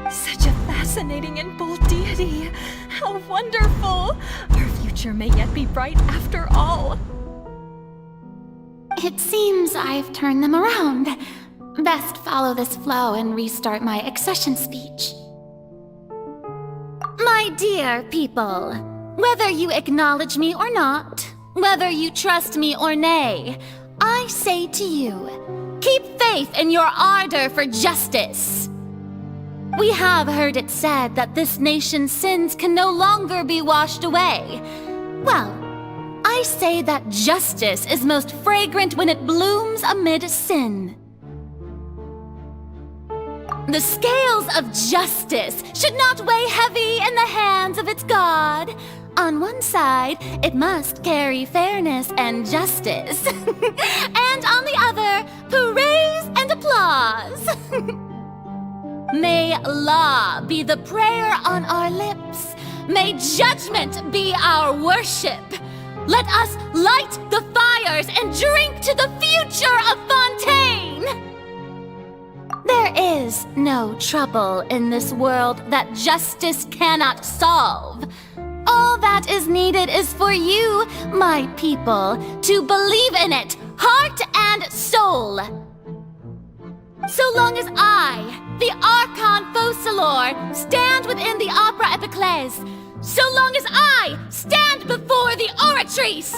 Such a fascinating and bold deity. How wonderful! Our future may yet be bright after all. It seems I've turned them around. Best follow this flow and restart my accession speech. My dear people, whether you acknowledge me or not, whether you trust me or nay, I say to you, keep faith in your ardor for justice. We have heard it said that this nation's sins can no longer be washed away. Well, I say that justice is most fragrant when it blooms amid sin. The scales of justice should not weigh heavy in the hands of its God. On one side, it must carry fairness and justice. And on the other, praise and applause. May law be the prayer on our lips. May judgment be our worship. Let us light the fires and drink to the future of Fontaine. There is no trouble in this world that justice cannot solve. All that is needed is for you, my people, to believe in it, heart and soul. So long as I, the Archon Focalor, stand within the opera epiclese. So long as I stand before the oratrice,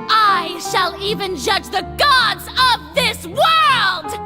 I shall even judge the gods of this world!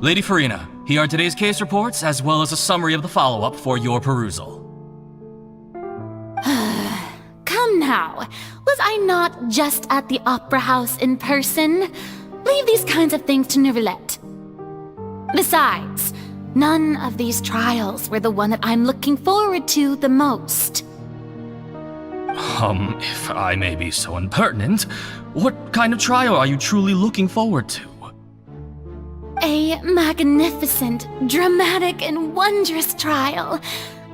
Lady Furinu, here are today's case reports, as well as a summary of the follow-up for your perusal. Come now, was I not just at the Opera House in person? Leave these kinds of things to Neuvillette. Besides, none of these trials were the one that I'm looking forward to the most. If I may be so impertinent, what kind of trial are you truly looking forward to? A magnificent, dramatic, and wondrous trial.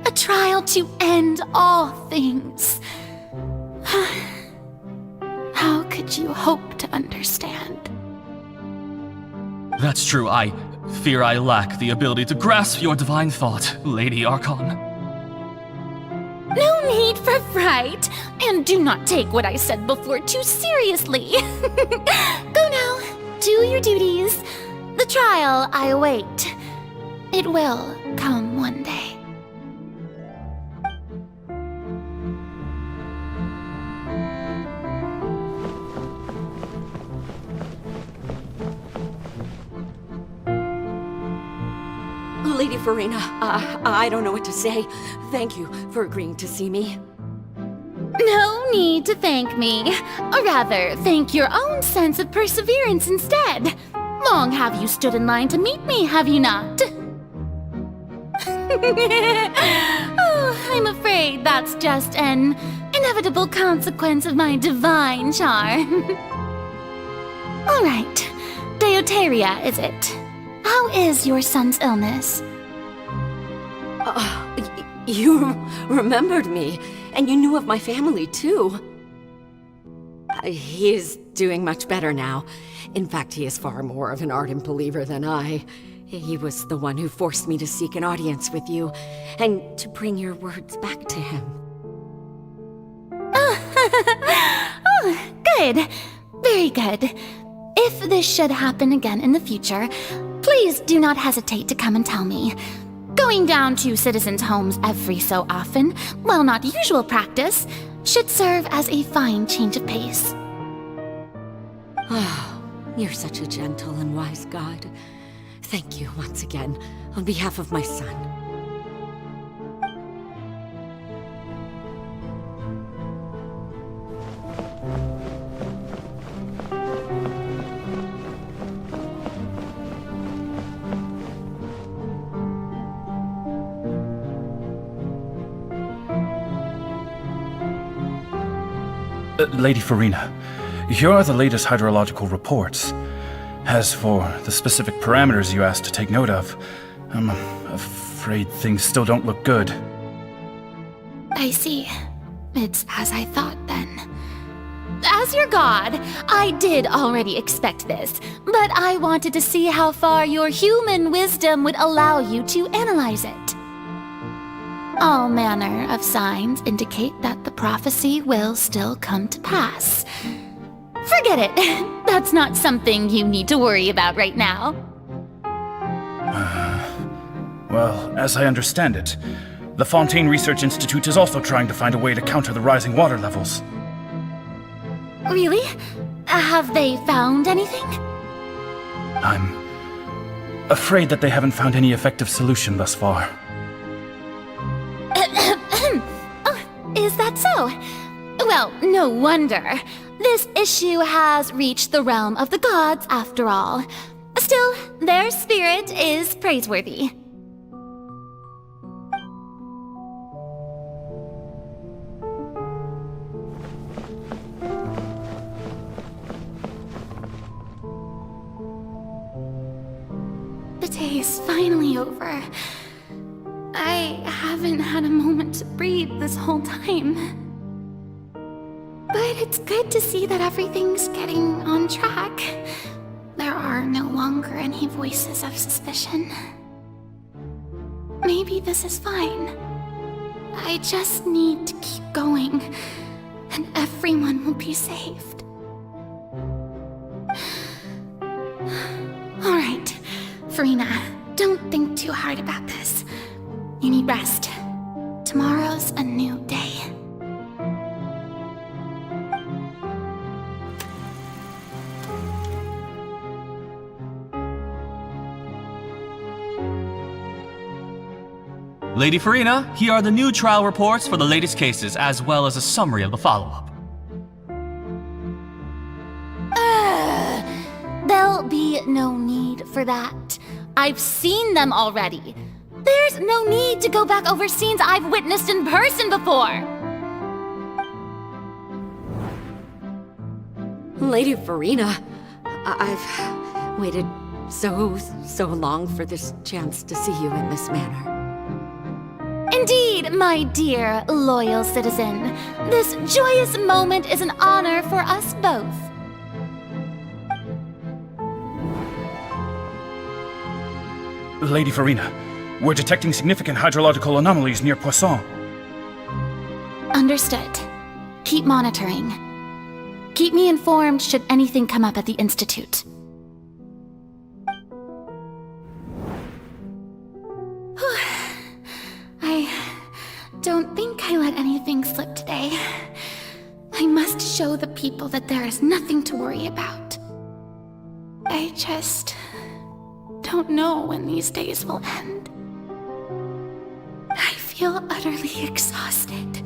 A trial to end all things. How could you hope to understand? That's true. I fear I lack the ability to grasp your divine thought, Lady Archon. No need for fright, and do not take what I said before too seriously. Go now, do your duties. The trial I await. It will come one day. Lady Furinu, I don't know what to say. Thank you for agreeing to see me. No need to thank me. Or rather, thank your own sense of perseverance instead. Long have you stood in line to meet me, have you not? Oh, I'm afraid that's just an inevitable consequence of my divine charm. All right, Deuteria, is it? How is your son's illness? You remembered me, and you knew of my family, too. He is doing much better now. In fact, he is far more of an ardent believer than I. He was the one who forced me to seek an audience with you, and to bring your words back to him. Oh, good. Very good. If this should happen again in the future, please do not hesitate to come and tell me. Going down to citizens' homes every so often, while not usual practice, should serve as a fine change of pace. Oh, you're such a gentle and wise God. Thank you once again, on behalf of my son. Lady Furinu, here are the latest hydrological reports. As for the specific parameters you asked to take note of, I'm afraid things still don't look good. I see. It's as I thought, then. As your god, I did already expect this, but I wanted to see how far your human wisdom would allow you to analyze it. All manner of signs indicate that the prophecy will still come to pass. Forget it. That's not something you need to worry about right now. Well, as I understand it, the Fontaine Research Institute is also trying to find a way to counter the rising water levels. Really? Have they found anything? I'm afraid that they haven't found any effective solution thus far. Oh, is that so? Well, no wonder. This issue has reached the realm of the gods, after all. Still, their spirit is praiseworthy. is finally over. I haven't had a moment to breathe this whole time. But it's good to see that everything's getting on track. There are no longer any voices of suspicion. Maybe this is fine. I just need to keep going, and everyone will be saved. Alright, Furina, don't think too hard about this. You need rest. Tomorrow's a new day. Lady Furina, here are the new trial reports for the latest cases, as well as a summary of the follow-up. There'll be no need for that. I've seen them already. There's no need to go back over scenes I've witnessed in person before. Lady Furina, I've waited so long for this chance to see you in this manner. Indeed, my dear, loyal citizen. This joyous moment is an honor for us both. Lady Furina, we're detecting significant hydrological anomalies near Poisson. Understood. Keep monitoring. Keep me informed should anything come up at the Institute. I don't think I let anything slip today. I must show the people that there is nothing to worry about. I just don't know when these days will end. I feel utterly exhausted.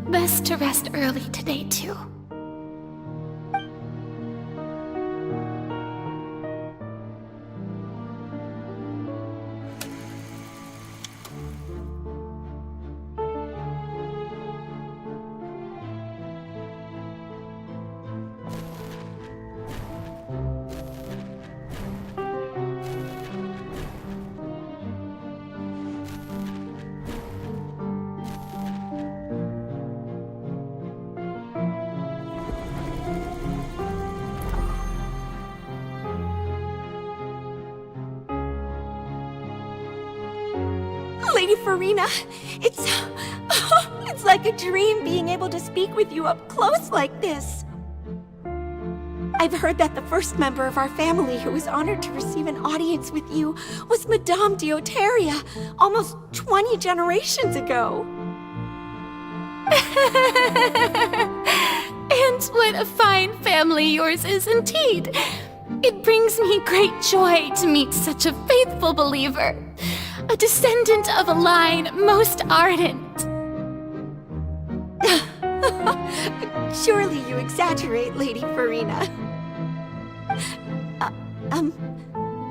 Best to rest early today, too. Lady Furina, it's like a dream being able to speak with you up close like this. I've heard that the first member of our family who was honored to receive an audience with you was Madame Dioteria, almost 20 generations ago. And what a fine family yours is indeed. It brings me great joy to meet such a faithful believer. A descendant of a line most ardent. Surely you exaggerate, Lady Furina.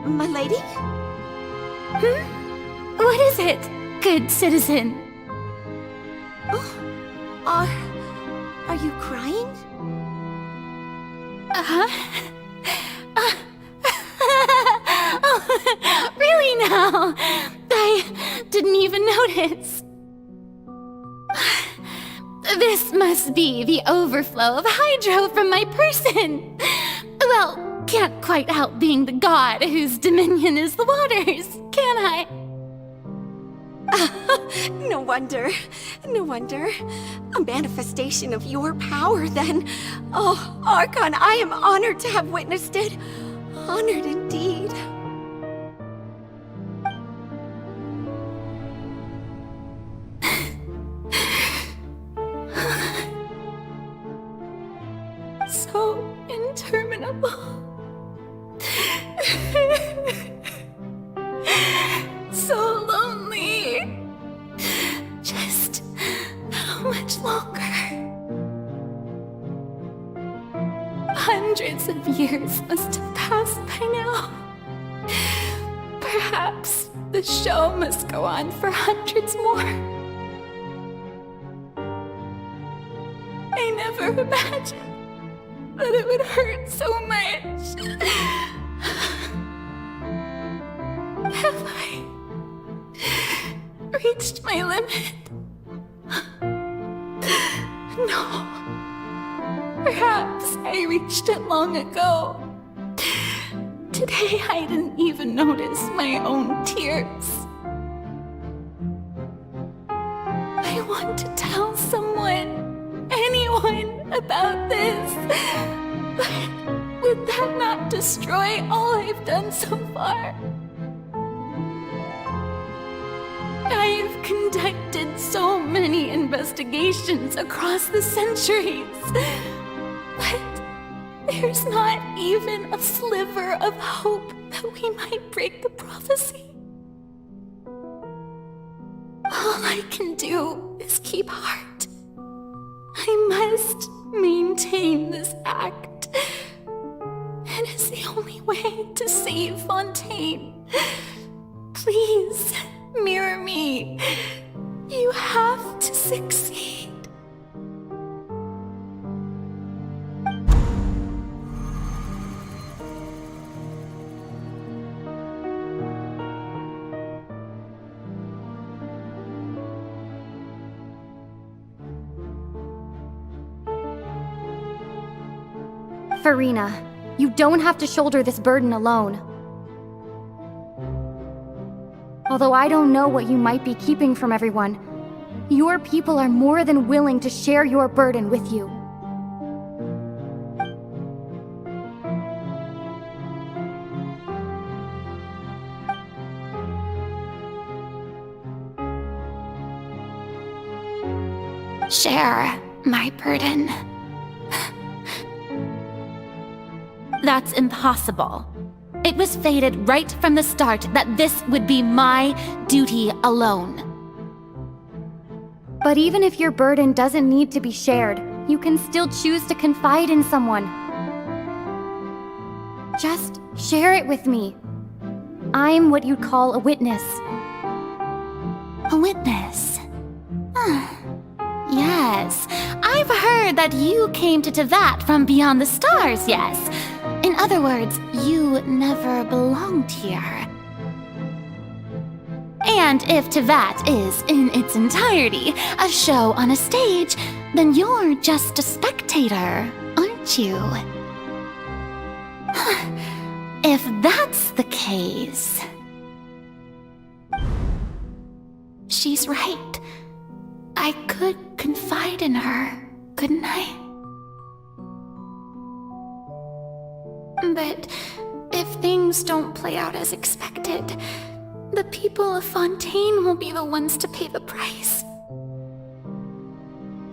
My lady? What is it, good citizen? Oh, are you crying? Oh, really now? I didn't even notice. This must be the overflow of hydro from my person. Well, can't quite help being the god whose dominion is the waters, can I? No wonder. No wonder. A manifestation of your power, then. Oh, Archon, I am honored to have witnessed it. Honored indeed. So interminable. So lonely. Just how much longer? Hundreds of years must have passed by now. Perhaps the show must go on for hundreds more. I never imagined that it would hurt so much. Have I reached my limit? No. Perhaps I reached it long ago. Today I didn't even notice my own tears. I want to tell someone, anyone, about this. But would that not destroy all I've done so far? I've conducted so many investigations across the centuries, but there's not even a sliver of hope that we might break the prophecy. All I can do is keep heart. I must maintain this act. It is the only way to save Fontaine. Please, mirror me. You have to succeed. Furina, you don't have to shoulder this burden alone. Although I don't know what you might be keeping from everyone, your people are more than willing to share your burden with you. Share my burden. That's impossible. It was fated right from the start that this would be my duty alone. But even if your burden doesn't need to be shared, you can still choose to confide in someone. Just share it with me. I'm what you'd call a witness. A witness? Yes, I've heard that you came to Tevat from beyond the stars, yes. In other words, you never belonged here. And if Tevat is, in its entirety, a show on a stage, then you're just a spectator, aren't you? If that's the case... She's right. I could confide in her, couldn't I? But if things don't play out as expected, the people of Fontaine will be the ones to pay the price.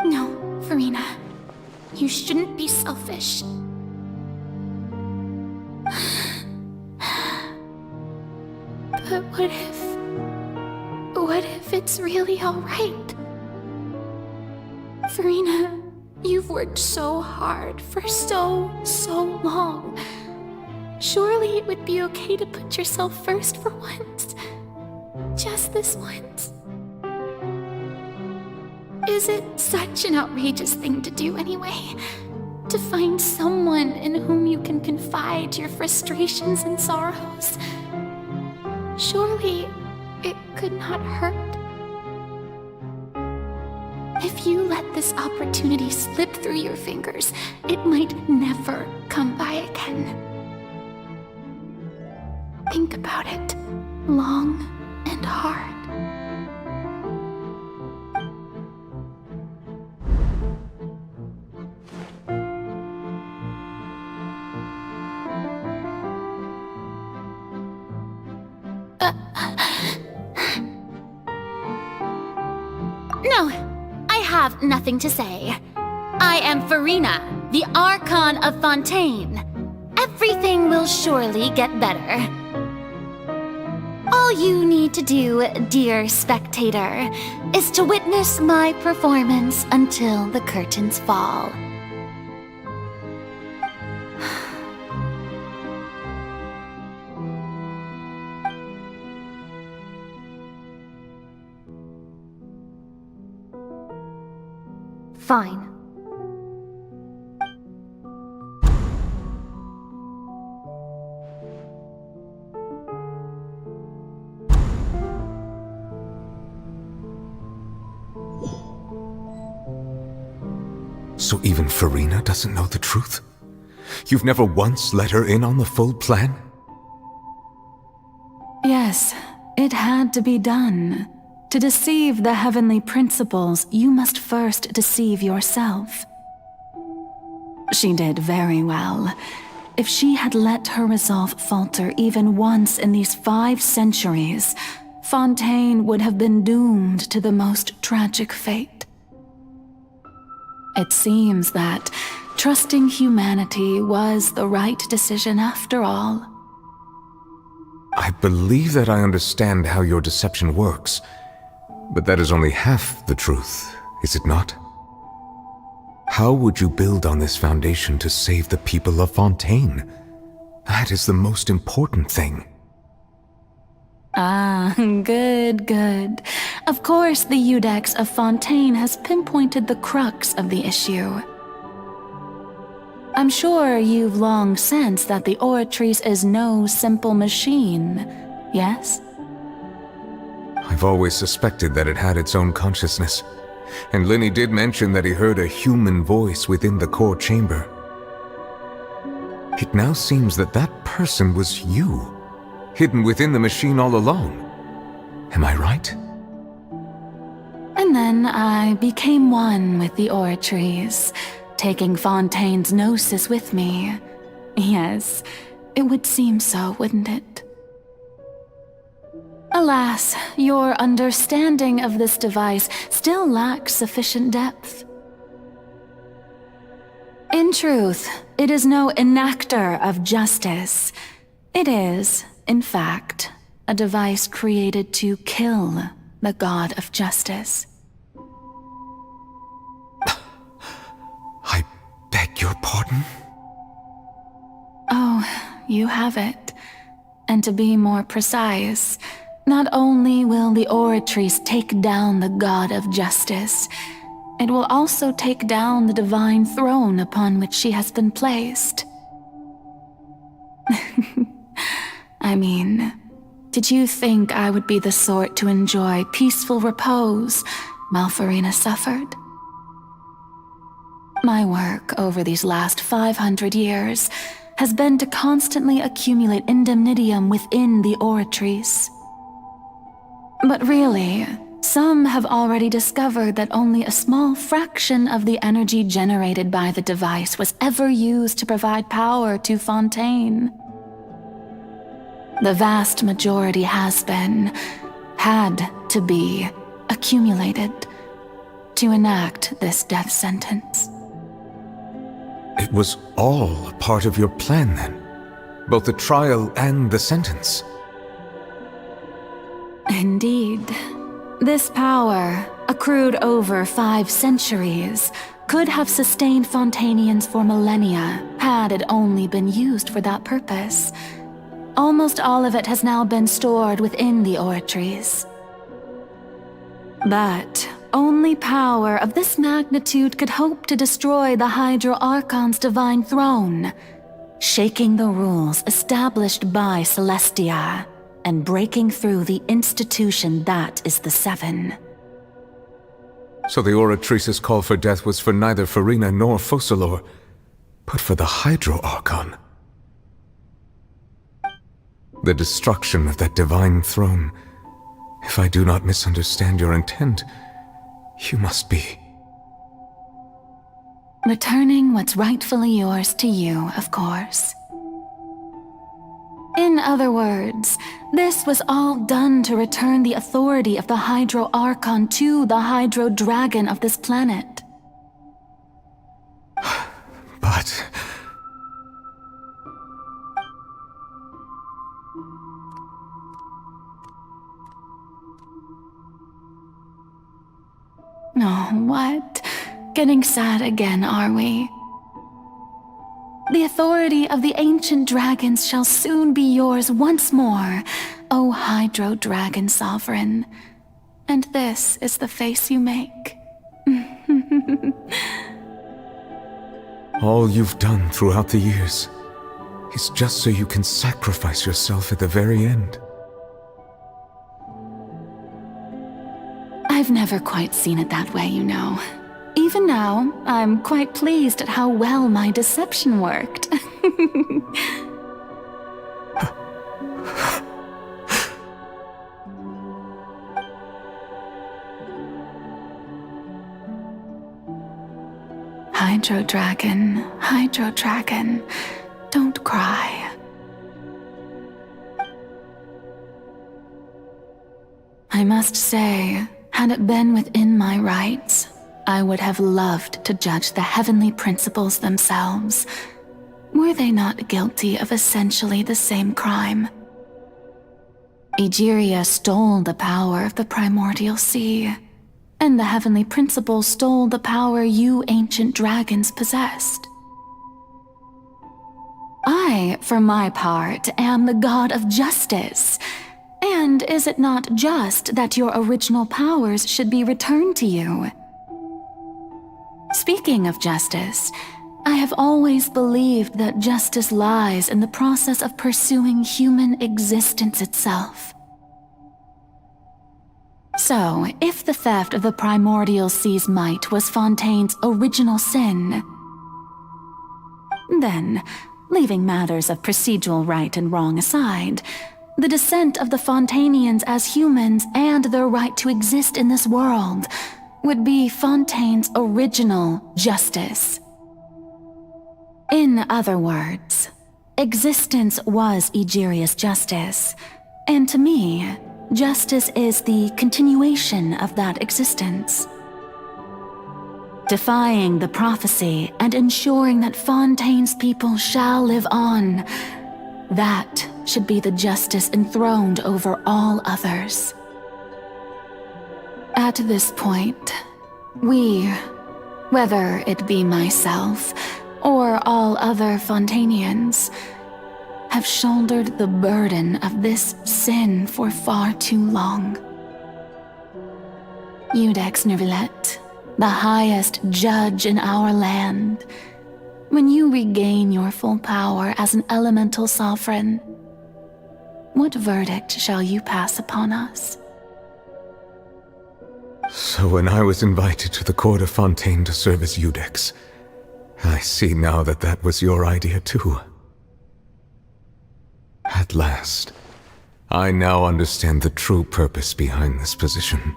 No, Furina, you shouldn't be selfish. But what if it's really all right? Furina, you've worked so hard for so long. Surely it would be okay to put yourself first for once. Just this once. Is it such an outrageous thing to do anyway? To find someone in whom you can confide your frustrations and sorrows? Surely it could not hurt. If you let this opportunity slip through your fingers, it might never come by again. Think about it long and hard. No, I have nothing to say. I am Furina, the Archon of Fontaine. Everything will surely get better. All you need to do, dear spectator, is to witness my performance until the curtains fall. Fine. So even Furina doesn't know the truth? You've never once let her in on the full plan? Yes, it had to be done. To deceive the heavenly principles, you must first deceive yourself. She did very well. If she had let her resolve falter even once in these 5 centuries, Fontaine would have been doomed to the most tragic fate. It seems that trusting humanity was the right decision after all. I believe that I understand how your deception works, but that is only half the truth, is it not? How would you build on this foundation to save the people of Fontaine? That is the most important thing. Ah, good, good. Of course, the Iudex of Fontaine has pinpointed the crux of the issue. I'm sure you've long sensed that the Oratrice is no simple machine, yes? I've always suspected that it had its own consciousness, and Linny did mention that he heard a human voice within the core chamber. It now seems that that person was you, hidden within the machine all along. Am I right? And then I became one with the Oratrice, taking Fontaine's gnosis with me. Yes, it would seem so, wouldn't it? Alas, your understanding of this device still lacks sufficient depth. In truth, it is no enactor of justice. It is, in fact, a device created to kill the god of justice. I beg your pardon? Oh, you have it. And to be more precise, not only will the Oratrice take down the god of justice, it will also take down the divine throne upon which she has been placed. I mean, did you think I would be the sort to enjoy peaceful repose while Furina suffered? My work over these last 500 years has been to constantly accumulate indemnitium within the Oratrice. But really, some have already discovered that only a small fraction of the energy generated by the device was ever used to provide power to Fontaine. The vast majority had to be, accumulated to enact this death sentence. It was all a part of your plan then? Both the trial and the sentence? Indeed. This power, accrued over 5 centuries, could have sustained Fontainians for millennia had it only been used for that purpose. Almost all of it has now been stored within the Oratrice. But only power of this magnitude could hope to destroy the Gidro Archon's divine throne, shaking the rules established by Celestia, and breaking through the institution that is the Seven. So the Oratrice's call for death was for neither Furina nor Focalor, but for the Gidro Archon. The destruction of that divine throne. If I do not misunderstand your intent, you must be... returning what's rightfully yours to you, of course. In other words, this was all done to return the authority of the Gidro Archon to the Hydro Dragon of this planet. But... Oh, what? Getting sad again, are we? The authority of the ancient dragons shall soon be yours once more, O Hydro Dragon Sovereign. And this is the face you make. all you've done throughout the years is just so you can sacrifice yourself at the very end. I've never quite seen it that way, you know. Even now, I'm quite pleased at how well my deception worked. Hydro Dragon, don't cry. I must say, had it been within my rights, I would have loved to judge the heavenly principles themselves. Were they not guilty of essentially the same crime? Egeria stole the power of the primordial sea, and the heavenly principles stole the power you ancient dragons possessed. I, for my part, am the god of justice. And is it not just that your original powers should be returned to you? Speaking of justice, I have always believed that justice lies in the process of pursuing human existence itself. So, if the theft of the primordial sea's might was Fontaine's original sin, then, leaving matters of procedural right and wrong aside, the descent of the Fontainians as humans and their right to exist in this world would be Fontaine's original justice. In other words, existence was Egeria's justice, and to me, justice is the continuation of that existence. Defying the prophecy and ensuring that Fontaine's people shall live on, that should be the justice enthroned over all others. At this point, we, whether it be myself or all other Fontainians, have shouldered the burden of this sin for far too long. Iudex Neuvillette, the highest judge in our land, when you regain your full power as an elemental sovereign, what verdict shall you pass upon us? So when I was invited to the court of Fontaine to serve as Iudex, I see now that that was your idea too. At last, I now understand the true purpose behind this position.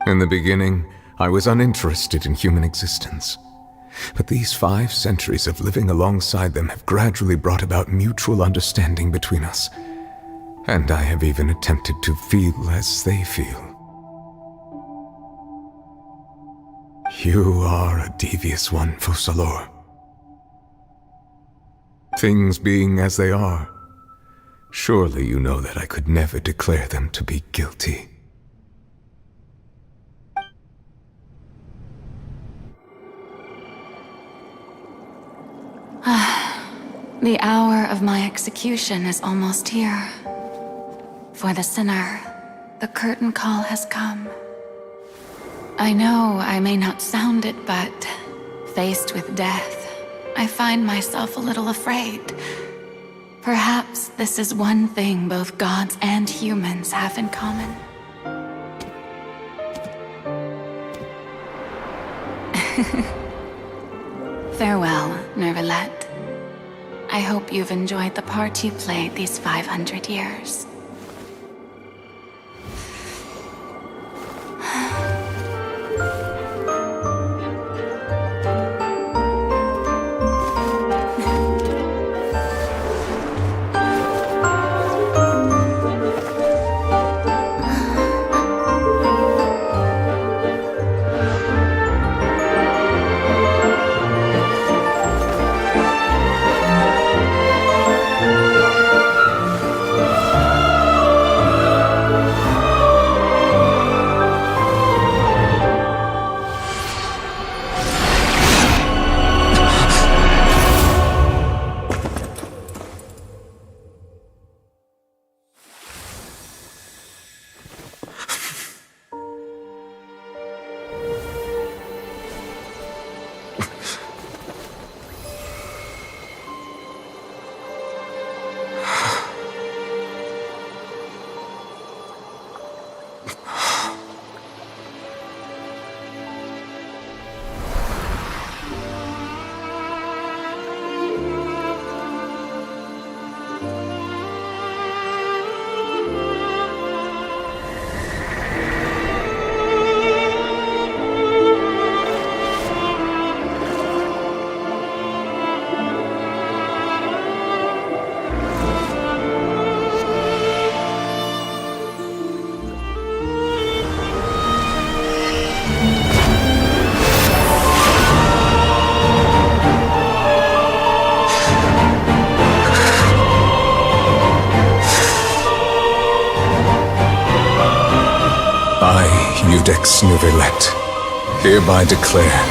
In the beginning, I was uninterested in human existence. But these 5 centuries of living alongside them have gradually brought about mutual understanding between us. And I have even attempted to feel as they feel. You are a devious one, Focalors. Things being as they are, surely you know that I could never declare them to be guilty. The hour of my execution is almost here. For the sinner, the curtain call has come. I know I may not sound it, but faced with death, I find myself a little afraid. Perhaps this is one thing both gods and humans have in common. Farewell, Neuvillette. I hope you've enjoyed the part you played these 500 years. Judex Nuvelet, hereby declare,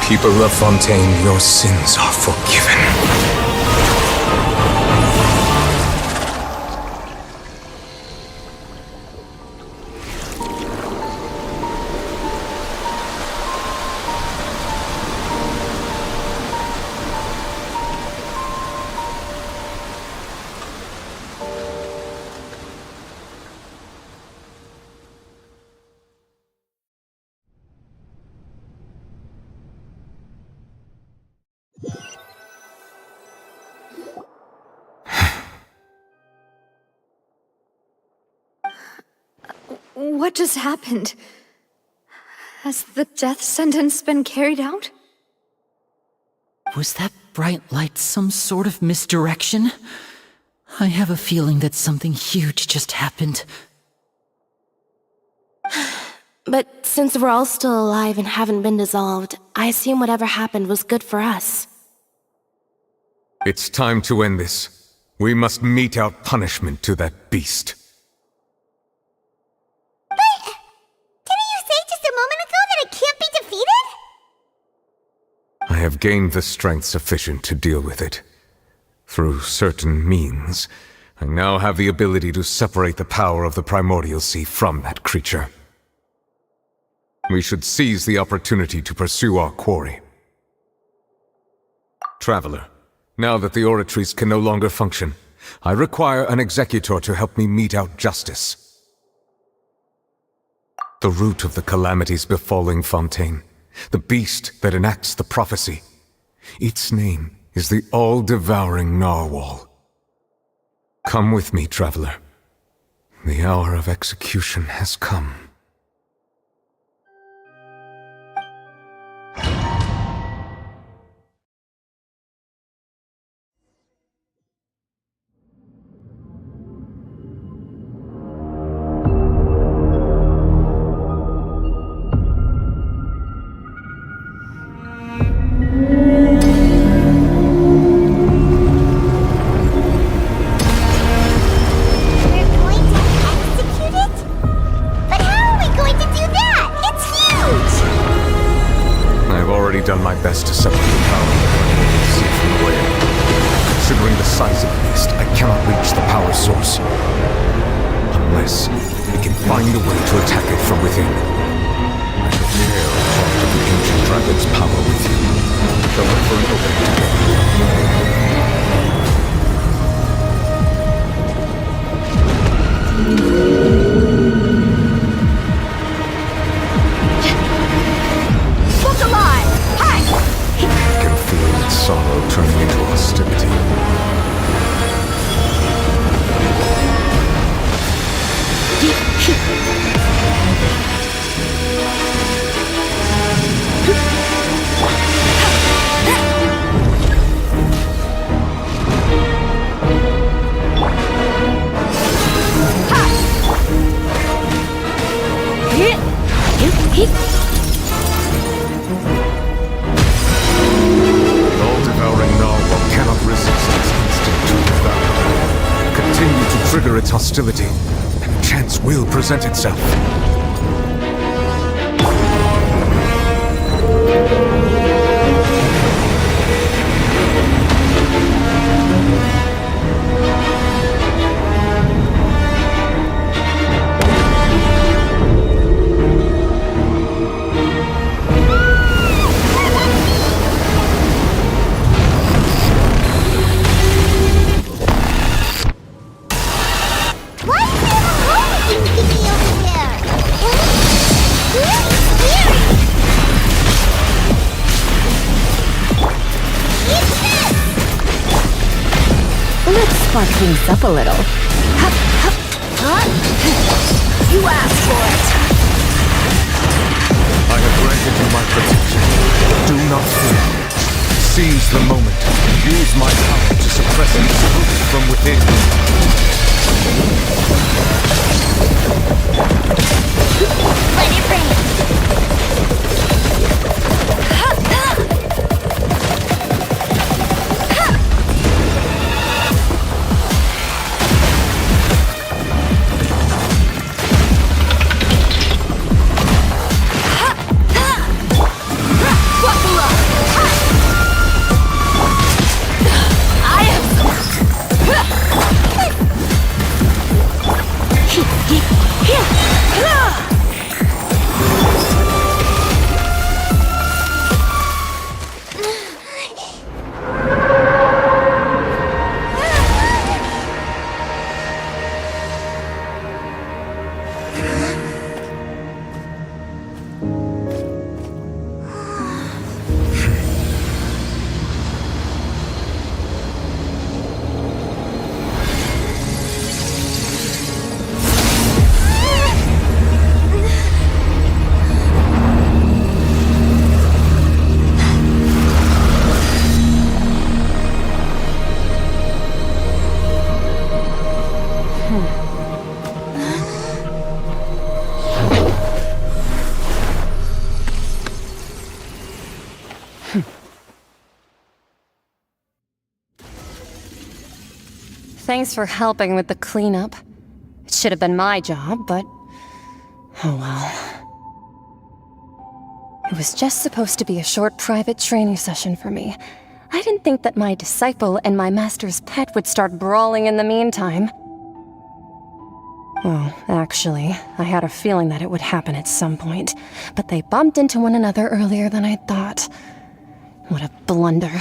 people of Fontaine, your sins are forgiven. What just happened? Has the death sentence been carried out? Was that bright light some sort of misdirection? I have a feeling that something huge just happened. But since we're all still alive and haven't been dissolved, I assume whatever happened was good for us. It's time to end this. We must mete out punishment to that beast. I have gained the strength sufficient to deal with it. Through certain means, I now have the ability to separate the power of the primordial sea from that creature. We should seize the opportunity to pursue our quarry. Traveler, now that the oratories can no longer function, I require an executor to help me mete out justice. The root of the calamities befalling Fontaine, the beast that enacts the prophecy. Its name is the all-devouring narwhal. Come with me, traveler. The hour of execution has come. Done my best to separate the power of the sea from the whale. Considering the size of the beast, I cannot reach the power source. Unless we can find a way to attack it from within. I shall share a part of the ancient dragon's power with you. Shall look for an opening together. Sorrow turning into hostility. Trigger its hostility, and a chance will present itself. Spark things up a little. You asked for it. I have granted you my protection. Do not fear. Seize the moment and use my power to suppress its root from within. Let it rain. Thanks for helping with the cleanup. It should have been my job, but... oh well. It was just supposed to be a short private training session for me. I didn't think that my disciple and my master's pet would start brawling in the meantime. Well, actually, I had a feeling that it would happen at some point, but they bumped into one another earlier than I thought. What a blunder.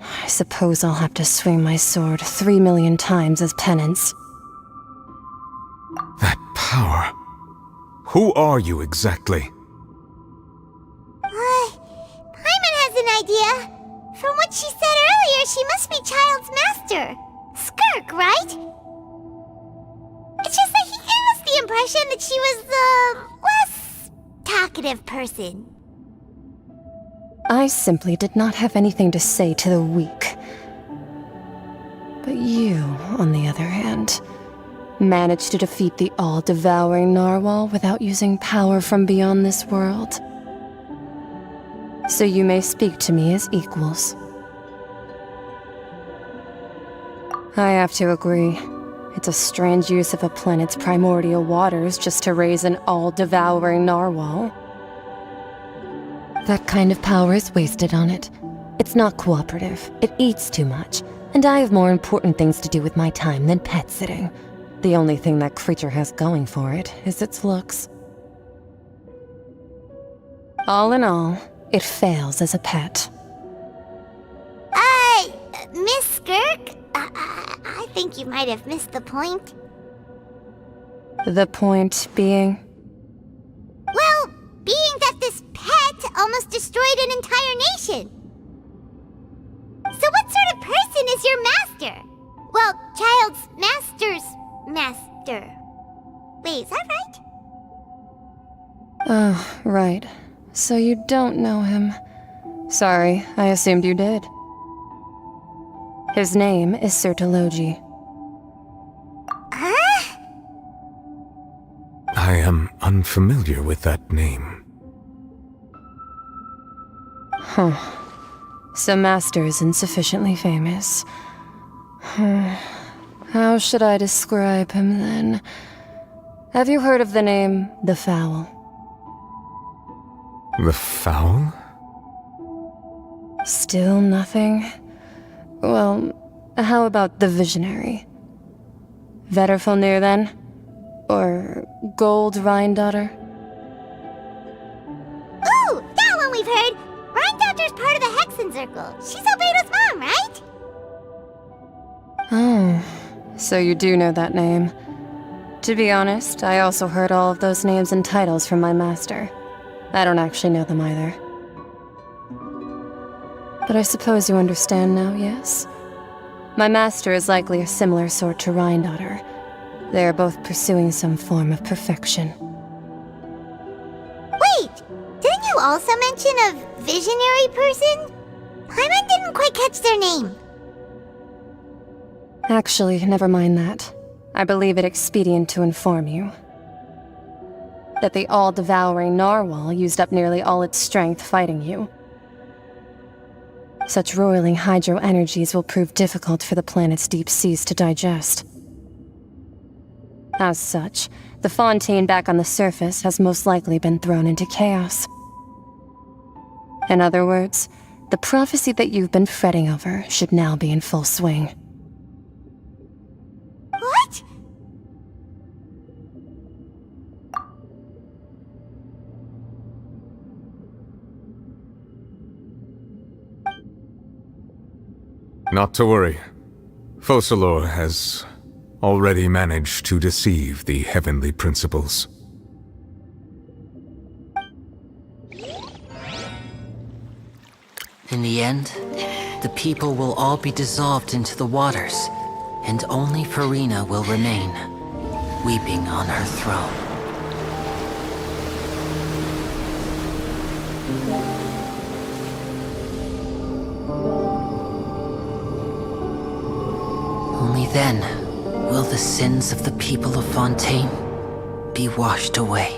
I suppose I'll have to swing my sword 3 million times as penance. That power. Who are you exactly? Paimon has an idea. From what she said earlier, she must be Child's master. Skirk, right? It's just that he gave us the impression that she was the less talkative person. I simply did not have anything to say to the weak. But you, on the other hand, managed to defeat the all-devouring narwhal without using power from beyond this world. So you may speak to me as equals. I have to agree. It's a strange use of a planet's primordial waters just to raise an all-devouring narwhal. That kind of power is wasted on it. It's not cooperative. It eats too much. And I have more important things to do with my time than pet sitting. The only thing that creature has going for it is its looks. All in all, it fails as a pet. Miss Skirk? I think you might have missed the point. The point being? Well, being that this pet almost destroyed an entire nation. So what sort of person is your master? Well, Child's master's master. Wait, is that right? Oh, right. So you don't know him. Sorry, I assumed you did. His name is Sertologi. Huh? I am unfamiliar with that name. Huh. So Master isn't sufficiently famous. How should I describe him then? Have you heard of the name The Fowl? The Fowl? Still nothing? Well, how about the Visionary? Vetterfulnir then? Or Gold Rhindaughter? Ooh, that one we've heard! Rhindaughter's part of the Hexen Circle. She's Albedo's mom, right? Oh, so you do know that name. To be honest, I also heard all of those names and titles from my master. I don't actually know them either. But I suppose you understand now, yes? My master is likely a similar sort to Rhindaughter. They are both pursuing some form of perfection. Wait! Didn't you also mention a visionary person? Paimon didn't quite catch their name. Actually, never mind that. I believe it expedient to inform you that the all-devouring narwhal used up nearly all its strength fighting you. Such roiling hydro energies will prove difficult for the planet's deep seas to digest. As such, the Fontaine back on the surface has most likely been thrown into chaos. In other words, the prophecy that you've been fretting over should now be in full swing. What? Not to worry. Focalor has already managed to deceive the heavenly principles. In the end, the people will all be dissolved into the waters, and only Furinu will remain, weeping on her throne. Only then will the sins of the people of Fontaine be washed away. 」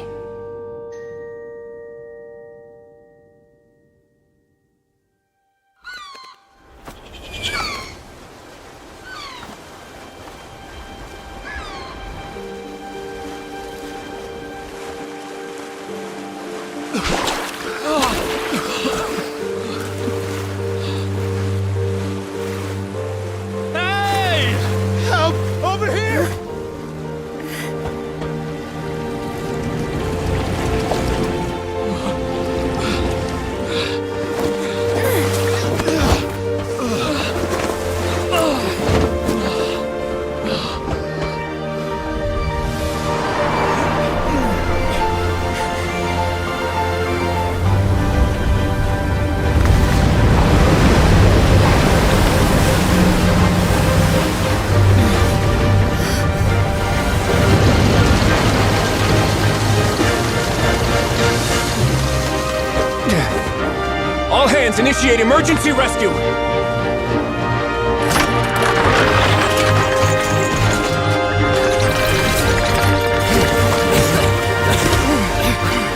All hands, initiate emergency rescue!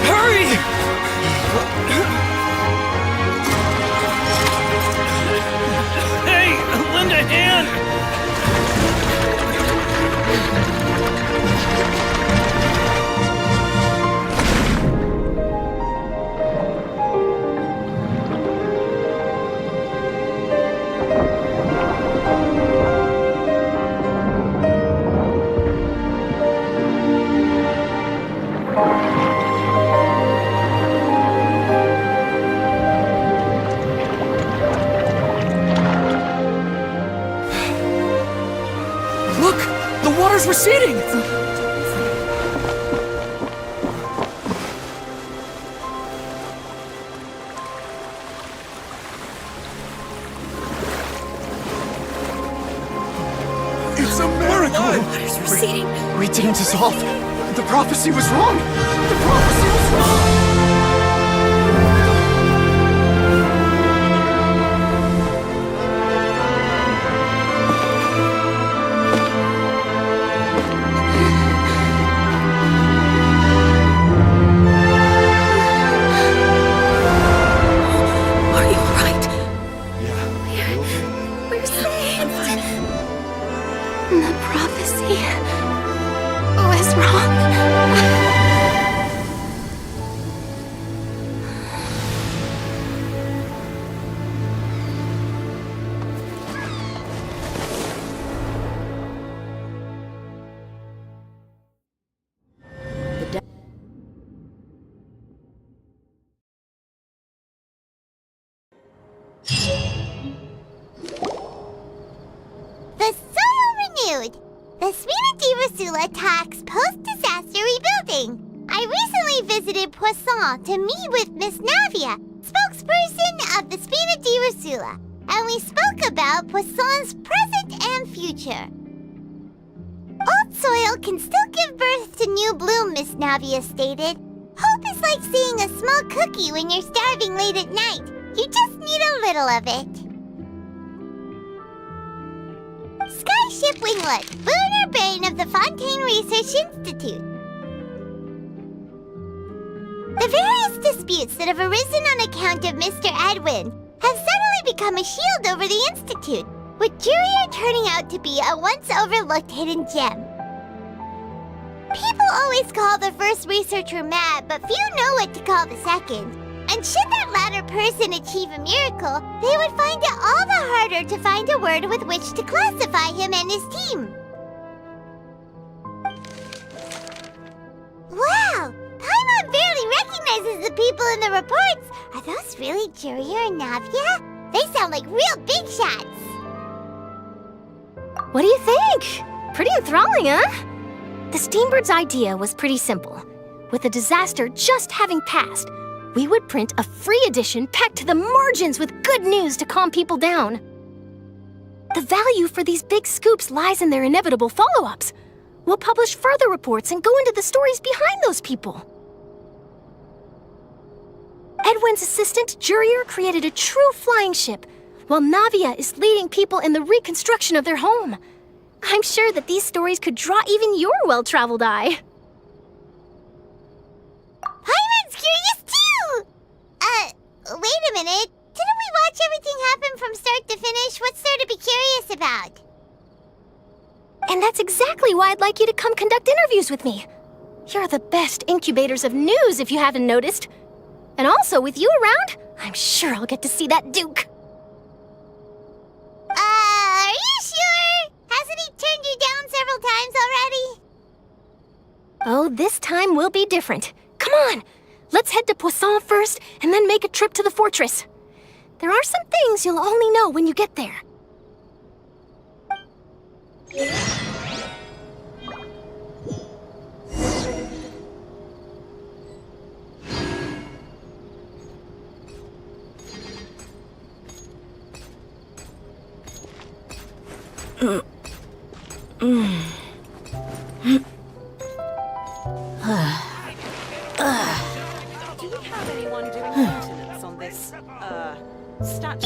Hurry! Hey, lend a hand! Look! The water's receding! It's a miracle! Water's receding. We didn't dissolve. The prophecy was wrong. The prophecy was wrong. The soil renewed! The Sula attacks post-disaster rebuilding. I recently visited Poisson to meet with Miss Navia, spokesperson of the Sula, and we spoke about Poisson's present and future. Old soil can still give birth to new bloom, Miss Navia stated. Hope is like seeing a small cookie when you're starving late at night. You just need a little of it. Skyship Winglet, lunar brain of the Fontaine Research Institute. The various disputes that have arisen on account of Mr. Edwin have suddenly become a shield over the Institute, with Jurier turning out to be a once-overlooked hidden gem. People always call the first researcher mad, but few know what to call the second. And should that latter person achieve a miracle, they would find it all the harder to find a word with which to classify him and his team. Wow! Paimon barely recognizes the people in the reports. Are those really Jurier and Navia? They sound like real big shots. What do you think? Pretty enthralling, huh? The Steambird's idea was pretty simple. With the disaster just having passed, we would print a free edition packed to the margins with good news to calm people down. The value for these big scoops lies in their inevitable follow-ups. We'll publish further reports and go into the stories behind those people. Edwin's assistant, Jurier, created a true flying ship, while Navia is leading people in the reconstruction of their home. I'm sure that these stories could draw even your well-traveled eye. Paimon's curious too! Wait a minute. Didn't we watch everything happen from start to finish? What's there to be curious about? And that's exactly why I'd like you to come conduct interviews with me. You're the best incubators of news, if you haven't noticed. And also, with you around, I'm sure I'll get to see that Duke. Are you sure? Hasn't he turned you down several times already? Oh, this time will be different. Come on! Let's head to Poisson first, and then make a trip to the fortress. There are some things you'll only know when you get there. Do we have anyone doing maintenance on this this, stunt.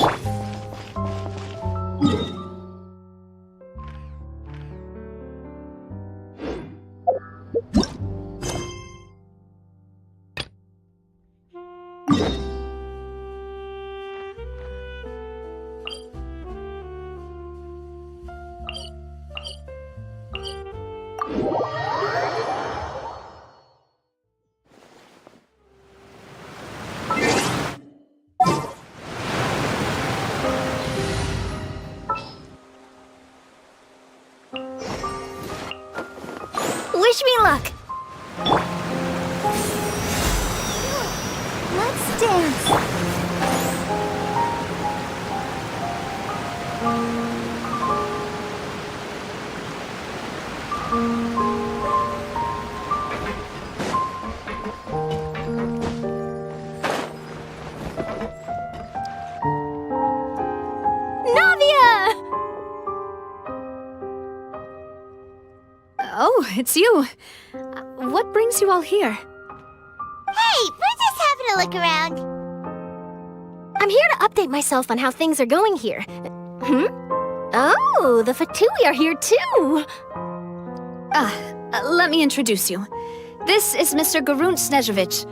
Wish me luck! Let's dance. Oh, it's you. What brings you all here? Hey, we're just having a look around. I'm here to update myself on how things are going here. Oh, the Fatui are here too! Let me introduce you. This is Mr. Garunt Snezhevich.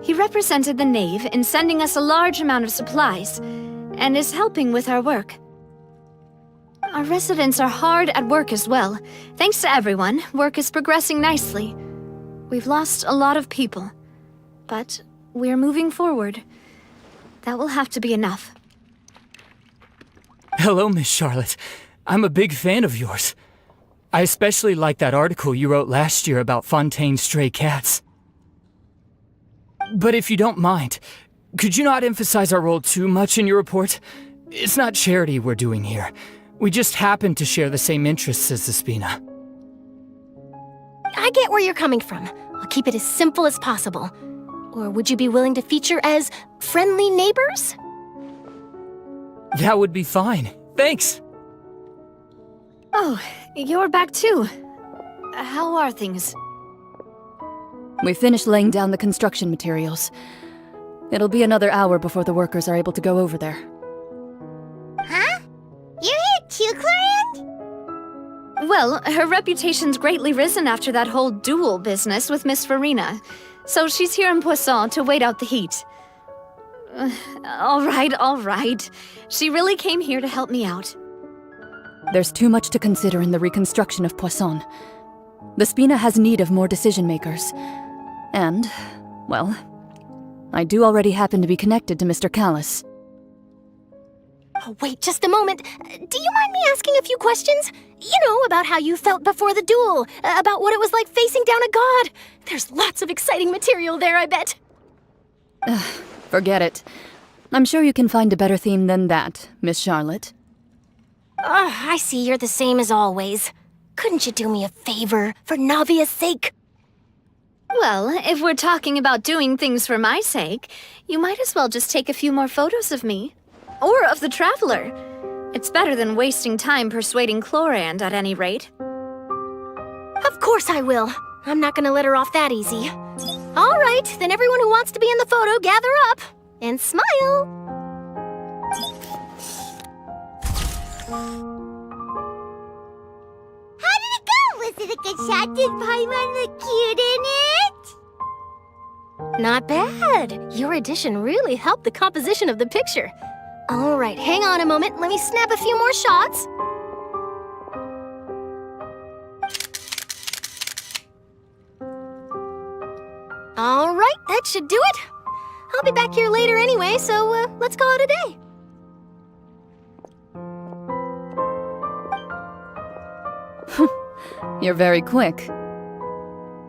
He represented the Knave in sending us a large amount of supplies, and is helping with our work. Our residents are hard at work as well. Thanks to everyone, work is progressing nicely. We've lost a lot of people, but we're moving forward. That will have to be enough. Hello, Miss Charlotte. I'm a big fan of yours. I especially like that article you wrote last year about Fontaine's stray cats. But if you don't mind, could you not emphasize our role too much in your report? It's not charity we're doing here. We just happen to share the same interests as the Spina. I get where you're coming from. I'll keep it as simple as possible. Or would you be willing to feature as friendly neighbors? That would be fine. Thanks! Oh, you're back too. How are things? We finished laying down the construction materials. It'll be another hour before the workers are able to go over there. Huh? You're here too, Clorand? Well, her reputation's greatly risen after that whole duel business with Miss Furina, so she's here in Poisson to wait out the heat. All right. She really came here to help me out. There's too much to consider in the reconstruction of Poisson. The Spina has need of more decision-makers. And, well, I do already happen to be connected to Mr. Callis. Oh, wait just a moment. Do you mind me asking a few questions? You know, about how you felt before the duel, about what it was like facing down a god. There's lots of exciting material there, I bet. Forget it. I'm sure you can find a better theme than that, Miss Charlotte. I see you're the same as always. Couldn't you do me a favor, for Navia's sake? Well, if we're talking about doing things for my sake, you might as well just take a few more photos of me. Or of the Traveler. It's better than wasting time persuading Clorand, at any rate. Of course I will. I'm not gonna let her off that easy. All right, then everyone who wants to be in the photo, gather up. And smile. How did it go? Was it a good shot? Did Paimon look cute in it? Not bad. Your addition really helped the composition of the picture. All right, hang on a moment. Let me snap a few more shots. All right, that should do it. I'll be back here later anyway, so let's call it a day. You're very quick.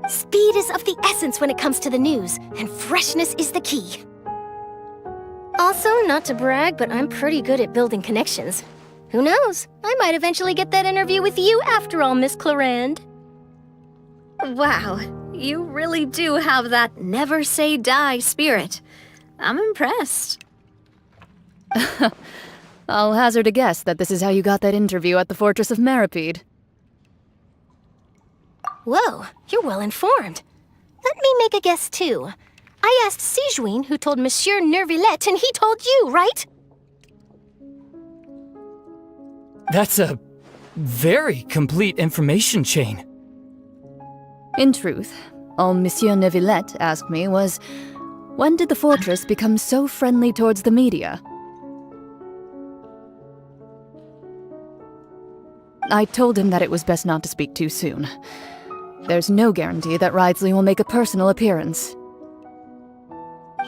Speed is of the essence when it comes to the news, and freshness is the key. Also, not to brag, but I'm pretty good at building connections. Who knows? I might eventually get that interview with you after all, Miss Clorand. Wow, you really do have that never say die spirit. I'm impressed. I'll hazard a guess that this is how you got that interview at the Fortress of Maripede. Whoa, you're well informed. Let me make a guess too. I asked Sigewin, who told Monsieur Nervillet, and he told you, right? That's a very complete information chain. In truth, all Monsieur Nervillet asked me was, when did the fortress become so friendly towards the media? I told him that it was best not to speak too soon. There's no guarantee that Wriothesley will make a personal appearance.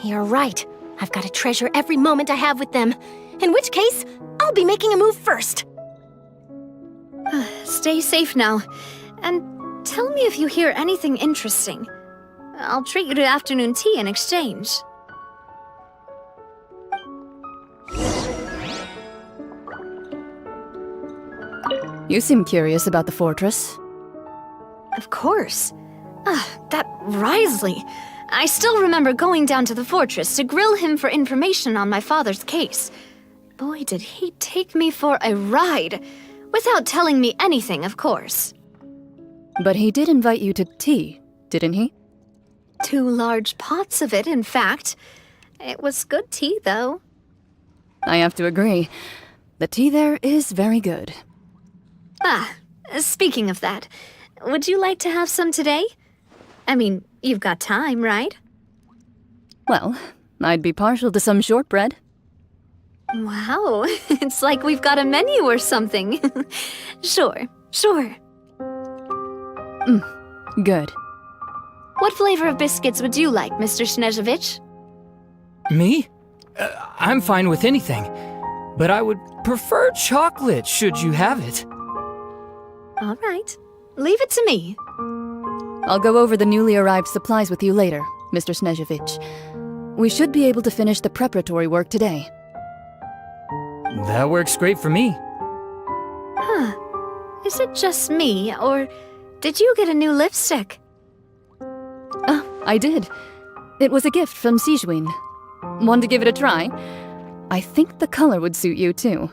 You're right. I've got to treasure every moment I have with them. In which case, I'll be making a move first. Stay safe now. And tell me if you hear anything interesting. I'll treat you to afternoon tea in exchange. You seem curious about the fortress. Of course. That Wriothesley. I still remember going down to the fortress to grill him for information on my father's case. Boy, did he take me for a ride. Without telling me anything, of course. But he did invite you to tea, didn't he? 2 large pots of it, in fact. It was good tea, though. I have to agree. The tea there is very good. Speaking of that, would you like to have some today? I mean, you've got time, right? Well, I'd be partial to some shortbread. Wow, it's like we've got a menu or something. Sure. Good. What flavor of biscuits would you like, Mr. Snezhevich? Me? I'm fine with anything. But I would prefer chocolate, should you have it. All right. Leave it to me. I'll go over the newly arrived supplies with you later, Mr. Snezhevich. We should be able to finish the preparatory work today. That works great for me. Is it just me, or did you get a new lipstick? I did. It was a gift from Sigewin. Want to give it a try? I think the color would suit you, too.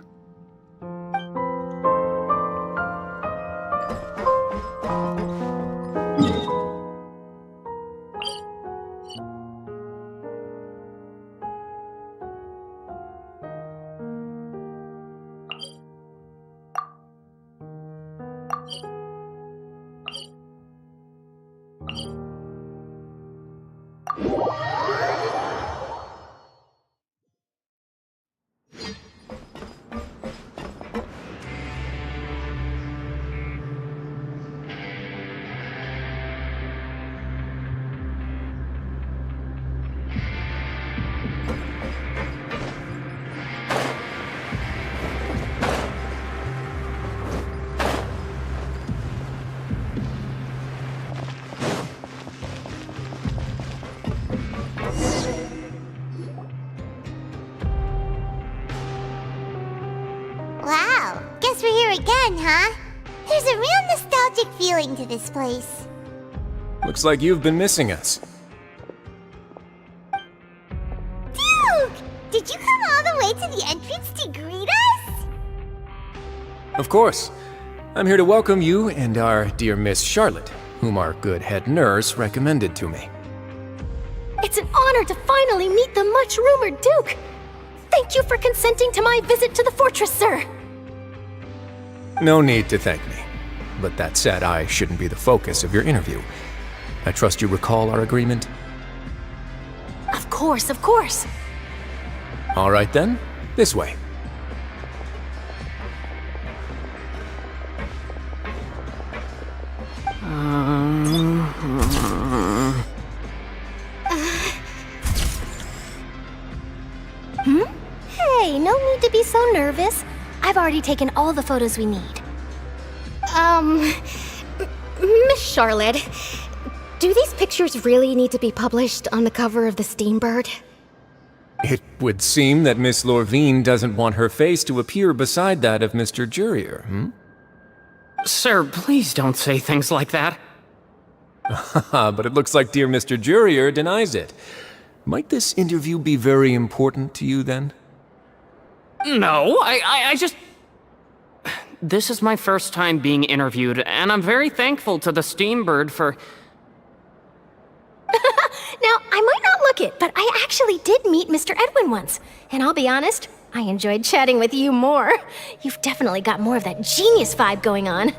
Wow, guess we're here again, huh? There's a real nostalgic feeling to this place. Looks like you've been missing us. Duke! Did you come all the way to the entrance to greet us? Of course. I'm here to welcome you and our dear Miss Charlotte, whom our good head nurse recommended to me. It's an honor to finally meet the much-rumored Duke. Thank you for consenting to my visit to the fortress, sir. No need to thank me. But that said, I shouldn't be the focus of your interview. I trust you recall our agreement? Of course, of course. All right then, this way. Hey, no need to be so nervous. I've already taken all the photos we need. Miss Charlotte, do these pictures really need to be published on the cover of the Steambird? It would seem that Miss Lorvine doesn't want her face to appear beside that of Mr. Jurier, Sir, please don't say things like that. But it looks like dear Mr. Jurier denies it. Might this interview be very important to you, then? No, I just... This is my first time being interviewed, and I'm very thankful to the Steambird for... Now, I might not look it, but I actually did meet Mr. Edwin once. And I'll be honest, I enjoyed chatting with you more. You've definitely got more of that genius vibe going on.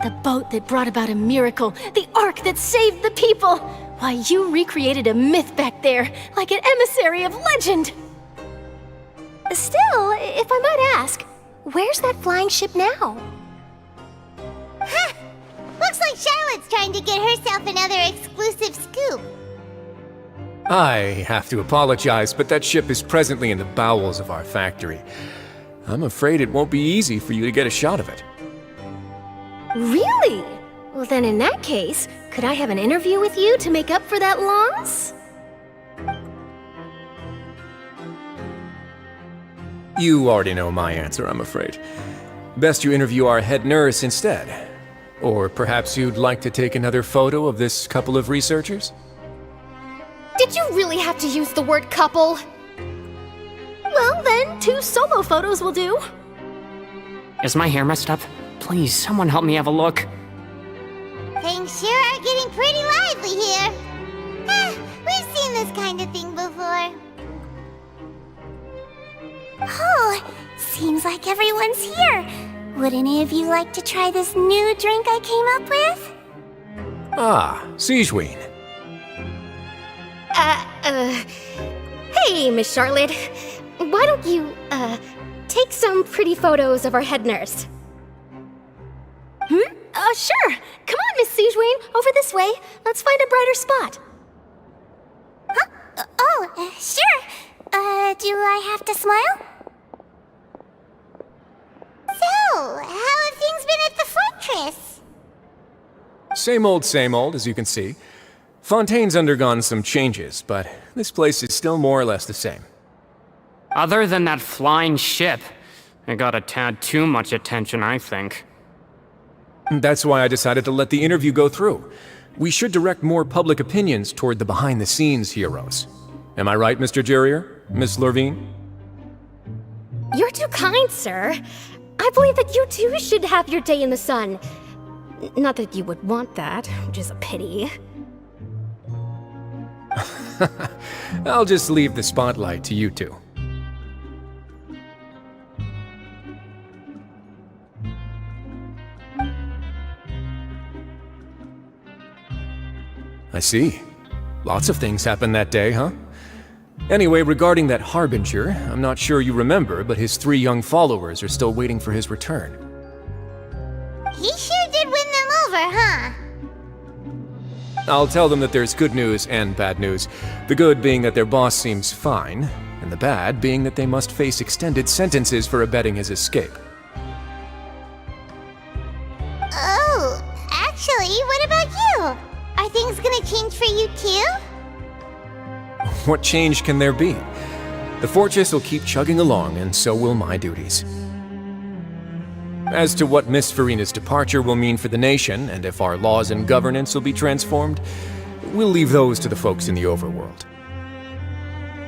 The boat that brought about a miracle, the ark that saved the people. Why, you recreated a myth back there, like an emissary of legend. Still, if I might ask, where's that flying ship now? Huh! Looks like Charlotte's trying to get herself another exclusive scoop. I have to apologize, but that ship is presently in the bowels of our factory. I'm afraid it won't be easy for you to get a shot of it. Really? Well then in that case, could I have an interview with you to make up for that loss? You already know my answer, I'm afraid. Best you interview our head nurse instead. Or perhaps you'd like to take another photo of this couple of researchers? Did you really have to use the word couple? Well then, 2 solo photos will do. Is my hair messed up? Please, someone help me have a look. Things sure are getting pretty lively here. We've seen this kind of thing before. Oh, seems like everyone's here. Would any of you like to try this new drink I came up with? Ah, Segewine. Hey, Miss Charlotte. Why don't you, take some pretty photos of our head nurse? Sure. Come on, Miss Segewine. Over this way. Let's find a brighter spot. Huh? Sure. Do I have to smile? So, how have things been at the fortress? Same old, as you can see. Fontaine's undergone some changes, but this place is still more or less the same. Other than that flying ship, it got a tad too much attention, I think. That's why I decided to let the interview go through. We should direct more public opinions toward the behind-the-scenes heroes. Am I right, Mr. Jurier? Miss Lurvine? You're too kind, sir. I believe that you too should have your day in the sun. Not that you would want that, which is a pity. I'll just leave the spotlight to you two. I see. Lots of things happened that day, huh? Anyway, regarding that Harbinger, I'm not sure you remember, but his 3 young followers are still waiting for his return. He sure did win them over, huh? I'll tell them that there's good news and bad news. The good being that their boss seems fine, and the bad being that they must face extended sentences for abetting his escape. Oh, actually, what about you? Are things gonna change for you too? What change can there be? The fortress will keep chugging along, and so will my duties. As to what Miss Furina's departure will mean for the nation, and if our laws and governance will be transformed, we'll leave those to the folks in the overworld.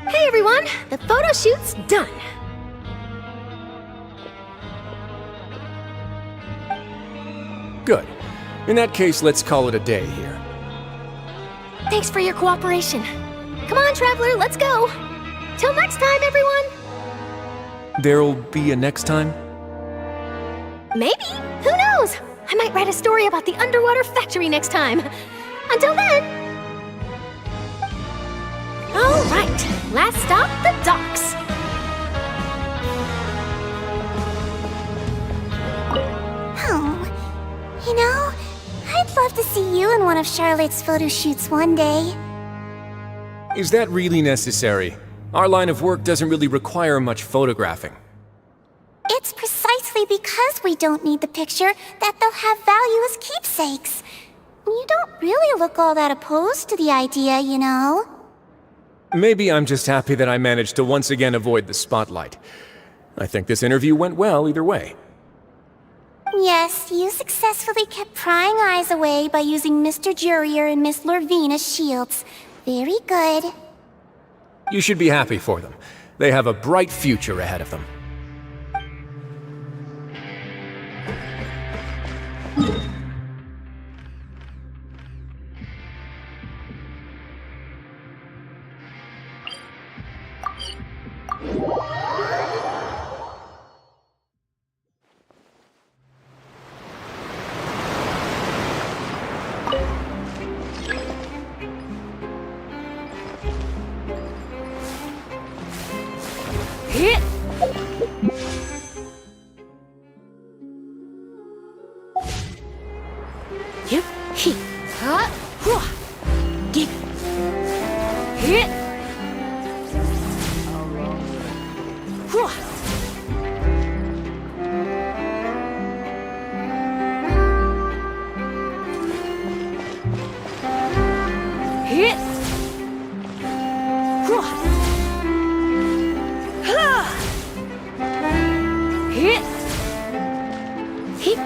Hey everyone, the photo shoot's done. Good. In that case, let's call it a day here. Thanks for your cooperation. Come on, Traveler, let's go. Till next time, everyone. There'll be a next time? Maybe. Who knows? I might write a story about the underwater factory next time. Until then. All right. Last stop, the docks. Oh, you know, I'd love to see you in one of Charlotte's photo shoots one day. Is that really necessary? Our line of work doesn't really require much photographing. It's precisely because we don't need the picture that they'll have value as keepsakes. You don't really look all that opposed to the idea, you know. Maybe I'm just happy that I managed to once again avoid the spotlight. I think this interview went well either way. Yes, you successfully kept prying eyes away by using Mr. Jurier and Miss Lurvine as shields. Very good. You should be happy for them. They have a bright future ahead of them. Hit! Yep. Hit. Ha! Get. Hit. Hit. Hit. Hit.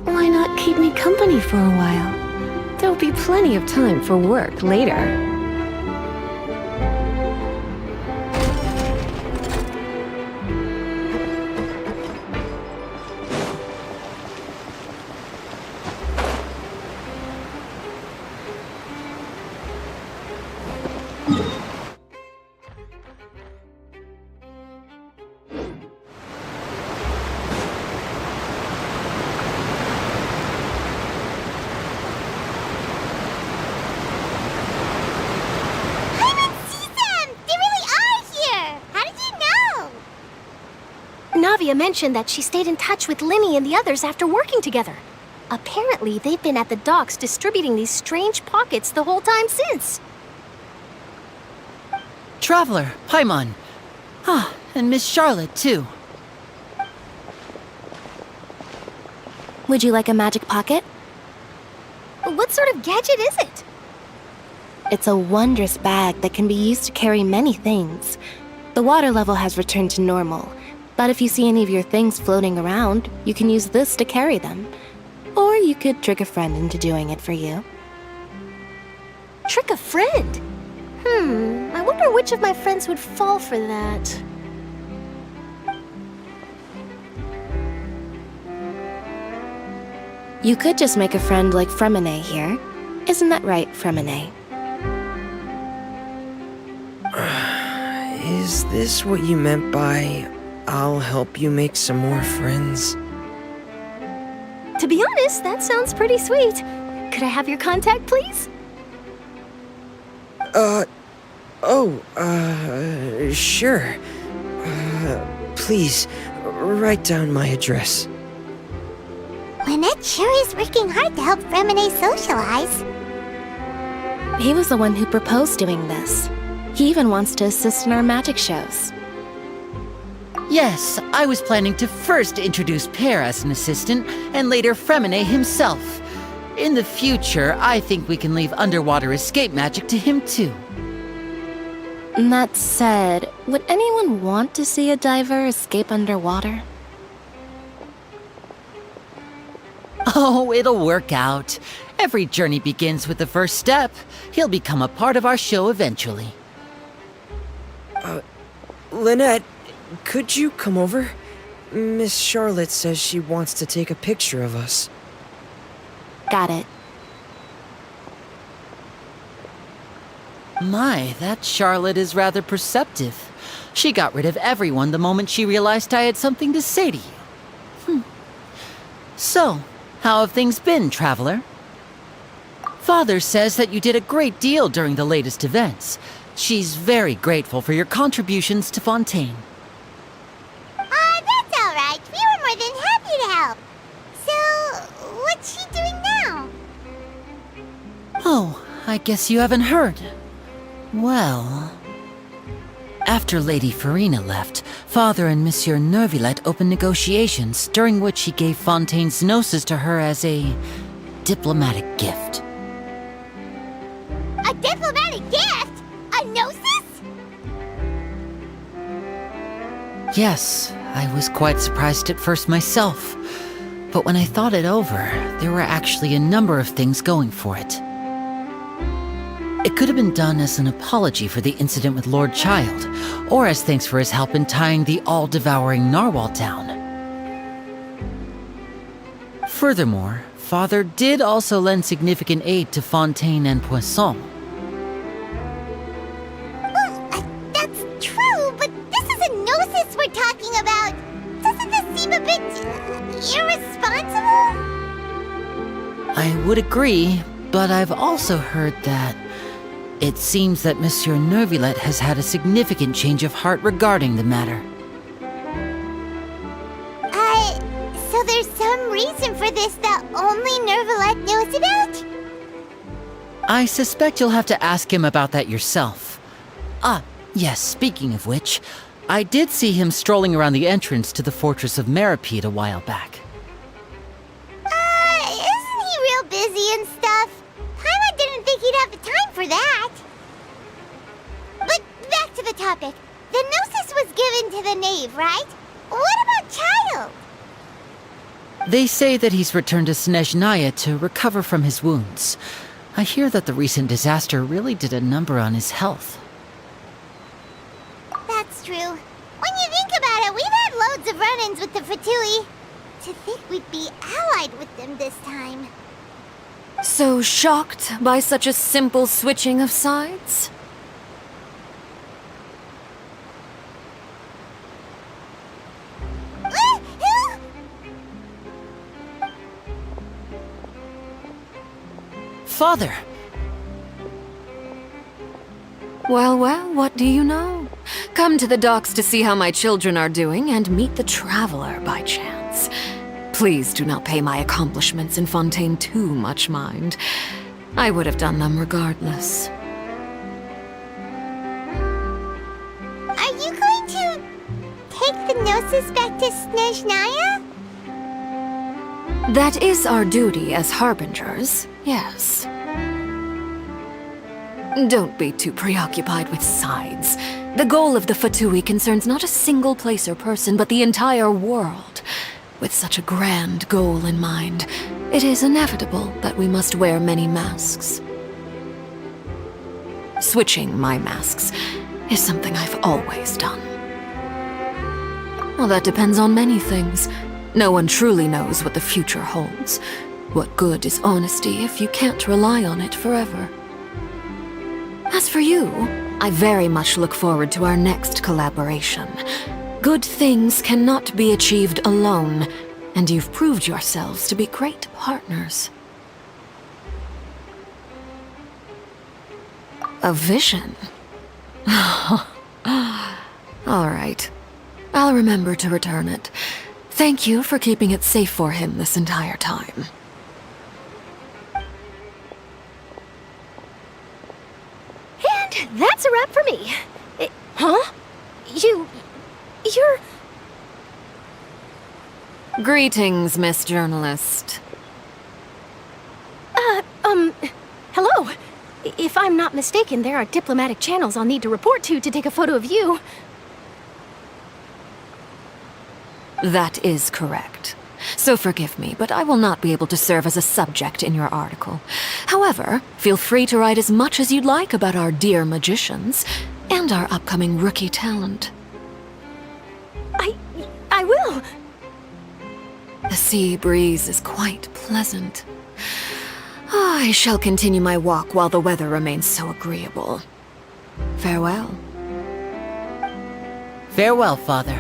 Why not keep me company for a while? There'll be plenty of time for work later. Navia mentioned that she stayed in touch with Linny and the others after working together. Apparently, they've been at the docks distributing these strange pockets the whole time since. Traveler, Paimon. Ah, and Miss Charlotte, too. Would you like a magic pocket? What sort of gadget is it? It's a wondrous bag that can be used to carry many things. The water level has returned to normal, but if you see any of your things floating around, you can use this to carry them. Or you could trick a friend into doing it for you. Trick a friend? I wonder which of my friends would fall for that. You could just make a friend like Fremine here. Isn't that right, Fremine? Is this what you meant by, I'll help you make some more friends? To be honest, that sounds pretty sweet. Could I have your contact, please? Sure. Please, write down my address. Lynette sure is working hard to help Fremine socialize. He was the one who proposed doing this. He even wants to assist in our magic shows. Yes, I was planning to first introduce Pear as an assistant, and later Fremine himself. In the future, I think we can leave underwater escape magic to him too. That said, would anyone want to see a diver escape underwater? Oh, it'll work out. Every journey begins with the first step. He'll become a part of our show eventually. Lynette, could you come over? Miss Charlotte says she wants to take a picture of us. Got it. My, that Charlotte is rather perceptive. She got rid of everyone the moment she realized I had something to say to you. So, how have things been, Traveler? Father says that you did a great deal during the latest events. She's very grateful for your contributions to Fontaine. That's alright. We were more than happy to help. So, what's she doing now? Oh, I guess you haven't heard. Well... After Lady Furinu left, Father and Monsieur Neuvillette opened negotiations, during which he gave Fontaine's gnosis to her as a diplomatic gift. A diplomatic gift? A gnosis? Yes, I was quite surprised at first myself. But when I thought it over, there were actually a number of things going for it. It could have been done as an apology for the incident with Lord Child, or as thanks for his help in tying the all-devouring narwhal down. Furthermore, Father did also lend significant aid to Fontaine and Poisson. Well, that's true, but this is a gnosis we're talking about. Doesn't this seem a bit irresponsible? I would agree, but I've also heard that it seems that Monsieur Neuvillette has had a significant change of heart regarding the matter. So there's some reason for this that only Neuvillette knows about? I suspect you'll have to ask him about that yourself. Ah, yes, speaking of which, I did see him strolling around the entrance to the Fortress of Meripede a while back. Isn't he real busy and stuff? Paimon didn't think he'd have the time for that. But back to the topic. The gnosis was given to the knave, right? What about Child? They say that he's returned to Snezhnaya to recover from his wounds. I hear that the recent disaster really did a number on his health. That's true. When you think about it, we've had loads of run-ins with the Fatui. To think we'd be allied with them this time. So shocked by such a simple switching of sides? Father! Well, well, what do you know? Come to the docks to see how my children are doing and meet the traveler by chance. Please do not pay my accomplishments in Fontaine too much mind. I would have done them regardless. Are you going to take the gnosis back to Snezhnaya? That is our duty as harbingers, yes. Don't be too preoccupied with sides. The goal of the Fatui concerns not a single place or person, but the entire world. With such a grand goal in mind, it is inevitable that we must wear many masks. Switching my masks is something I've always done. Well, that depends on many things. No one truly knows what the future holds. What good is honesty if you can't rely on it forever? As for you, I very much look forward to our next collaboration. Good things cannot be achieved alone, and you've proved yourselves to be great partners. A vision? All right. I'll remember to return it. Thank you for keeping it safe for him this entire time. And that's a wrap for me. Huh? You're... Greetings, Miss Journalist. Hello. If I'm not mistaken, there are diplomatic channels I'll need to report to take a photo of you. That is correct. So forgive me, but I will not be able to serve as a subject in your article. However, feel free to write as much as you'd like about our dear magicians and our upcoming rookie talent. I will. The sea breeze is quite pleasant. I shall continue my walk while the weather remains so agreeable. Farewell. Farewell, Father.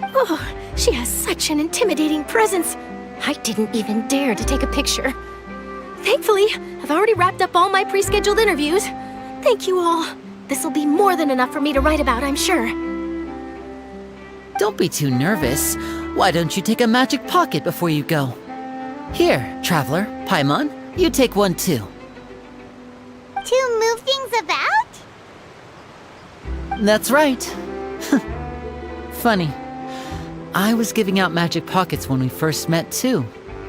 Oh, she has such an intimidating presence. I didn't even dare to take a picture. Thankfully, I've already wrapped up all my pre-scheduled interviews. Thank you all. This'll be more than enough for me to write about, I'm sure. Don't be too nervous. Why don't you take a magic pocket before you go? Here, Traveler, Paimon, you take one too. To move things about? That's right. Funny. I was giving out magic pockets when we first met too.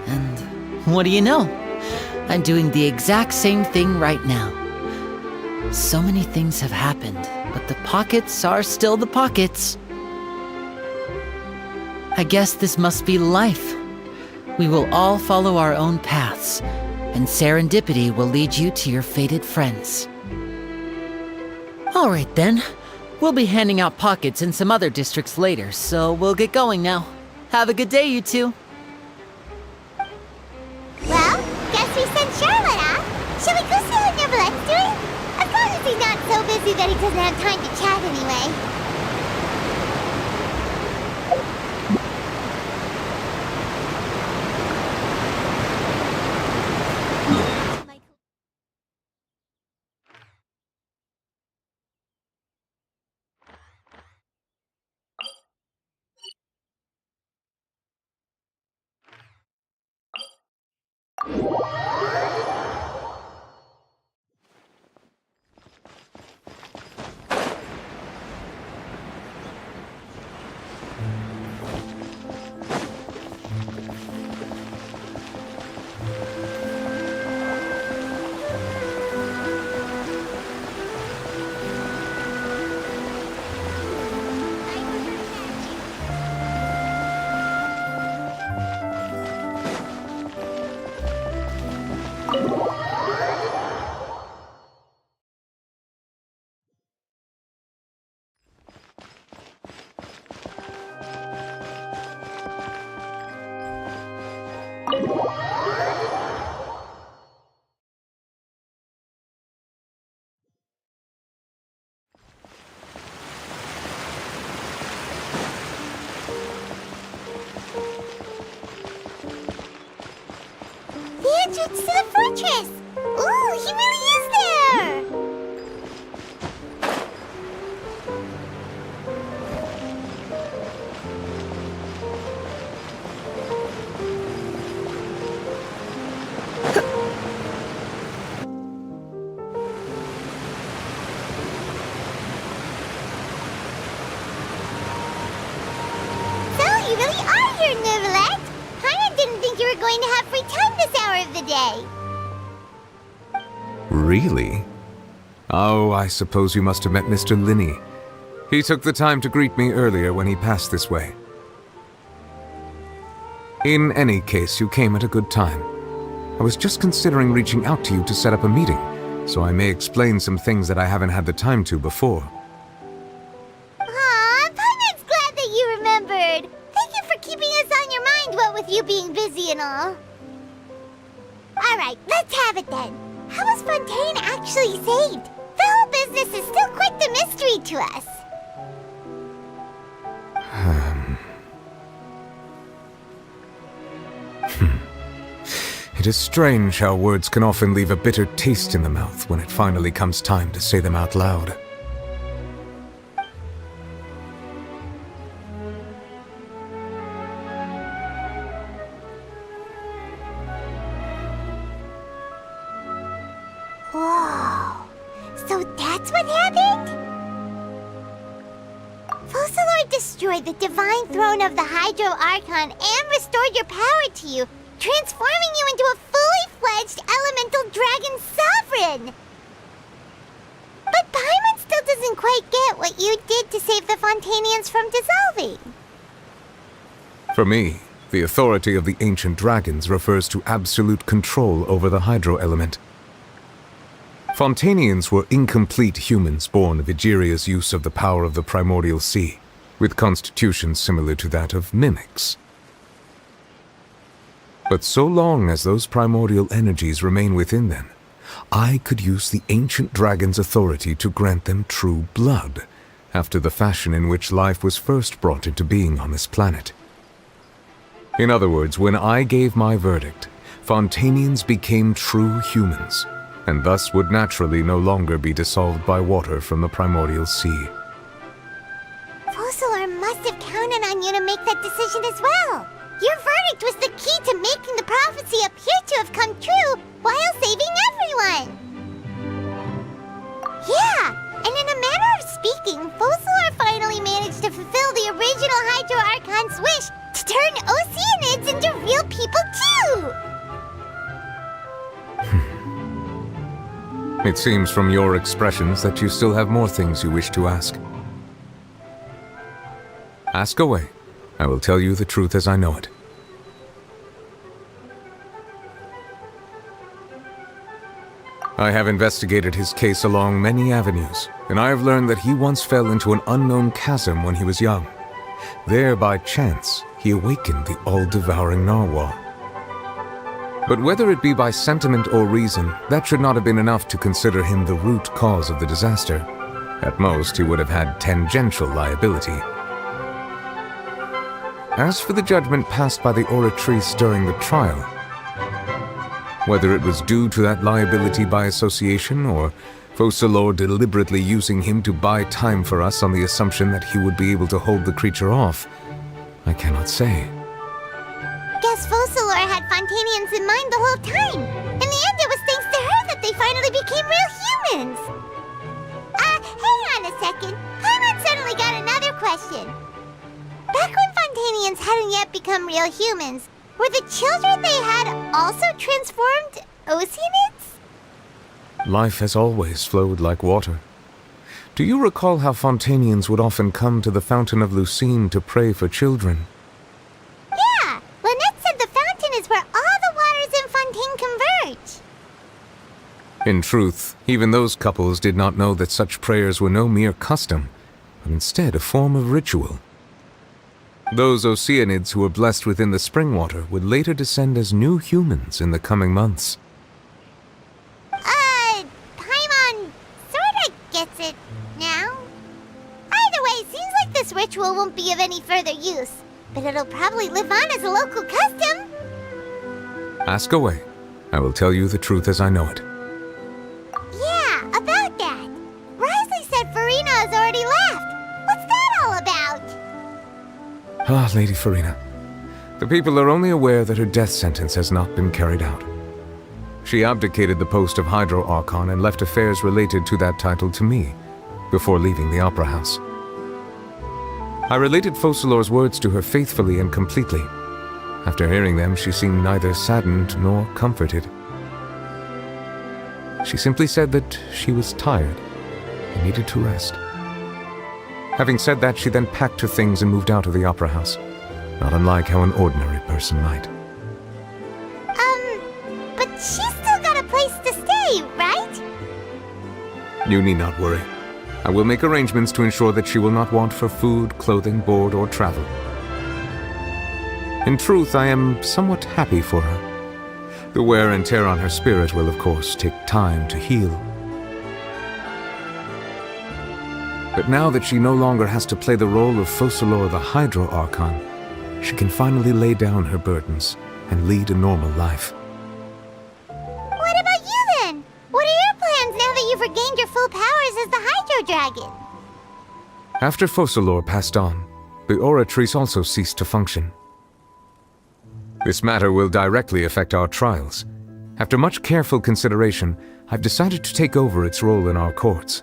And what do you know? I'm doing the exact same thing right now. So many things have happened, but the pockets are still the pockets. I guess this must be life. We will all follow our own paths, and serendipity will lead you to your fated friends. All right then. We'll be handing out pockets in some other districts later, so we'll get going now. Have a good day, you two. Charlotte, huh? Shall we go see how Neverlette's doing? As long as he's not so busy that he doesn't have time to chat anyway. Entrance to the fortress! Ooh, he really is there! So, you really are here, Neverlet! I didn't think you were going to have free time this hour of the day. Really? Oh, I suppose you must have met Mr. Linney. He took the time to greet me earlier when he passed this way. In any case, you came at a good time. I was just considering reaching out to you to set up a meeting, so I may explain some things that I haven't had the time to before. Aw, Paimon's glad that you remembered. Thank you for keeping us on your mind, what with you being busy and all. Alright, let's have it then. How was Fontaine actually saved? The whole business is still quite the mystery to us. It is strange how words can often leave a bitter taste in the mouth when it finally comes time to say them out loud. Whoa, so that's what happened? Focalord destroyed the divine throne of the Hydro Archon and restored your power to you, transforming you into a fully-fledged elemental dragon sovereign! But Paimon still doesn't quite get what you did to save the Fontainians from dissolving. For me, the authority of the ancient dragons refers to absolute control over the hydro element. Fontainians were incomplete humans born of Egeria's use of the power of the primordial sea, with constitutions similar to that of mimics. But so long as those primordial energies remain within them, I could use the ancient dragon's authority to grant them true blood, after the fashion in which life was first brought into being on this planet. In other words, when I gave my verdict, Fontainians became true humans, and thus would naturally no longer be dissolved by water from the primordial sea. Focalord must have counted on you to make that decision as well. Your verdict was the key to making the prophecy appear to have come true while saving everyone. Yeah, and in a manner of speaking, Focalord finally managed to fulfill the original Hydro Archon's wish to turn Oceanids into real people too! It seems from your expressions that you still have more things you wish to ask. Ask away. I will tell you the truth as I know it. I have investigated his case along many avenues, and I have learned that he once fell into an unknown chasm when he was young. There, by chance, he awakened the all-devouring narwhal. But whether it be by sentiment or reason, that should not have been enough to consider him the root cause of the disaster. At most, he would have had tangential liability. As for the judgment passed by the oratrice during the trial, whether it was due to that liability by association or Focalors deliberately using him to buy time for us on the assumption that he would be able to hold the creature off, I cannot say. Guess Focalors had Fontainians in mind the whole time. In the end, it was thanks to her that they finally became real humans. Hang on a second. Paimon suddenly got another question. Back when Fontainians hadn't yet become real humans, were the children they had also transformed Oceanids? Life has always flowed like water. Do you recall how Fontainians would often come to the Fountain of Lucine to pray for children? Yeah, Lynette said the fountain is where all the waters in Fontaine converge. In truth, even those couples did not know that such prayers were no mere custom, but instead a form of ritual. Those Oceanids who were blessed within the spring water would later descend as new humans in the coming months. Paimon sorta gets it now. Either way, seems like this ritual won't be of any further use, but it'll probably live on as a local custom. Ask away. I will tell you the truth as I know it. Yeah, about that. Risley said Furinu has already left. What's that all about? Ah, Lady Furinu. The people are only aware that her death sentence has not been carried out. She abdicated the post of Gidro Archon and left affairs related to that title to me, before leaving the Opera House. I related Focalors' words to her faithfully and completely. After hearing them, she seemed neither saddened nor comforted. She simply said that she was tired and needed to rest. Having said that, she then packed her things and moved out of the Opera House, not unlike how an ordinary person might. But she's still got a place to stay, right? You need not worry. I will make arrangements to ensure that she will not want for food, clothing, board, or travel. In truth, I am somewhat happy for her. The wear and tear on her spirit will, of course, take time to heal. But now that she no longer has to play the role of Focalors the Gidro Archon, she can finally lay down her burdens and lead a normal life. What about you then? What are your plans now that you've regained your full powers as the Hydro Dragon? After Focalors passed on, the Oratrice also ceased to function. This matter will directly affect our trials. After much careful consideration, I've decided to take over its role in our courts.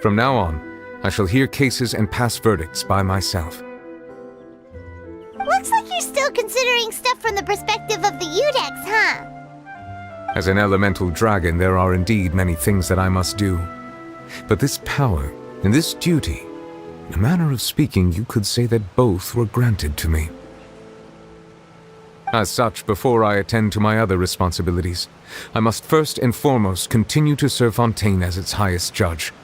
From now on, I shall hear cases and pass verdicts by myself. Looks like you're still considering stuff from the perspective of the Udex, huh? As an elemental dragon, there are indeed many things that I must do. But this power and this duty, in a manner of speaking, you could say that both were granted to me. As such, before I attend to my other responsibilities, I must first and foremost continue to serve Fontaine as its highest judge.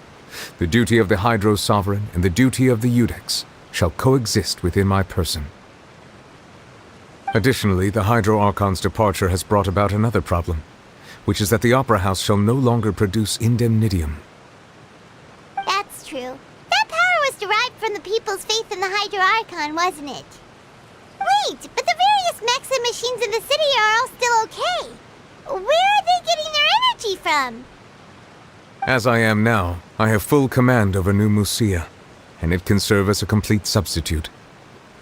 The duty of the Hydro Sovereign and the duty of the Udex shall coexist within my person. Additionally, the Hydro Archon's departure has brought about another problem, which is that the Opera House shall no longer produce indemnitium. That's true. That power was derived from the people's faith in the Hydro Archon, wasn't it? Wait, but the various mechs and machines in the city are all still okay. Where are they getting their energy from? As I am now, I have full command over New Musia, and it can serve as a complete substitute.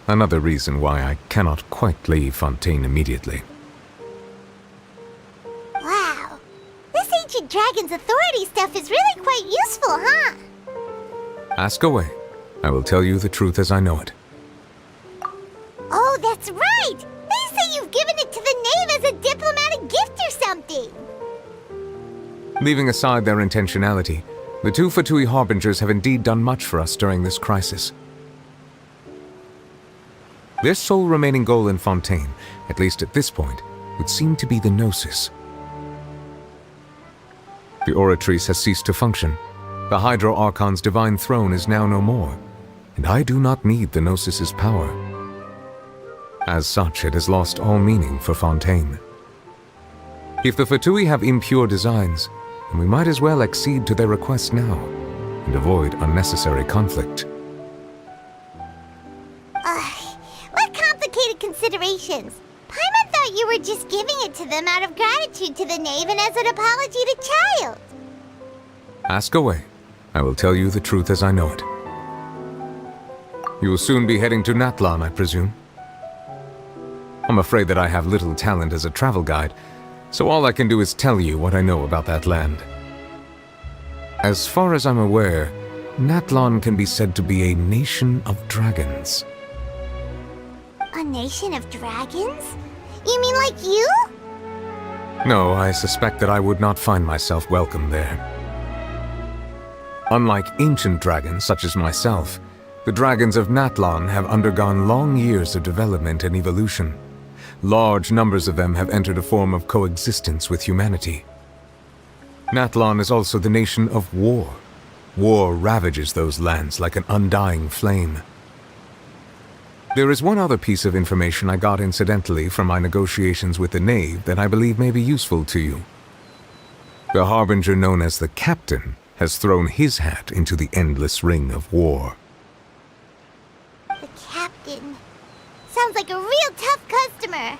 Another reason why I cannot quite leave Fontaine immediately. Wow. This ancient dragon's authority stuff is really quite useful, huh? Ask away. I will tell you the truth as I know it. Oh, that's right! They say you've given it to the knave as a diplomatic gift or something! Leaving aside their intentionality, the two Fatui Harbingers have indeed done much for us during this crisis. Their sole remaining goal in Fontaine, at least at this point, would seem to be the Gnosis. The Oratrice has ceased to function. The Hydro Archon's divine throne is now no more, and I do not need the Gnosis's power. As such, it has lost all meaning for Fontaine. If the Fatui have impure designs, then we might as well accede to their request now and avoid unnecessary conflict. What complicated considerations? Paimon thought you were just giving it to them out of gratitude to the knave and as an apology to Child. Ask away. I will tell you the truth as I know it. You will soon be heading to Natlan, I presume? I'm afraid that I have little talent as a travel guide, so all I can do is tell you what I know about that land. As far as I'm aware, Natlan can be said to be a nation of dragons. A nation of dragons? You mean like you? No, I suspect that I would not find myself welcome there. Unlike ancient dragons such as myself, the dragons of Natlan have undergone long years of development and evolution. Large numbers of them have entered a form of coexistence with humanity. Natlan is also the nation of war. War ravages those lands like an undying flame. There is one other piece of information I got incidentally from my negotiations with the knave that I believe may be useful to you. The harbinger known as the Captain has thrown his hat into the endless ring of war. The Captain. Sounds like a real tough customer.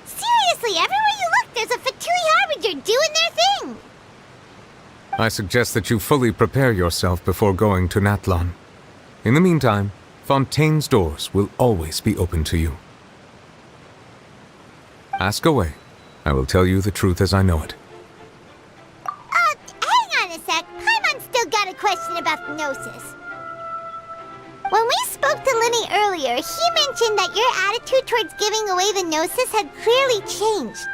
Seriously, everywhere you look, there's a Fatui harbinger doing their thing. I suggest that you fully prepare yourself before going to Natlan. In the meantime, Fontaine's doors will always be open to you. Ask away. I will tell you the truth as I know it. Hang on a sec. Paimon's still got a question about the Gnosis. When we spoke to Linny earlier, he mentioned that your attitude towards giving away the Gnosis had clearly changed.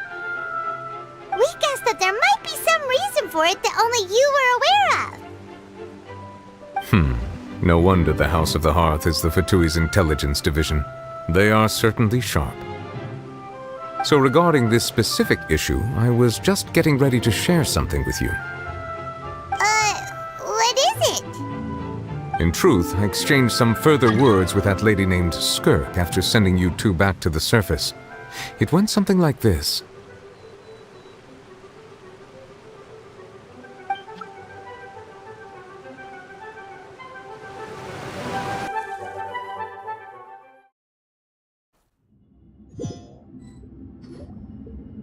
We guessed that there might be some reason for it that only you were aware of. No wonder the House of the Hearth is the Fatui's intelligence division. They are certainly sharp. So regarding this specific issue, I was just getting ready to share something with you. What is it? In truth, I exchanged some further words with that lady named Skirk after sending you two back to the surface. It went something like this.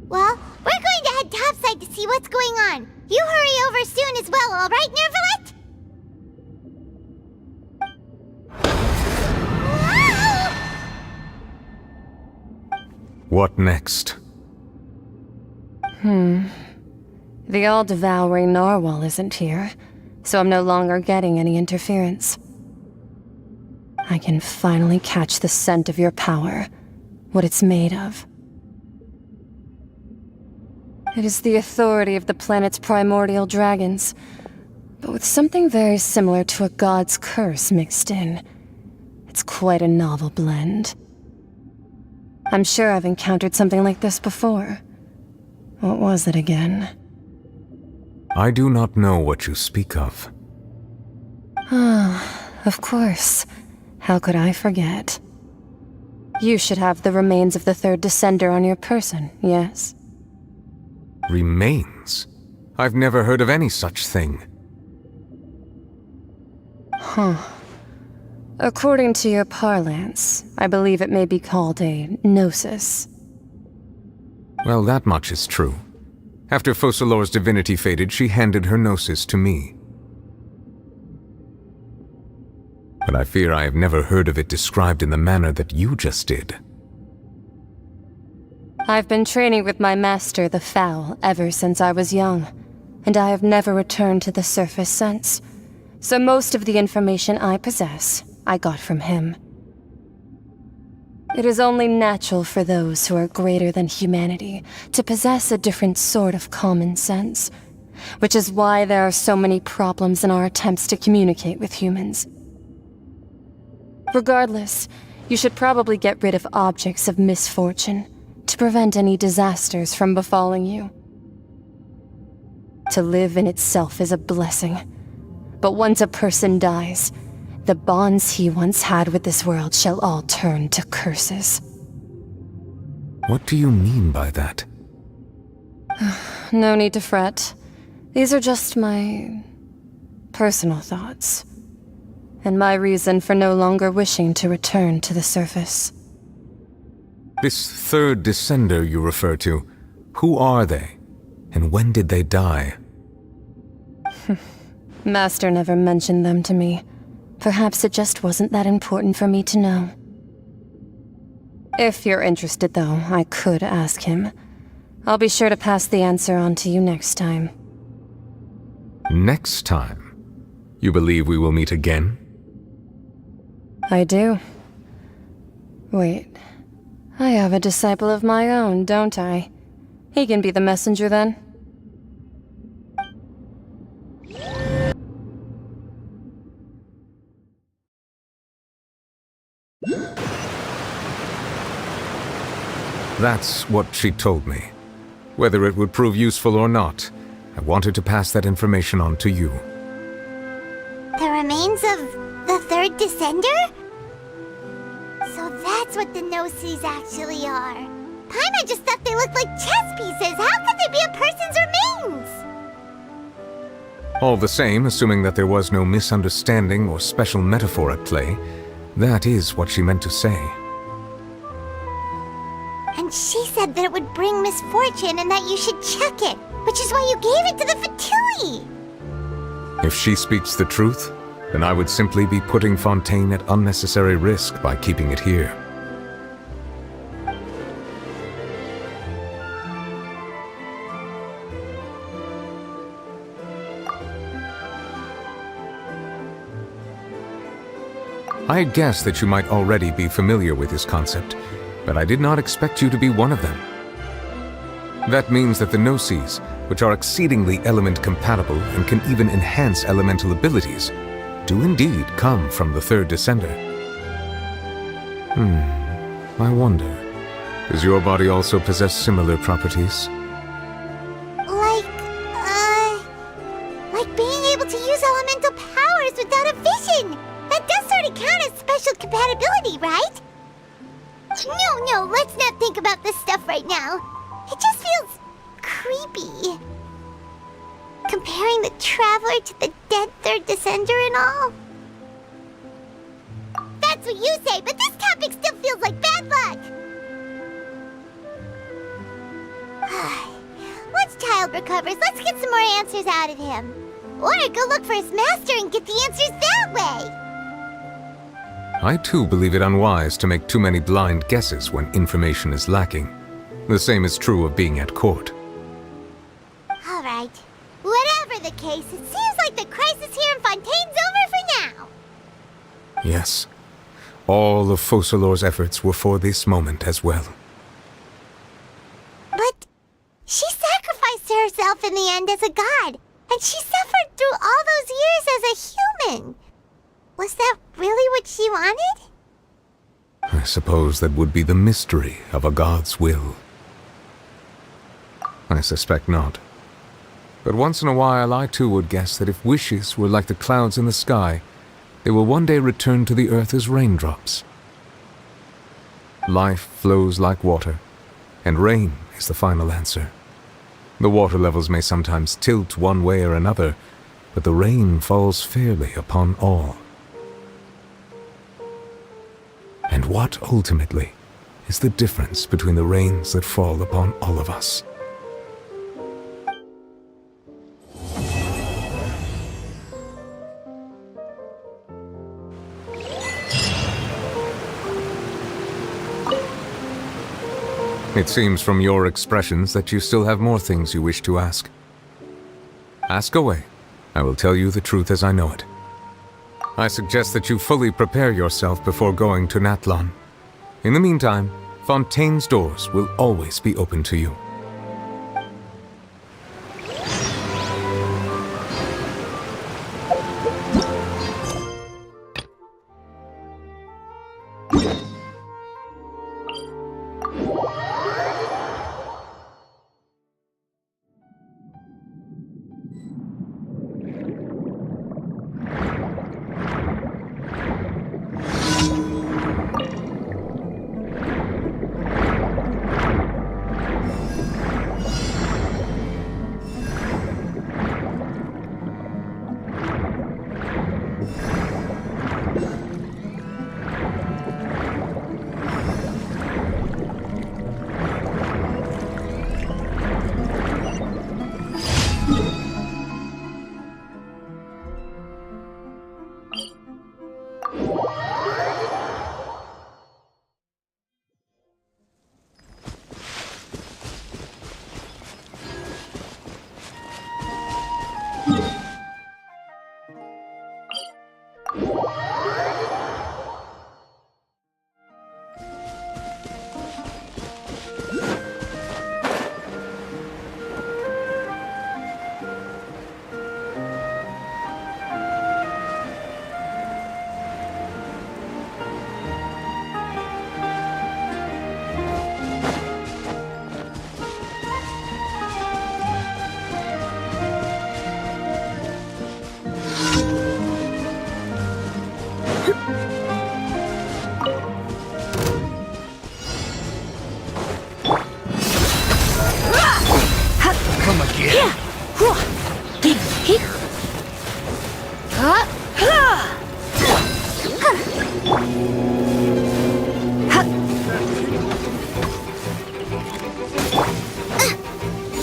Well, we're going to head topside to see what's going on. You hurry over soon as well, all right, Nervalet? What next? The all-devouring narwhal isn't here, so I'm no longer getting any interference. I can finally catch the scent of your power, what it's made of. It is the authority of the planet's primordial dragons, but with something very similar to a god's curse mixed in. It's quite a novel blend. I'm sure I've encountered something like this before. What was it again? I do not know what you speak of. Of course. How could I forget? You should have the remains of the third descender on your person, yes? Remains? I've never heard of any such thing. According to your parlance, I believe it may be called a gnosis. Well, that much is true. After Focalor's divinity faded, she handed her gnosis to me. But I fear I have never heard of it described in the manner that you just did. I've been training with my master, the Fowl, ever since I was young, and I have never returned to the surface since. So most of the information I possess, I got from him. It is only natural for those who are greater than humanity to possess a different sort of common sense, which is why there are so many problems in our attempts to communicate with humans. Regardless, you should probably get rid of objects of misfortune to prevent any disasters from befalling you. To live in itself is a blessing, but once a person dies, the bonds he once had with this world shall all turn to curses. What do you mean by that? No need to fret. These are just my personal thoughts, and my reason for no longer wishing to return to the surface. This third descender you refer to, who are they? And when did they die? Master never mentioned them to me. Perhaps it just wasn't that important for me to know. If you're interested, though, I could ask him. I'll be sure to pass the answer on to you next time. Next time? You believe we will meet again? I do. Wait. I have a disciple of my own, don't I? He can be the messenger then. That's what she told me. Whether it would prove useful or not, I wanted to pass that information on to you. The remains of the third descender? So that's what the no-sees actually are. Paimon just thought they looked like chess pieces. How could they be a person's remains? All the same, assuming that there was no misunderstanding or special metaphor at play, that is what she meant to say. And she said that it would bring misfortune and that you should check it, which is why you gave it to the Fatui. If she speaks the truth, then I would simply be putting Fontaine at unnecessary risk by keeping it here. I had guessed that you might already be familiar with this concept, but I did not expect you to be one of them. That means that the Gnosis, which are exceedingly element-compatible and can even enhance elemental abilities, do indeed come from the third descender. I wonder, does your body also possess similar properties? Like being able to use elemental powers without a vision! That does sort of count as special compatibility, right? No, let's not think about this stuff right now. It just feels creepy. Comparing the Traveler to the dead third descender and all. That's what you say, but this topic still feels like bad luck. Once Child recovers, let's get some more answers out of him. Or go look for his master and get the answers that way. I too believe it unwise to make too many blind guesses when information is lacking. The same is true of being at court. All right. Whatever the case, it seems like the crisis here in Fontaine's over for now. Yes. All of Focalor's efforts were for this moment as well. But she sacrificed herself in the end as a god, and she suffered through all those years as a human. Was that really what she wanted? I suppose that would be the mystery of a god's will. I suspect not. But once in a while I too would guess that if wishes were like the clouds in the sky, they will one day return to the earth as raindrops. Life flows like water, and rain is the final answer. The water levels may sometimes tilt one way or another, but the rain falls fairly upon all. And what, ultimately, is the difference between the rains that fall upon all of us? It seems from your expressions that you still have more things you wish to ask. Ask away. I will tell you the truth as I know it. I suggest that you fully prepare yourself before going to Natlan. In the meantime, Fontaine's doors will always be open to you.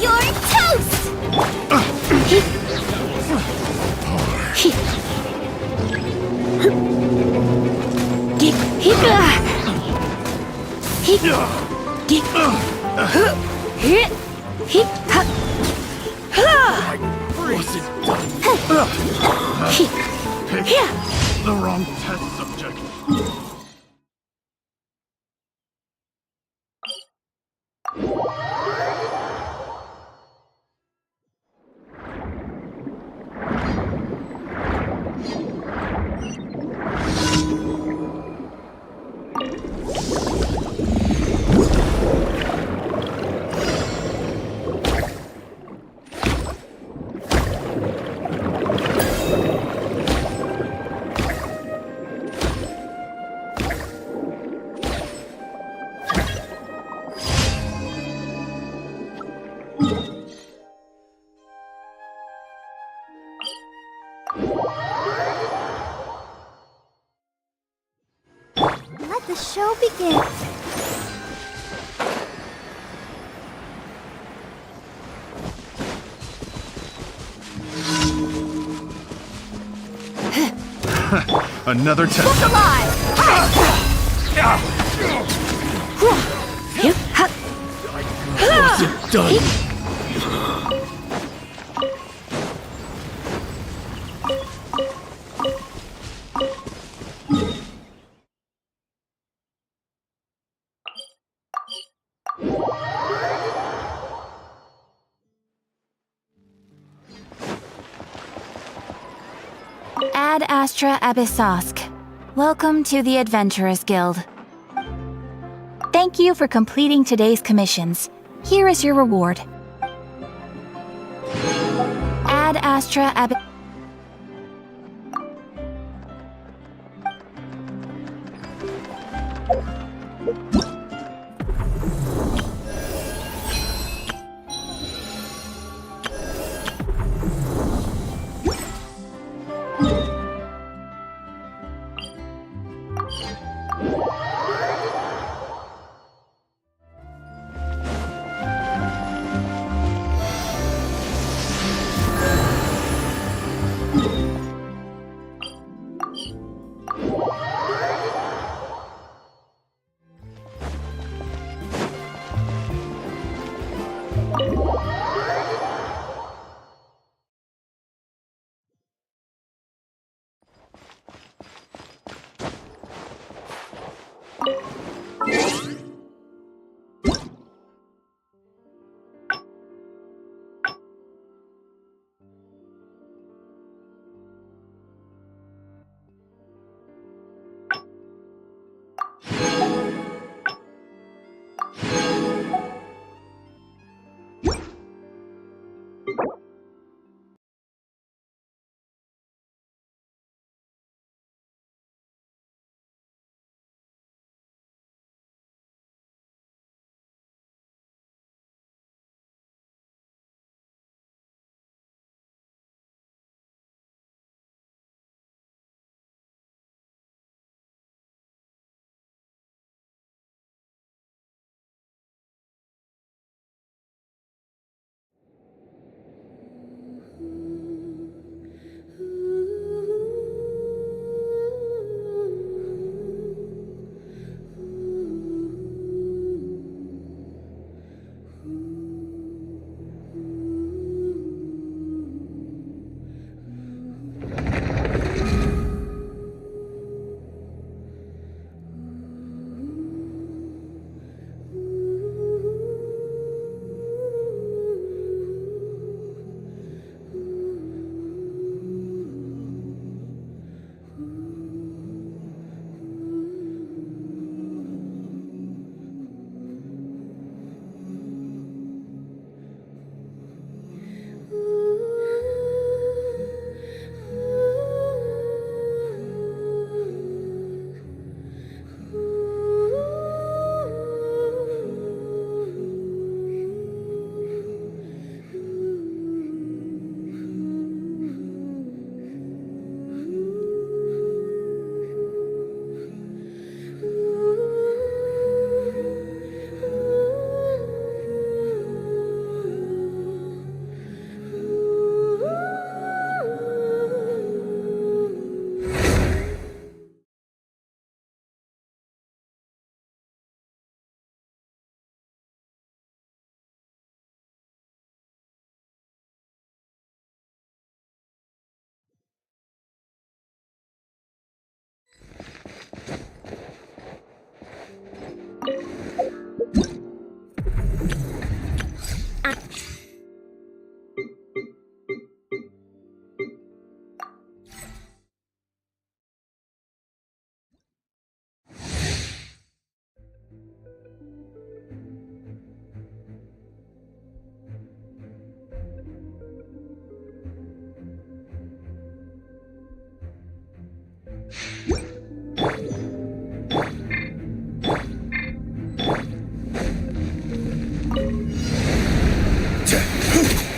You're toast! The wrong test subject. Let the show begin. Another test. Look alive! Was it done? Ad Astra Abyssosk. Welcome to the Adventurers Guild. Thank you for completing today's commissions. Here is your reward. Ad Astra Ab...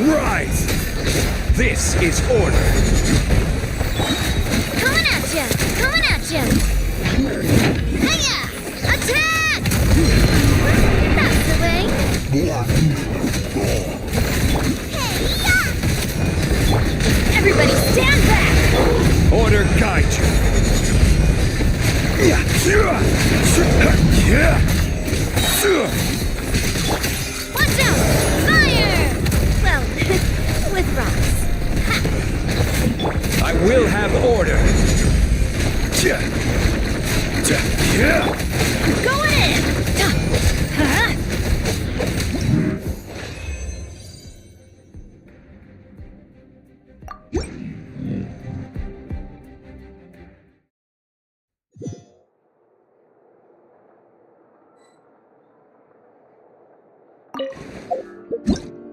Rise! This is order! Coming at you! Coming at you! Hiya! Attack! That's the way! Everybody stand back! Order guide you! Watch out! Fire! Well, with rocks. I will have order! Going in!